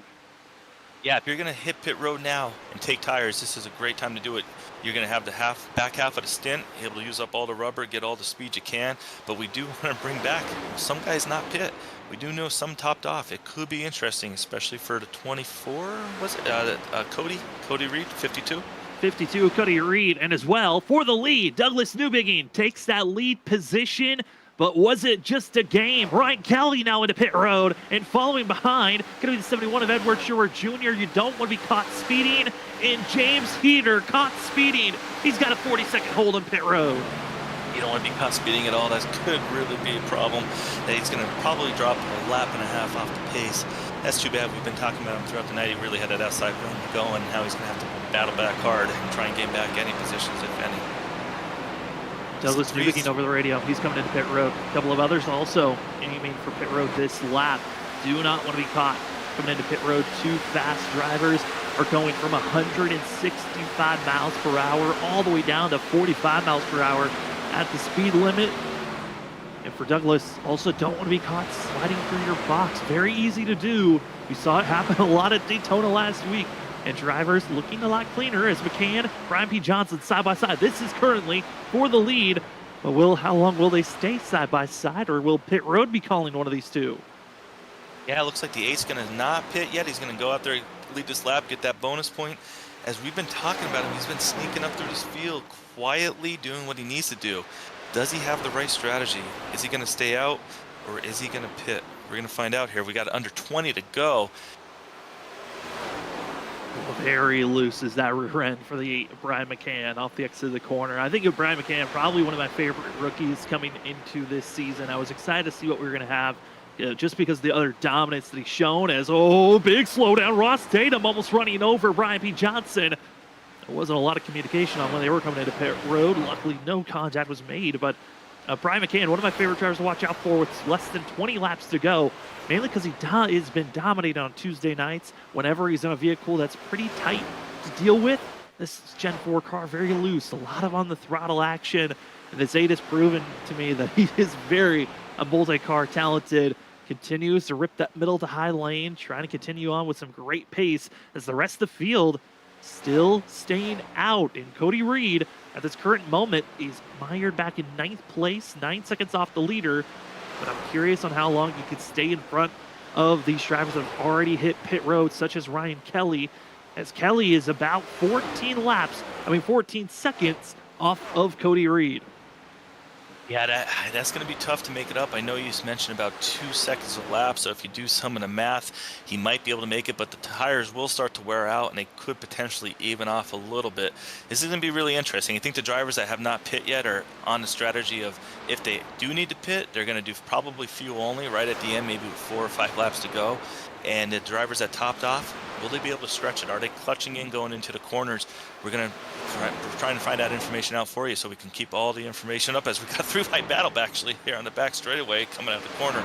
Yeah, if you're going to hit pit road now and take tires, this is a great time to do it. You're going to have the back half of the stint, able to use up all the rubber, get all the speed you can, but we do want to bring back some guys not pit. We do know some topped off. It could be interesting, especially for the 24, was it? Cody Reed, 52?
52, Cody Reed, and as well, for the lead, Douglas Newbegin takes that lead position. But was it just a game? Ryan Kelly now into pit road and following behind. Going to be the 71 of Edward Shore Jr. You don't want to be caught speeding. And James Heater caught speeding. He's got a 40-second hold on pit road.
You don't want to be caught speeding at all. That could really be a problem. That he's going to probably drop a lap and a half off the pace. That's too bad. We've been talking about him throughout the night. He really had that outside run going. Now he's going to have to battle back hard and try and gain back any positions, if any.
Douglas Newbegin over the radio. He's coming into pit road. A couple of others also aiming for pit road this lap. Do not want to be caught coming into pit road. 2 fast drivers are going from 165 miles per hour all the way down to 45 miles per hour at the speed limit. And for Douglas, also don't want to be caught sliding through your box. Very easy to do. We saw it happen a lot at Daytona last week. And drivers looking a lot cleaner as McCann, Brian P. Johnson side by side. This is currently for the lead. But how long will they stay side by side, or will pit road be calling one of these two?
Yeah, it looks like the 8's going to not pit yet. He's going to go out there, lead this lap, get that bonus point. As we've been talking about him, he's been sneaking up through this field, quietly doing what he needs to do. Does he have the right strategy? Is he going to stay out, or is he going to pit? We're going to find out here. We got under 20 to go.
Very loose is that rear end for the Brian McCann off the exit of the corner. I think of Brian McCann, probably one of my favorite rookies coming into this season. I was excited to see what we were going to have just because of the other dominance that he's shown as, big slowdown. Ross Tatum almost running over Brian P. Johnson. There wasn't a lot of communication on when they were coming into pit road. Luckily, no contact was made, but Brian McCann, one of my favorite drivers to watch out for with less than 20 laps to go, mainly because he has been dominating on Tuesday nights whenever he's in a vehicle that's pretty tight to deal with. This Gen 4 car, very loose, a lot of on-the-throttle action, and this 8 has proven to me that he is very multi-car talented. Continues to rip that middle to high lane, trying to continue on with some great pace as the rest of the field still staying out. And Cody Reed, at this current moment, is mired back in 9th place, 9 seconds off the leader. But I'm curious on how long you could stay in front of these drivers that have already hit pit road, such as Ryan Kelly, as Kelly is about 14 seconds off of Cody Reed.
Yeah, that's going to be tough to make it up. I know you mentioned about 2 seconds of lap, so if you do some of the math, he might be able to make it, but the tires will start to wear out, and they could potentially even off a little bit. This is going to be really interesting. I think the drivers that have not pit yet are on the strategy of if they do need to pit, they're going to do probably fuel only right at the end, maybe with 4 or 5 laps to go. And the drivers that topped off, will they be able to stretch it? Are they clutching in going into the corners? We're trying to find that information out for you so we can keep all the information up as we got through my battle actually here on the back straightaway coming out of the corner.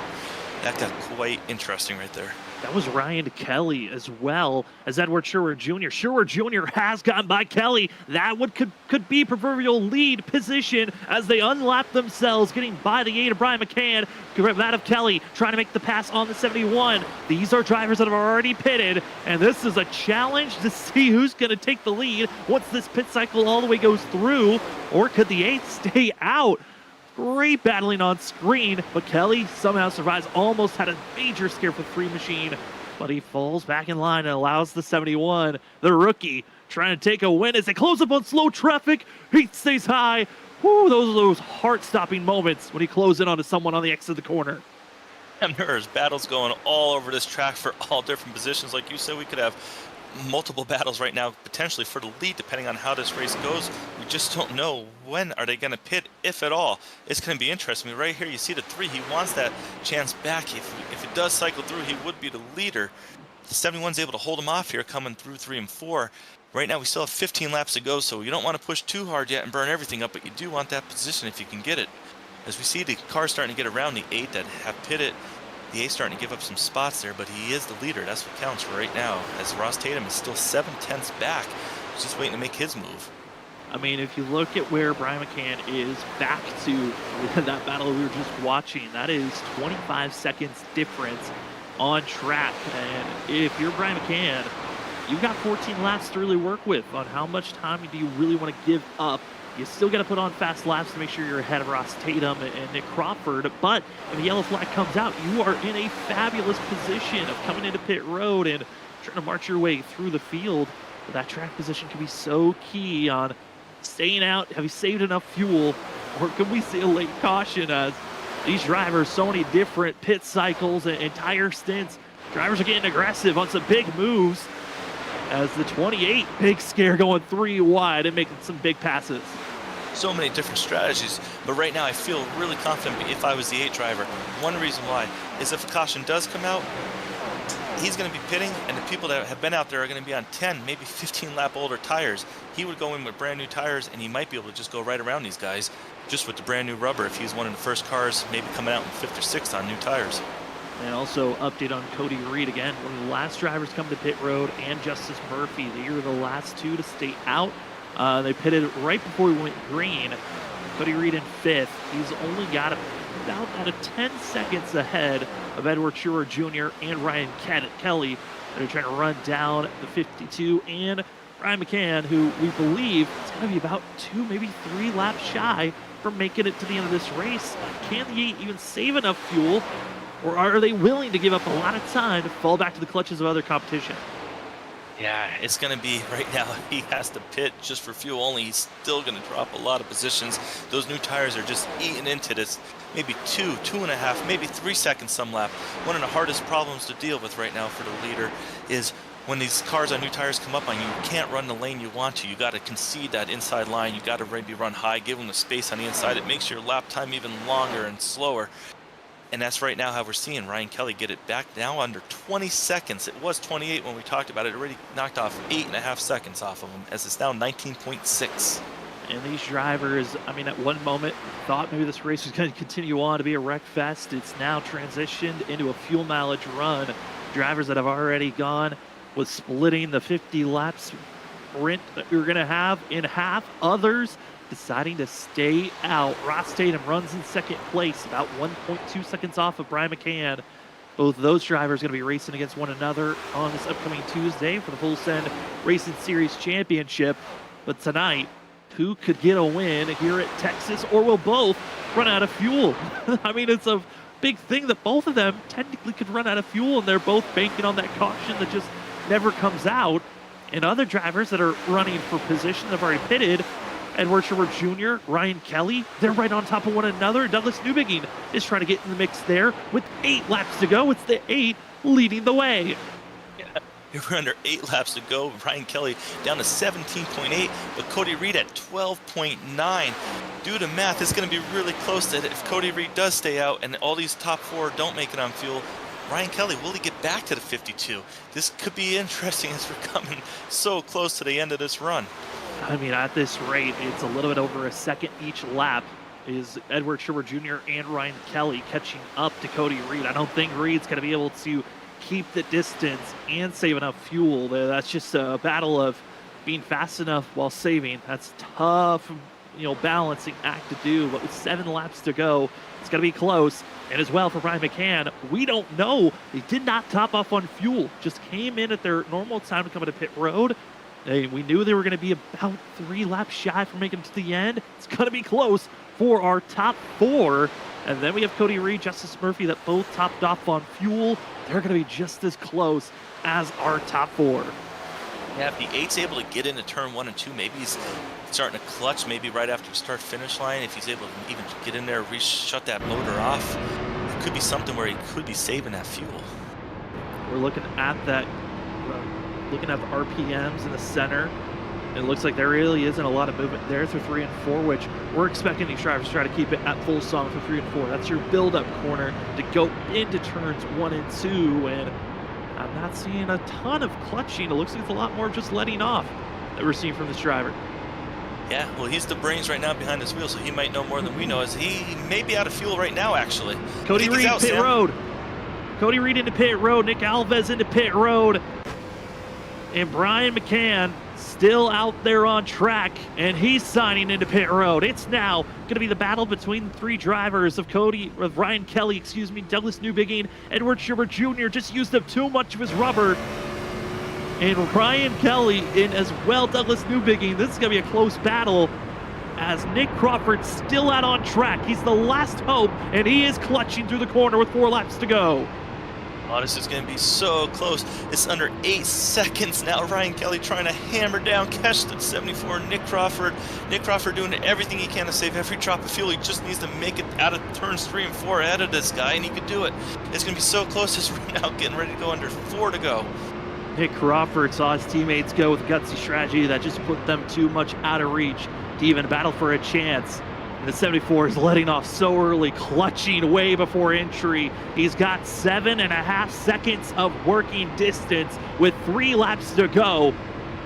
That got quite interesting right there.
That was Ryan Kelly as well as Edward Schurer Jr. Schurer Jr. has gotten by Kelly. That could be proverbial lead position as they unlap themselves, getting by the 8 of Brian McCann. That of Kelly trying to make the pass on the 71. These are drivers that have already pitted, and this is a challenge to see who's going to take the lead once this pit cycle all the way goes through, or could the 8 stay out? Great battling on screen, but Kelly somehow survives. Almost had a major scare for 3 Machine, but he falls back in line and allows the 71, the rookie, trying to take a win as they close up on slow traffic. He stays high. Whew, those heart-stopping moments when he closes in onto someone on the exit of the corner.
And there's battles going all over this track for all different positions. Like you said, we could have multiple battles right now potentially for the lead depending on how this race goes. We just don't know when are they going to pit, if at all. It's going to be interesting. Right here you see the 3, he wants that chance back. If it does cycle through, he would be the leader. The 71's able to hold him off here coming through 3 and 4. Right now we still have 15 laps to go, so you don't want to push too hard yet and burn everything up, but you do want that position if you can get it. As we see the cars starting to get around the 8 that have pitted, the 8's starting to give up some spots there, but he is the leader. That's what counts for right now, as Ross Tatum is still 7/10 back. He's just waiting to make his move.
I mean, if you look at where Brian McCann is back to that battle we were just watching, that is 25 seconds difference on track. And if you're Brian McCann, you've got 14 laps to really work with on how much time do you really want to give up. You still got to put on fast laps to make sure you're ahead of Ross Tatum and Nick Crawford. But if the yellow flag comes out, you are in a fabulous position of coming into pit road and trying to march your way through the field. But that track position can be so key on staying out. Have you saved enough fuel? Or can we see a late caution as these drivers, so many different pit cycles and tire stints. Drivers are getting aggressive on some big moves as the 28, big scare going 3 wide and making some big passes.
So many different strategies, but right now I feel really confident if I was the 8 driver. One reason why is if a caution does come out, he's going to be pitting, and the people that have been out there are going to be on 10, maybe 15 lap older tires. He would go in with brand new tires, and he might be able to just go right around these guys just with the brand new rubber if he's one of the first cars, maybe coming out in 5th or 6th on new tires.
And also update on Cody Reed again, one of the last drivers come to pit road, and Justice Murphy. They were the last 2 to stay out. They pitted right before we went green. Cody Reed in 5th. He's only got about out of 10 seconds ahead of Edward Schurer Jr. and Ryan Kelly. They're trying to run down the 52 and Brian McCann, who we believe is going to be about 2, maybe 3 laps shy from making it to the end of this race. Can the 8 even save enough fuel, or are they willing to give up a lot of time to fall back to the clutches of other competition?
Yeah, it's going to be right now. He has to pit just for fuel only. He's still going to drop a lot of positions. Those new tires are just eating into this. Maybe 2, 2.5, maybe 3 seconds some lap. One of the hardest problems to deal with right now for the leader is when these cars on new tires come up on you, you can't run the lane you want to. You got to concede that inside line. You got to maybe run high, give them the space on the inside. It makes your lap time even longer and slower. And that's right now how we're seeing Ryan Kelly get it back now under 20 seconds. It was 28 when we talked about it. It already knocked off 8.5 seconds off of him, as it's now 19.6.
And these drivers, I mean, at one moment, thought maybe this race was going to continue on to be a wreck fest. It's now transitioned into a fuel mileage run. Drivers that have already gone with splitting the 50 laps sprint that we were going to have in half. Others deciding to stay out. Ross Tatum runs in 2nd place, about 1.2 seconds off of Brian McCann. Both of those drivers are going to be racing against one another on this upcoming Tuesday for the Full Send Racing Series Championship. But tonight, who could get a win here at Texas, or will both run out of fuel? I mean, it's a big thing that both of them technically could run out of fuel, and they're both banking on that caution that just never comes out. And other drivers that are running for position have already pitted. Edward Schubert Jr., Ryan Kelly, they're right on top of one another. Douglas Newbegin is trying to get in the mix there with 8 laps to go. It's the 8 leading the way.
Yeah, we're under 8 laps to go. Ryan Kelly down to 17.8, but Cody Reed at 12.9. Due to math, it's going to be really close that if Cody Reed does stay out and all these top 4 don't make it on fuel, Ryan Kelly, will he get back to the 52? This could be interesting as we're coming so close to the end of this run.
I mean, at this rate, it's a little bit over a second each lap. Is Edward Schubert Jr. and Ryan Kelly catching up to Cody Reed? I don't think Reed's going to be able to keep the distance and save enough fuel. That's just a battle of being fast enough while saving. That's tough, balancing act to do. But with 7 laps to go, it's going to be close. And as well for Ryan McCann, we don't know. They did not top off on fuel. Just came in at their normal time to come into pit road. We knew they were going to be about 3 laps shy from making it to the end. It's going to be close for our top 4. And then we have Cody Reed, Justice Murphy that both topped off on fuel. They're going to be just as close as our top 4.
Yeah, if the 8's able to get into turn 1 and 2, maybe he's starting to clutch maybe right after the start-finish line. If he's able to even get in there, shut that motor off, it could be something where he could be saving that fuel.
We're looking at that. Looking at the RPMs in the center, it looks like there really isn't a lot of movement there through 3 and 4, which we're expecting these drivers to try to keep it at full song for 3 and 4. That's your build-up corner to go into turns 1 and 2, and I'm not seeing a ton of clutching. It looks like it's a lot more just letting off that we're seeing from this driver.
Yeah, well, he's the brains right now behind this wheel, so he might know more than we know, as he may be out of fuel right now, actually.
Cody Reed, pit road. Cody Reed into pit road. Nick Alves into pit road. And Brian McCann still out there on track, and he's signing into pit road. It's now going to be the battle between the 3 drivers of Ryan Kelly, Douglas Newbegin, Edward Schubert Jr. just used up too much of his rubber. And Ryan Kelly in as well, Douglas Newbegin. This is going to be a close battle as Nick Crawford still out on track. He's the last hope, and he is clutching through the corner with 4 laps to go.
Oh, this is going to be so close. It's under 8 seconds now. Ryan Kelly trying to hammer down Keston 74. Nick Crawford doing everything he can to save every drop of fuel. He just needs to make it out of turns 3 and 4 ahead of this guy, and he could do it. It's going to be so close as we're now getting ready to go under 4 to go.
Nick Crawford saw his teammates go with a gutsy strategy that just put them too much out of reach to even battle for a chance. The 74 is letting off so early, clutching way before entry. He's got 7.5 seconds of working distance with 3 laps to go.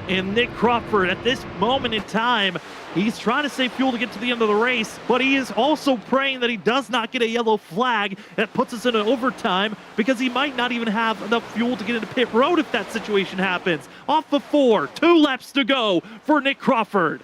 And Nick Crawford, at this moment in time, he's trying to save fuel to get to the end of the race, but he is also praying that he does not get a yellow flag that puts us in an overtime, because he might not even have enough fuel to get into pit road if that situation happens. Off of 4, 2 laps to go for Nick Crawford.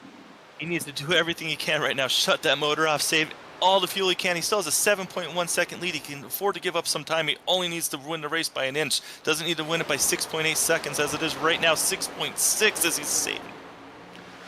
He needs to do everything he can right now. Shut that motor off, save all the fuel he can. He still has a 7.1 second lead. He can afford to give up some time. He only needs to win the race by 1 inch. Doesn't need to win it by 6.8 seconds as it is right now. 6.6 as he's saving.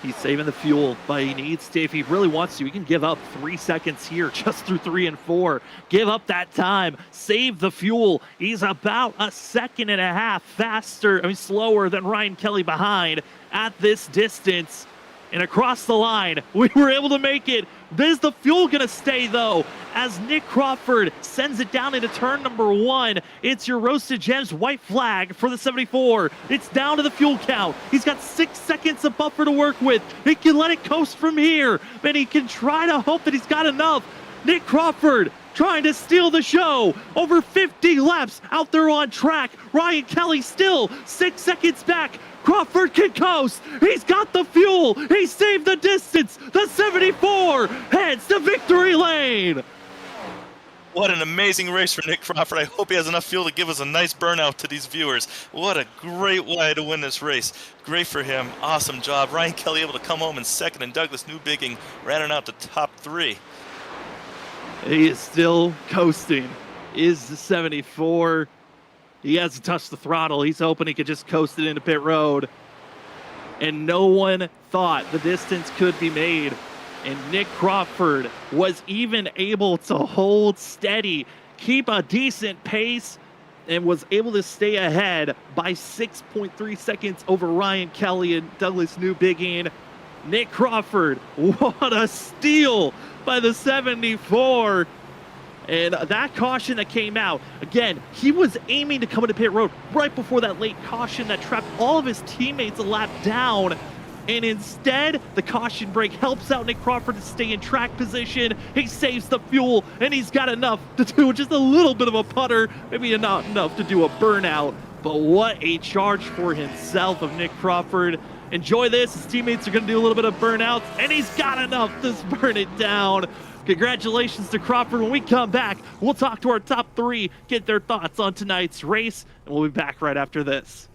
He's saving the fuel, but he needs to, if he really wants to, he can give up 3 seconds here just through 3 and 4. Give up that time, save the fuel. He's about 1.5 seconds slower than Ryan Kelly behind at this distance. And across the line, we were able to make it. Is the fuel going to stay, though, as Nick Crawford sends it down into turn number 1. It's your Roasted Gems white flag for the 74. It's down to the fuel count. He's got 6 seconds of buffer to work with. He can let it coast from here, but he can try to hope that he's got enough. Nick Crawford trying to steal the show. Over 50 laps out there on track. Ryan Kelly still 6 seconds back. Crawford can coast. He's got the fuel. He saved the distance. The 74 heads to victory lane.
What an amazing race for Nick Crawford. I hope he has enough fuel to give us a nice burnout to these viewers. What a great way to win this race. Great for him. Awesome job. Ryan Kelly able to come home in second, and Douglas Newbegin ran out the top 3.
He is still coasting. is the 74. He hasn't touched the throttle. He's hoping he could just coast it into pit road. And no one thought the distance could be made. And Nick Crawford was even able to hold steady, keep a decent pace, and was able to stay ahead by 6.3 seconds over Ryan Kelly and Douglas Newbiggin. Nick Crawford, what a steal by the 74. And that caution that came out, again, he was aiming to come into pit road right before that late caution that trapped all of his teammates a lap down. And instead, the caution brake helps out Nick Crawford to stay in track position. He saves the fuel, and he's got enough to do just a little bit of a putter, maybe not enough to do a burnout. But what a charge for himself of Nick Crawford. Enjoy this. His teammates are going to do a little bit of burnouts, and he's got enough to burn it down. Congratulations to Crawford. When we come back, we'll talk to our top three, get their thoughts on tonight's race, and we'll be back right after this.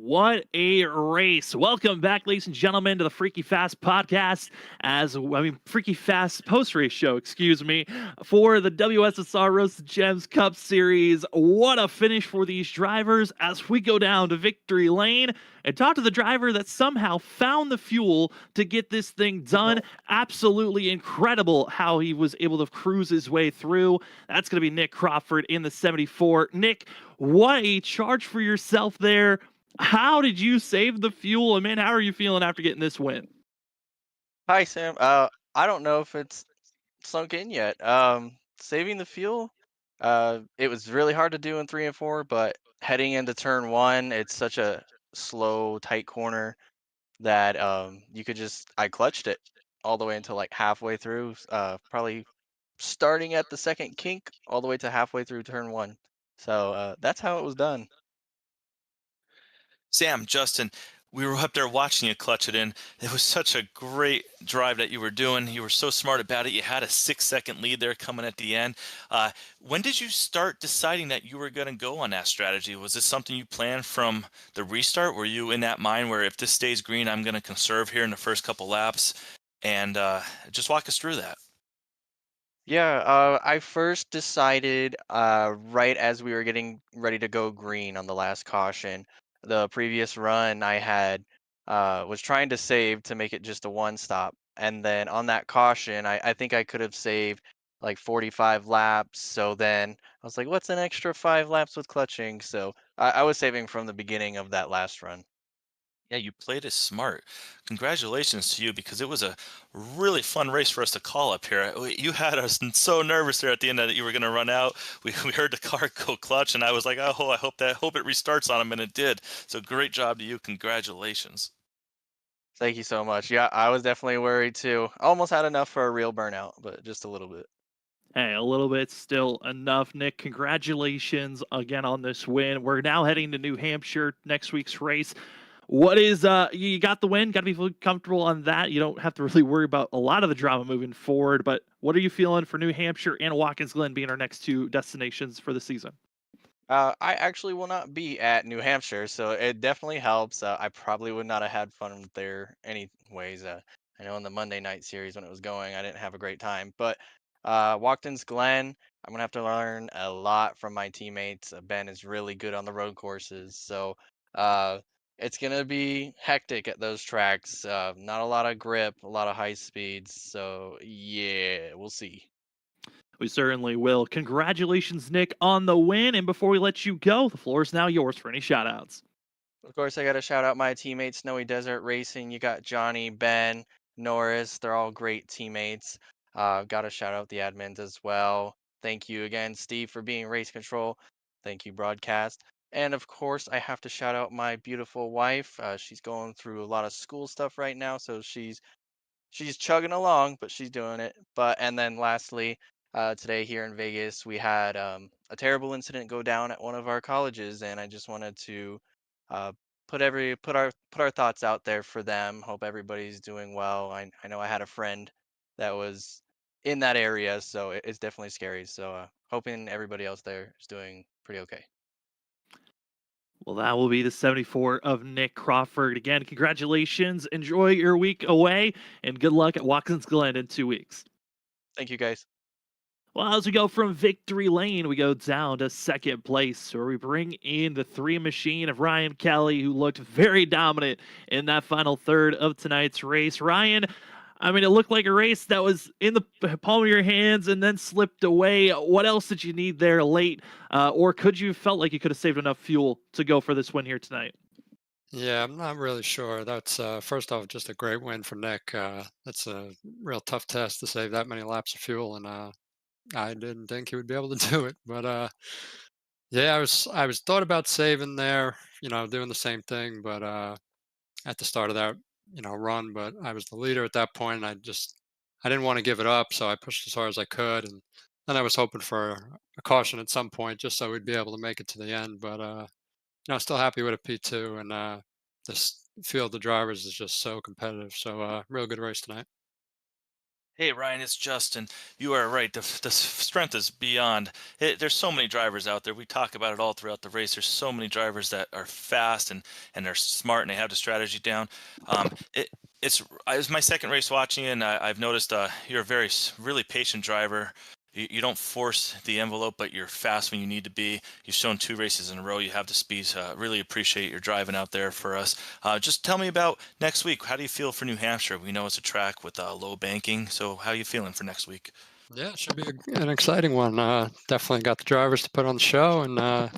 What a race. Welcome back, ladies and gentlemen, to the Freaky Fast podcast. Freaky Fast post race show, excuse me, for the WSSR Roasted Gems Cup Series. What a finish for these drivers as we go down to victory lane and talk to the driver that somehow found the fuel to get this thing done. Absolutely incredible how he was able to cruise his way through. That's going to be Nick Crawford in the 74. Nick, what a charge for yourself there. How did you save the fuel? And man, how are you feeling after getting this win?
Hi, Sam. I don't know if it's sunk in yet. Saving the fuel, it was really hard to do in 3 and 4, but heading into turn one, it's such a slow, tight corner that you could I clutched it all the way until like halfway through, probably starting at the second kink all the way to halfway through turn one. So that's how it was done.
Sam, Justin, we were up there watching you clutch it in. It was such a great drive that you were doing. You were so smart about it. You had a 6-second lead there coming at the end. When did you start deciding that you were going to go on that strategy? Was this something you planned from the restart? Were you in that mind where if this stays green, I'm going to conserve here in the first couple laps? And just walk us through that.
Yeah, I first decided right as we were getting ready to go green on the last caution. The previous run I had was trying to save to make it just a one stop. And then on that caution, I think I could have saved like 45 laps. So then I was like, what's an extra 5 laps with clutching? So I was saving from the beginning of that last run.
Yeah, you played it smart. Congratulations to you because it was a really fun race for us to call up here. You had us so nervous there at the end that you were going to run out. We heard the car go clutch, and I was like, oh, I hope it restarts on him, and it did. So great job to you. Congratulations.
Thank you so much. Yeah, I was definitely worried too. Almost had enough for a real burnout, but just a little bit.
Hey, a little bit still enough, Nick. Congratulations again on this win. We're now heading to New Hampshire next week's race. What is you got the win, got to be fully comfortable on that. You don't have to really worry about a lot of the drama moving forward, but what are you feeling for New Hampshire and Watkins Glen being our next two destinations for the season?
I actually will not be at New Hampshire, so it definitely helps. I probably would not have had fun there anyways. I know in the Monday night series when it was going, I didn't have a great time. But Watkins Glen, I'm gonna have to learn a lot from my teammates. Ben is really good on the road courses, so uh, it's gonna be hectic at those tracks. Not a lot of grip, a lot of high speeds. So yeah, we'll see.
We certainly will. Congratulations, Nick, on the win. And before we let you go, the floor is now yours for any shout outs.
Of course, I got to shout out my teammates, Snowy Desert Racing. You got Johnny, Ben, Norris. They're all great teammates. Got to shout out the admins as well. Thank you again, Steve, for being race control. Thank you, broadcast. And of course, I have to shout out my beautiful wife. She's going through a lot of school stuff right now, so she's chugging along, but she's doing it. But and then lastly, today here in Vegas, we had a terrible incident go down at one of our colleges, and I just wanted to uh, put our thoughts out there for them. Hope everybody's doing well. I know I had a friend that was in that area, so it's definitely scary. So hoping everybody else there is doing pretty okay.
Well, that will be the 74 of Nick Crawford. Again, congratulations. Enjoy your week away, and good luck at Watkins Glen in 2 weeks.
Thank you guys.
Well, as we go from victory lane, we go down to second place, where we bring in the three machine of Ryan Kelly, who looked very dominant in that final third of tonight's race. Ryan, I mean, it looked like a race that was in the palm of your hands and then slipped away. What else did you need there late? Or could you have felt like you could have saved enough fuel to go for this win here tonight?
Yeah, I'm not really sure. That's first off just a great win for Nick. That's a real tough test to save that many laps of fuel, and I didn't think he would be able to do it. But yeah, I was thought about saving there, doing the same thing, but at the start of that, run. But I was the leader at that point, and I didn't want to give it up, so I pushed as hard as I could, and then I was hoping for a caution at some point just so we'd be able to make it to the end. But still happy with a P2, and this field of drivers is just so competitive. So real good race tonight.
Hey Ryan, it's Justin. You are right. The strength is beyond. There's so many drivers out there. We talk about it all throughout the race. There's so many drivers that are fast and they're smart and they have the strategy down. It it's my second race watching you, and I've noticed you're a really patient driver. You don't force the envelope, but you're fast when you need to be. You've shown 2 races in a row. You have the speeds. Really appreciate your driving out there for us. Just tell me about next week. How do you feel for New Hampshire? We know it's a track with low banking. So how are you feeling for next week?
Yeah, it should be an exciting one. Definitely got the drivers to put on the show, and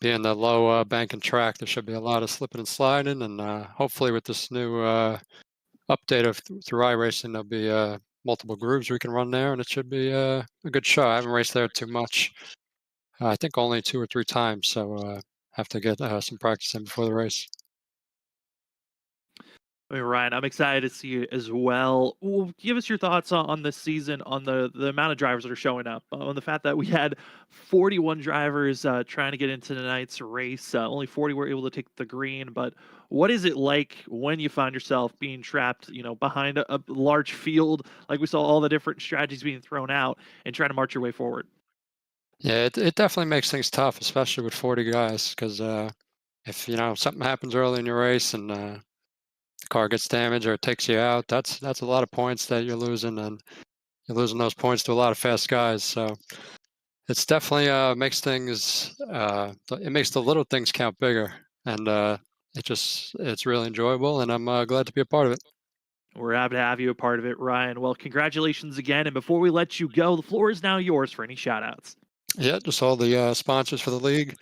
being the low banking track, there should be a lot of slipping and sliding, and hopefully with this new update of through iRacing, there'll be multiple grooves we can run there, and it should be a good show. I haven't raced there too much. I think only 2 or 3 times, so have to get some practice in before the race.
I mean, Ryan, I'm excited to see it as well. Give us your thoughts on this season, on the amount of drivers that are showing up, on the fact that we had 41 drivers trying to get into tonight's race. Only 40 were able to take the green. But what is it like when you find yourself being trapped, behind a large field, like we saw all the different strategies being thrown out, and trying to march your way forward?
Yeah, it definitely makes things tough, especially with 40 guys, because if something happens early in your race and the car gets damaged or it takes you out, that's a lot of points that you're losing, and you're losing those points to a lot of fast guys. So it's definitely makes things it makes the little things count bigger, and it's really enjoyable, and I'm glad to be a part of it.
We're happy to have you a part of it, Ryan. Well, congratulations again. And before we let you go, the floor is now yours for any shout outs.
Yeah, just all the sponsors for the league.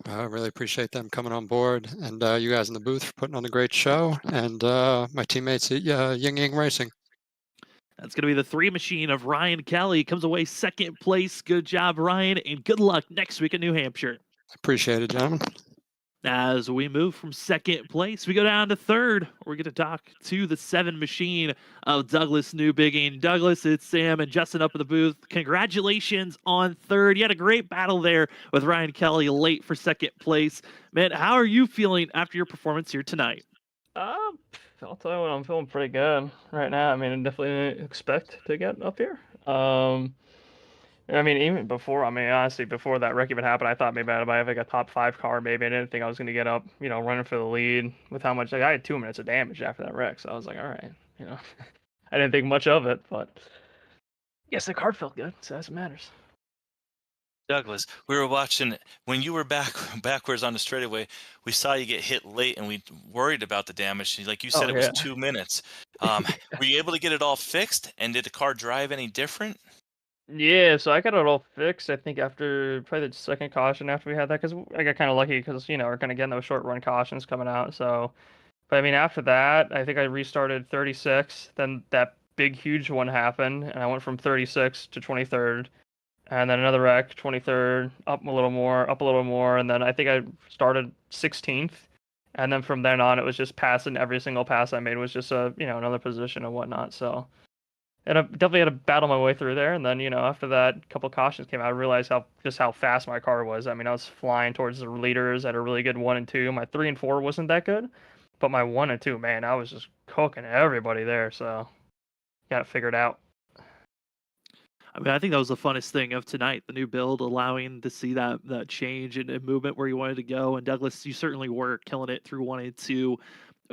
I really appreciate them coming on board, and you guys in the booth for putting on a great show, and my teammates at Ying Yang Racing.
That's going to be the 3 machine of Ryan Kelly. Comes away second place. Good job, Ryan, and good luck next week in New Hampshire.
Appreciate it, gentlemen.
As we move from second place, we go down to third. We're going to talk to the 7 machine of Douglas Newbigging. Douglas, it's Sam and Justin up in the booth. Congratulations on third. You had a great battle there with Ryan Kelly late for second place. Man, how are you feeling after your performance here tonight?
I'll tell you what, I'm feeling pretty good right now. I mean, I definitely didn't expect to get up here. I mean, even before, I mean, honestly, before that wreck even happened, I thought maybe I'd have like a top 5 car. Maybe I didn't think I was going to get up, running for the lead with how much, like, I had 2 minutes of damage after that wreck. So I was like, all right, I didn't think much of it, but yes, the car felt good. So that's what matters.
Douglas, we were watching when you were backwards on the straightaway. We saw you get hit late, and we worried about the damage. Like you said,
Oh,
it was
yeah.
2 minutes. Were you able to get it all fixed? And did the car drive any different?
Yeah, so I got it all fixed, I think, after probably the second caution after we had that, because I got kind of lucky because, we're kind of getting those short run cautions coming out. So, but I mean, after that, I think I restarted 36. Then that big, huge one happened, and I went from 36 to 23rd. And then another wreck, 23rd, up a little more. And then I think I started 16th. And then from then on, it was just passing. Every single pass I made was just another position and whatnot. So, and I definitely had to battle my way through there. And then, after that, a couple cautions came out, I realized how fast my car was. I mean, I was flying towards the leaders at a really good 1 and 2. My 3 and 4 wasn't that good, but my 1 and 2, man, I was just cooking everybody there. So, got it figured out.
I mean, I think that was the funnest thing of tonight, the new build, allowing to see that change and movement where you wanted to go. And Douglas, you certainly were killing it through 1 and 2.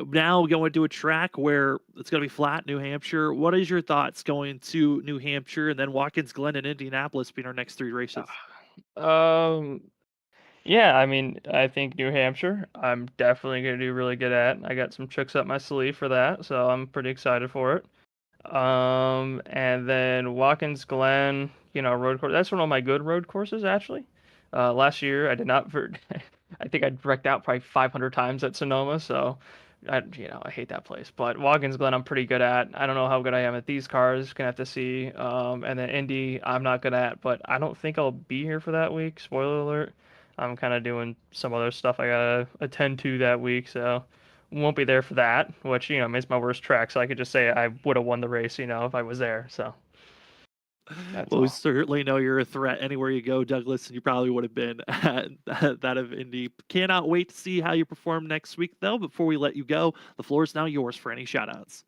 Now going to a track where it's going to be flat, New Hampshire. What is your thoughts going to New Hampshire and then Watkins Glen and Indianapolis being our next 3 races?
Yeah, I mean, I think New Hampshire, I'm definitely going to do really good at. I got some tricks up my sleeve for that, so I'm pretty excited for it. And then Watkins Glen, road course. That's one of my good road courses, actually. Last year I did not. I think I wrecked out probably 500 times at Sonoma, so I hate that place. But Watkins Glen, I'm pretty good at. I don't know how good I am at these cars. Gonna have to see. And then Indy, I'm not good at, but I don't think I'll be here for that week. Spoiler alert. I'm kind of doing some other stuff I gotta attend to that week, so won't be there for that. Which is my worst track, so I could just say I would have won the race, if I was there. So. That's
Well, we
all.
certainly know you're a threat anywhere you go, Douglas, and you probably would have been at that of Indy. Cannot wait to see how you perform next week, though. Before we let you go, the floor is now yours for any shout outs.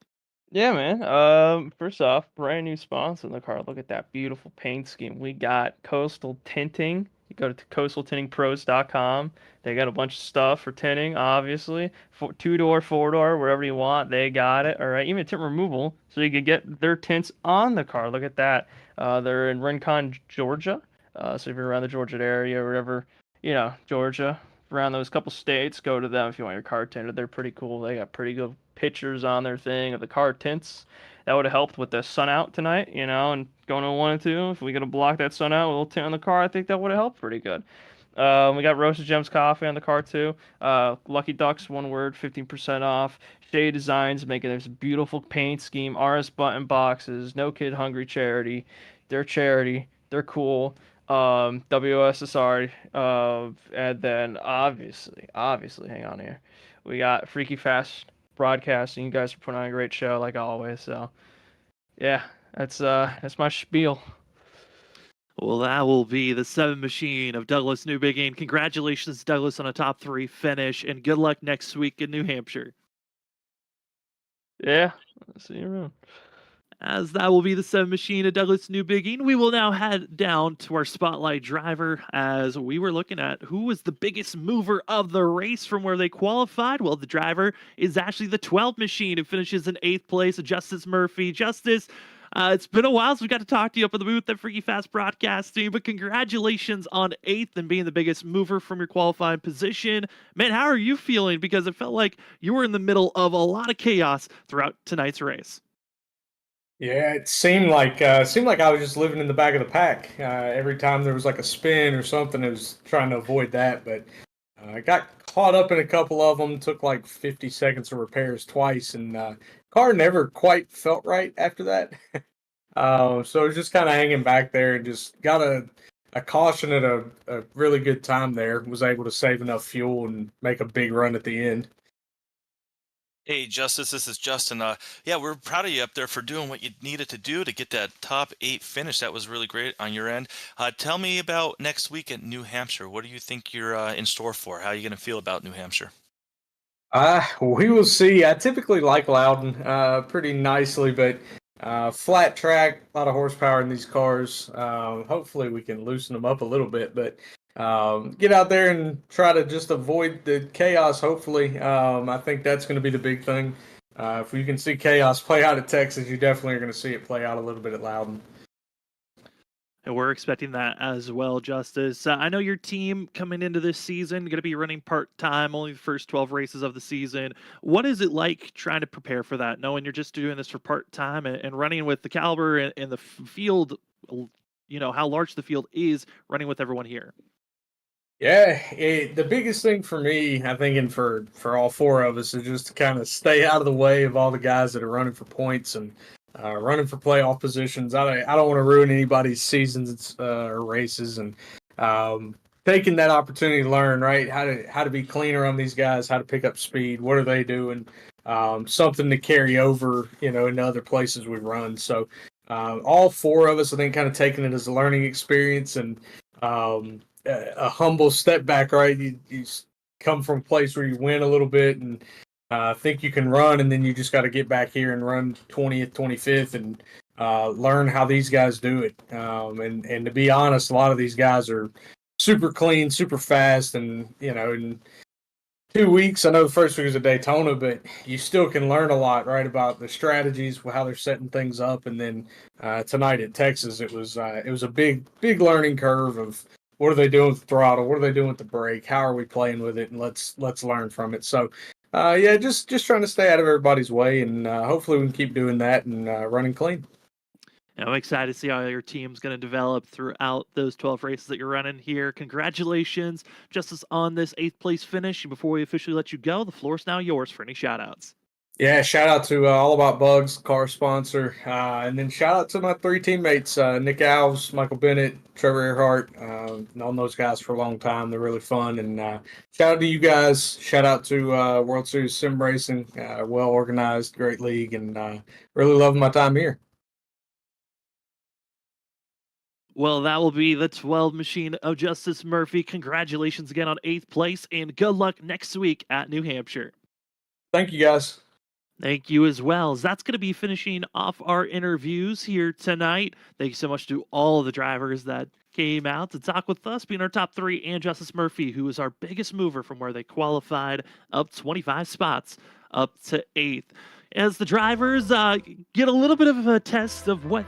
Yeah, man. First off, brand new sponsor in the car. Look at that beautiful paint scheme. We got Coastal Tinting. You go to coastaltintingpros.com. They got a bunch of stuff for tinting, obviously. Two-door, four-door, wherever you want, they got it. All right, even tint removal, so you can get their tints on the car. Look at that. They're in Rincon, Georgia. So if you're around the Georgia area or wherever, Georgia, around those couple states, go to them if you want your car tinted. They're pretty cool. They got pretty good pictures on their thing of the car tints. That would have helped with the sun out tonight, and going to 1 and 2. If we could have blocked that sun out with a little tint on the car, I think that would have helped pretty good. We got Roasted Gems coffee on the car too. Lucky Ducks, one word, 15% off. Shade Designs making this beautiful paint scheme. RS button boxes. No Kid Hungry charity. They're charity. They're cool. WSSR. And then obviously, hang on here. We got Freaky Fast Broadcasting. You guys are putting on a great show like always. So yeah, that's my spiel.
Well, that will be the 7 machine of Douglas Newbegin. Congratulations, Douglas, on a top 3 finish, and good luck next week in New Hampshire.
Yeah, see you around.
As that will be the 7 machine of Douglas Newbegin, we will now head down to our spotlight driver as we were looking at who was the biggest mover of the race from where they qualified. Well, the driver is actually the 12 machine who finishes in 8th place, Justice Murphy. Justice, it's been a while since we got to talk to you up in the booth at Freaky Fast Broadcasting, but congratulations on 8th and being the biggest mover from your qualifying position. Man, how are you feeling? Because it felt like you were in the middle of a lot of chaos throughout tonight's race.
Yeah, it seemed like I was just living in the back of the pack. Every time there was like a spin or something, I was trying to avoid that. But I got caught up in a couple of them. Took like 50 seconds of repairs twice, and car never quite felt right after that. So I was just kind of hanging back there, and just got a caution at a really good time there. Was able to save enough fuel and make a big run at the end.
Hey, Justice, this is Justin. Yeah, we're proud of you up there for doing what you needed to do to get that top 8 finish. That was really great on your end. Tell me about next week at New Hampshire. What do you think you're in store for? How are you going to feel about New Hampshire?
We will see. I typically like Loudon pretty nicely, but flat track, a lot of horsepower in these cars. Hopefully, we can loosen them up a little bit, but get out there and try to just avoid the chaos. Hopefully, I think that's going to be the big thing. If you can see chaos play out at Texas, you definitely are going to see it play out a little bit at Loudon.
And we're expecting that as well, Justice. I know your team coming into this season going to be running part-time, only the first 12 races of the season. What is it like trying to prepare for that, knowing you're just doing this for part-time and running with the caliber and the field, how large the field is running with everyone here?
Yeah, the biggest thing for me, I think, and for all 4 of us, is just to kind of stay out of the way of all the guys that are running for points and running for playoff positions. I don't want to ruin anybody's seasons or races, and taking that opportunity to learn, right, how to be cleaner on these guys, how to pick up speed, what are they doing, something to carry over, into other places we run. So all 4 of us, I think, kind of taking it as a learning experience and a humble step back, right? You come from a place where you win a little bit and think you can run, and then you just got to get back here and run 20th, 25th, and learn how these guys do it. And to be honest, a lot of these guys are super clean, super fast, and in 2 weeks, I know the first week was at Daytona, but you still can learn a lot, right, about the strategies, how they're setting things up, and then tonight at Texas, it was a big learning curve of what are they doing with the throttle, what are they doing with the brake, how are we playing with it, and let's learn from it. So yeah, just trying to stay out of everybody's way, and hopefully we can keep doing that and running clean.
And I'm excited to see how your team's going to develop throughout those 12 races that you're running here. Congratulations, Justice, on this 8th place finish. And before we officially let you go, the floor is now yours for any shout-outs.
Yeah, shout out to All About Bugs, car sponsor, and then shout out to my 3 teammates, Nick Alves, Michael Bennett, Trevor Earhart. Known those guys for a long time. They're really fun. And shout out to you guys. Shout out to World Series Sim Racing, well organized, great league, and really loving my time here.
Well, that will be the 12 machine of Justice Murphy. Congratulations again on 8th place, and good luck next week at New Hampshire.
Thank you, guys.
Thank you as well. As that's going to be finishing off our interviews here tonight. Thank you so much to all of the drivers that came out to talk with us, being our top 3, and Justice Murphy, who was our biggest mover from where they qualified up 25 spots up to 8th. As the drivers get a little bit of a test of what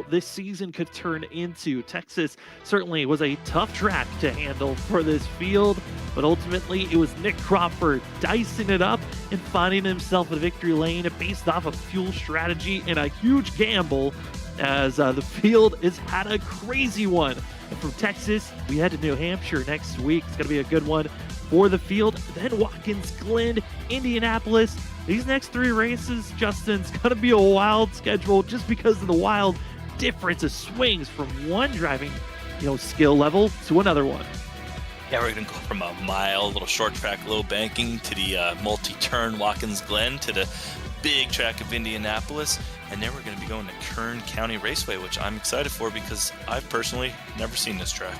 this season could turn into. Texas certainly was a tough track to handle for this field, but ultimately it was Nick Crawford dicing it up and finding himself in victory lane based off of fuel strategy and a huge gamble, as the field has had a crazy one. And from Texas, we head to New Hampshire next week. It's going to be a good one for the field. Then Watkins Glen, Indianapolis. These next 3 races, Justin's going to be a wild schedule just because of the wild difference of swings from one driving, skill level to another one.
Yeah, we're going to go from a mile, little short track, low banking, to the multi-turn Watkins Glen, to the big track of Indianapolis, and then we're going to be going to Kern County Raceway, which I'm excited for because I've personally never seen this track.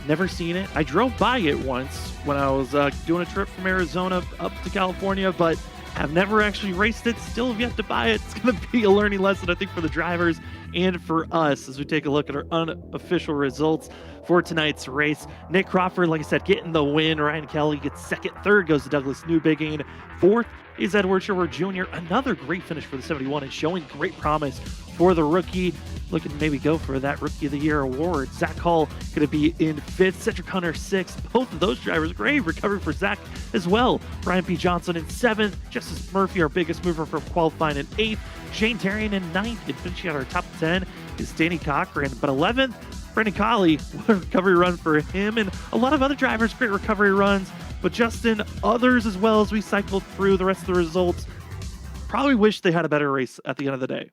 Never seen it. I drove by it once when I was doing a trip from Arizona up to California, but have never actually raced it. Still have yet to buy it. It's going to be a learning lesson, I think, for the drivers and for us as we take a look at our unofficial results for tonight's race. Nick Crawford, like I said, getting the win. Ryan Kelly gets second. Third goes to Douglas Newbigging. Fourth is Edward Sherwood Jr. Another great finish for the 71 and showing great promise for the rookie. Looking to maybe go for that Rookie of the Year award. Zach Hall going to be in 5th. Cedric Hunter 6th. Both of those drivers, great recovery for Zach as well. Brian P. Johnson in 7th. Justice Murphy, our biggest mover from qualifying in 8th. Shane Tarian in 9th. And finishing out our top 10 is Danny Cochran. But 11th, Brendan Colley. What a recovery run for him. And a lot of other drivers, great recovery runs. But Justin, others as well, as we cycled through the rest of the results, probably wish they had a better race at the end of the day.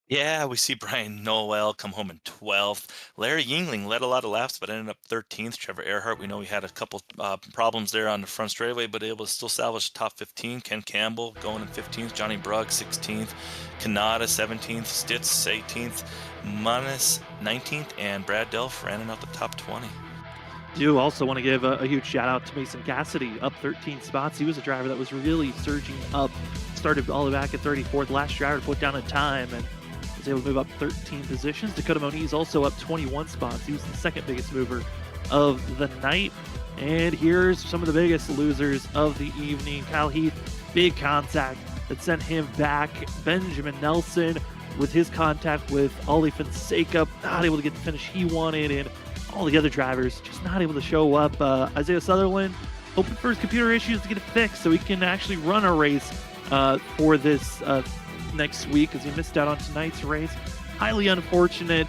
Yeah, we see Brian Noel come home in 12th. Larry Yingling led a lot of laps, but ended up 13th. Trevor Earhart, we know he had a couple problems there on the front straightaway, but able to still salvage the top 15. Ken Campbell going in 15th. Johnny Brugg, 16th. Kanata, 17th. Stitz, 18th. Manis, 19th. And Brad Delph ran out the top 20.
Do also want to give a huge shout out to Mason Cassidy, up 13 spots. He was a driver that was really surging up. Started all the way back at 34th. Last driver to put down a time and was able to move up 13 positions. Dakota Moniz also up 21 spots. He was the second biggest mover of the night. And here's some of the biggest losers of the evening. Kyle Heath, big contact that sent him back. Benjamin Nelson with his contact with Ollie Fonseca, not able to get the finish he wanted, and all the other drivers just not able to show up. Isaiah Sutherland hoping for his computer issues to get it fixed so he can actually run a race for this next week, as he missed out on tonight's race. Highly unfortunate.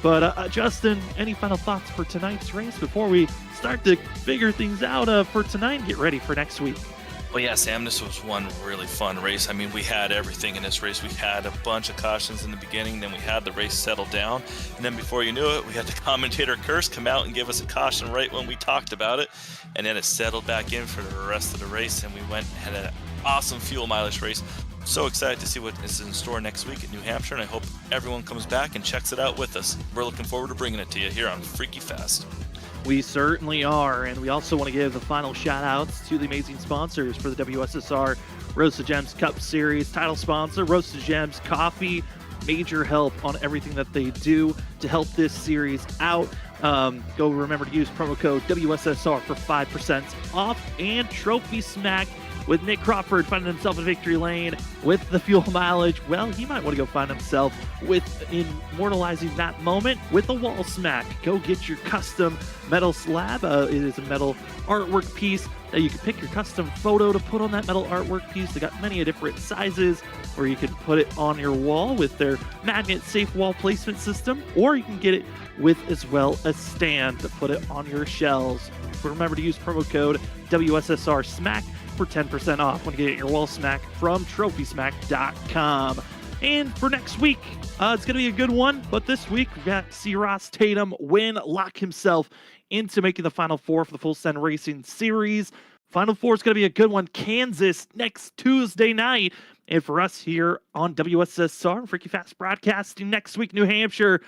But Justin, any final thoughts for tonight's race before we start to figure things out for tonight and get ready for next week?
Well, yeah, Sam, this was one really fun race. I mean, we had everything in this race. We had a bunch of cautions in the beginning, then we had the race settle down, and then before you knew it, we had the commentator Curse come out and give us a caution right when we talked about it, and then it settled back in for the rest of the race, and we went and had an awesome fuel mileage race. So excited to see what is in store next week at New Hampshire, and I hope everyone comes back and checks it out with us. We're looking forward to bringing it to you here on Freaky Fast.
We certainly are, and we also want to give the final shout-outs to the amazing sponsors for the WSSR Roast to Gems Cup Series. Title sponsor, Roast to Gems Coffee, major help on everything that they do to help this series out. Go remember to use promo code WSSR for 5% off, and Trophy Smack with Nick Crawford finding himself in victory lane with the fuel mileage. Well, he might want to go find himself with immortalizing that moment with a wall smack. Go get your custom metal slab. It is a metal artwork piece that you can pick your custom photo to put on that metal artwork piece. They got many different sizes where you can put it on your wall with their magnet safe wall placement system, or you can get it with as well a stand to put it on your shelves. But remember to use promo code WSSR SMACK for 10% off when you get your wall smack from trophysmack.com. And for next week, it's going to be a good one, but this week we've got C. Ross Tatum lock himself into making the Final Four for the Full Send Racing Series. Final Four is going to be a good one. Kansas next Tuesday night. And for us here on WSSR, Freaky Fast Broadcasting next week, New Hampshire,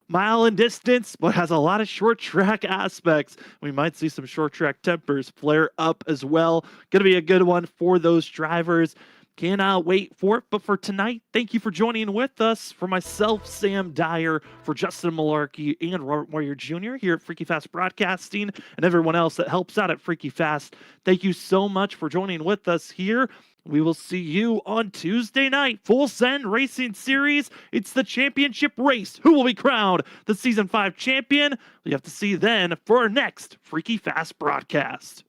mile and distance, but has a lot of short track aspects. We might see some short track tempers flare up as well. Going to be a good one for those drivers. Cannot wait for it. But for tonight, thank you for joining with us. For myself, Sam Dyer, for Justin Malarkey and Robert Warrior Jr. here at Freaky Fast Broadcasting, and everyone else that helps out at Freaky Fast, thank you so much for joining with us here. We will see you on Tuesday night. Full Send Racing Series. It's the championship race. Who will be crowned the Season 5 champion? We have to see then for our next Freaky Fast broadcast.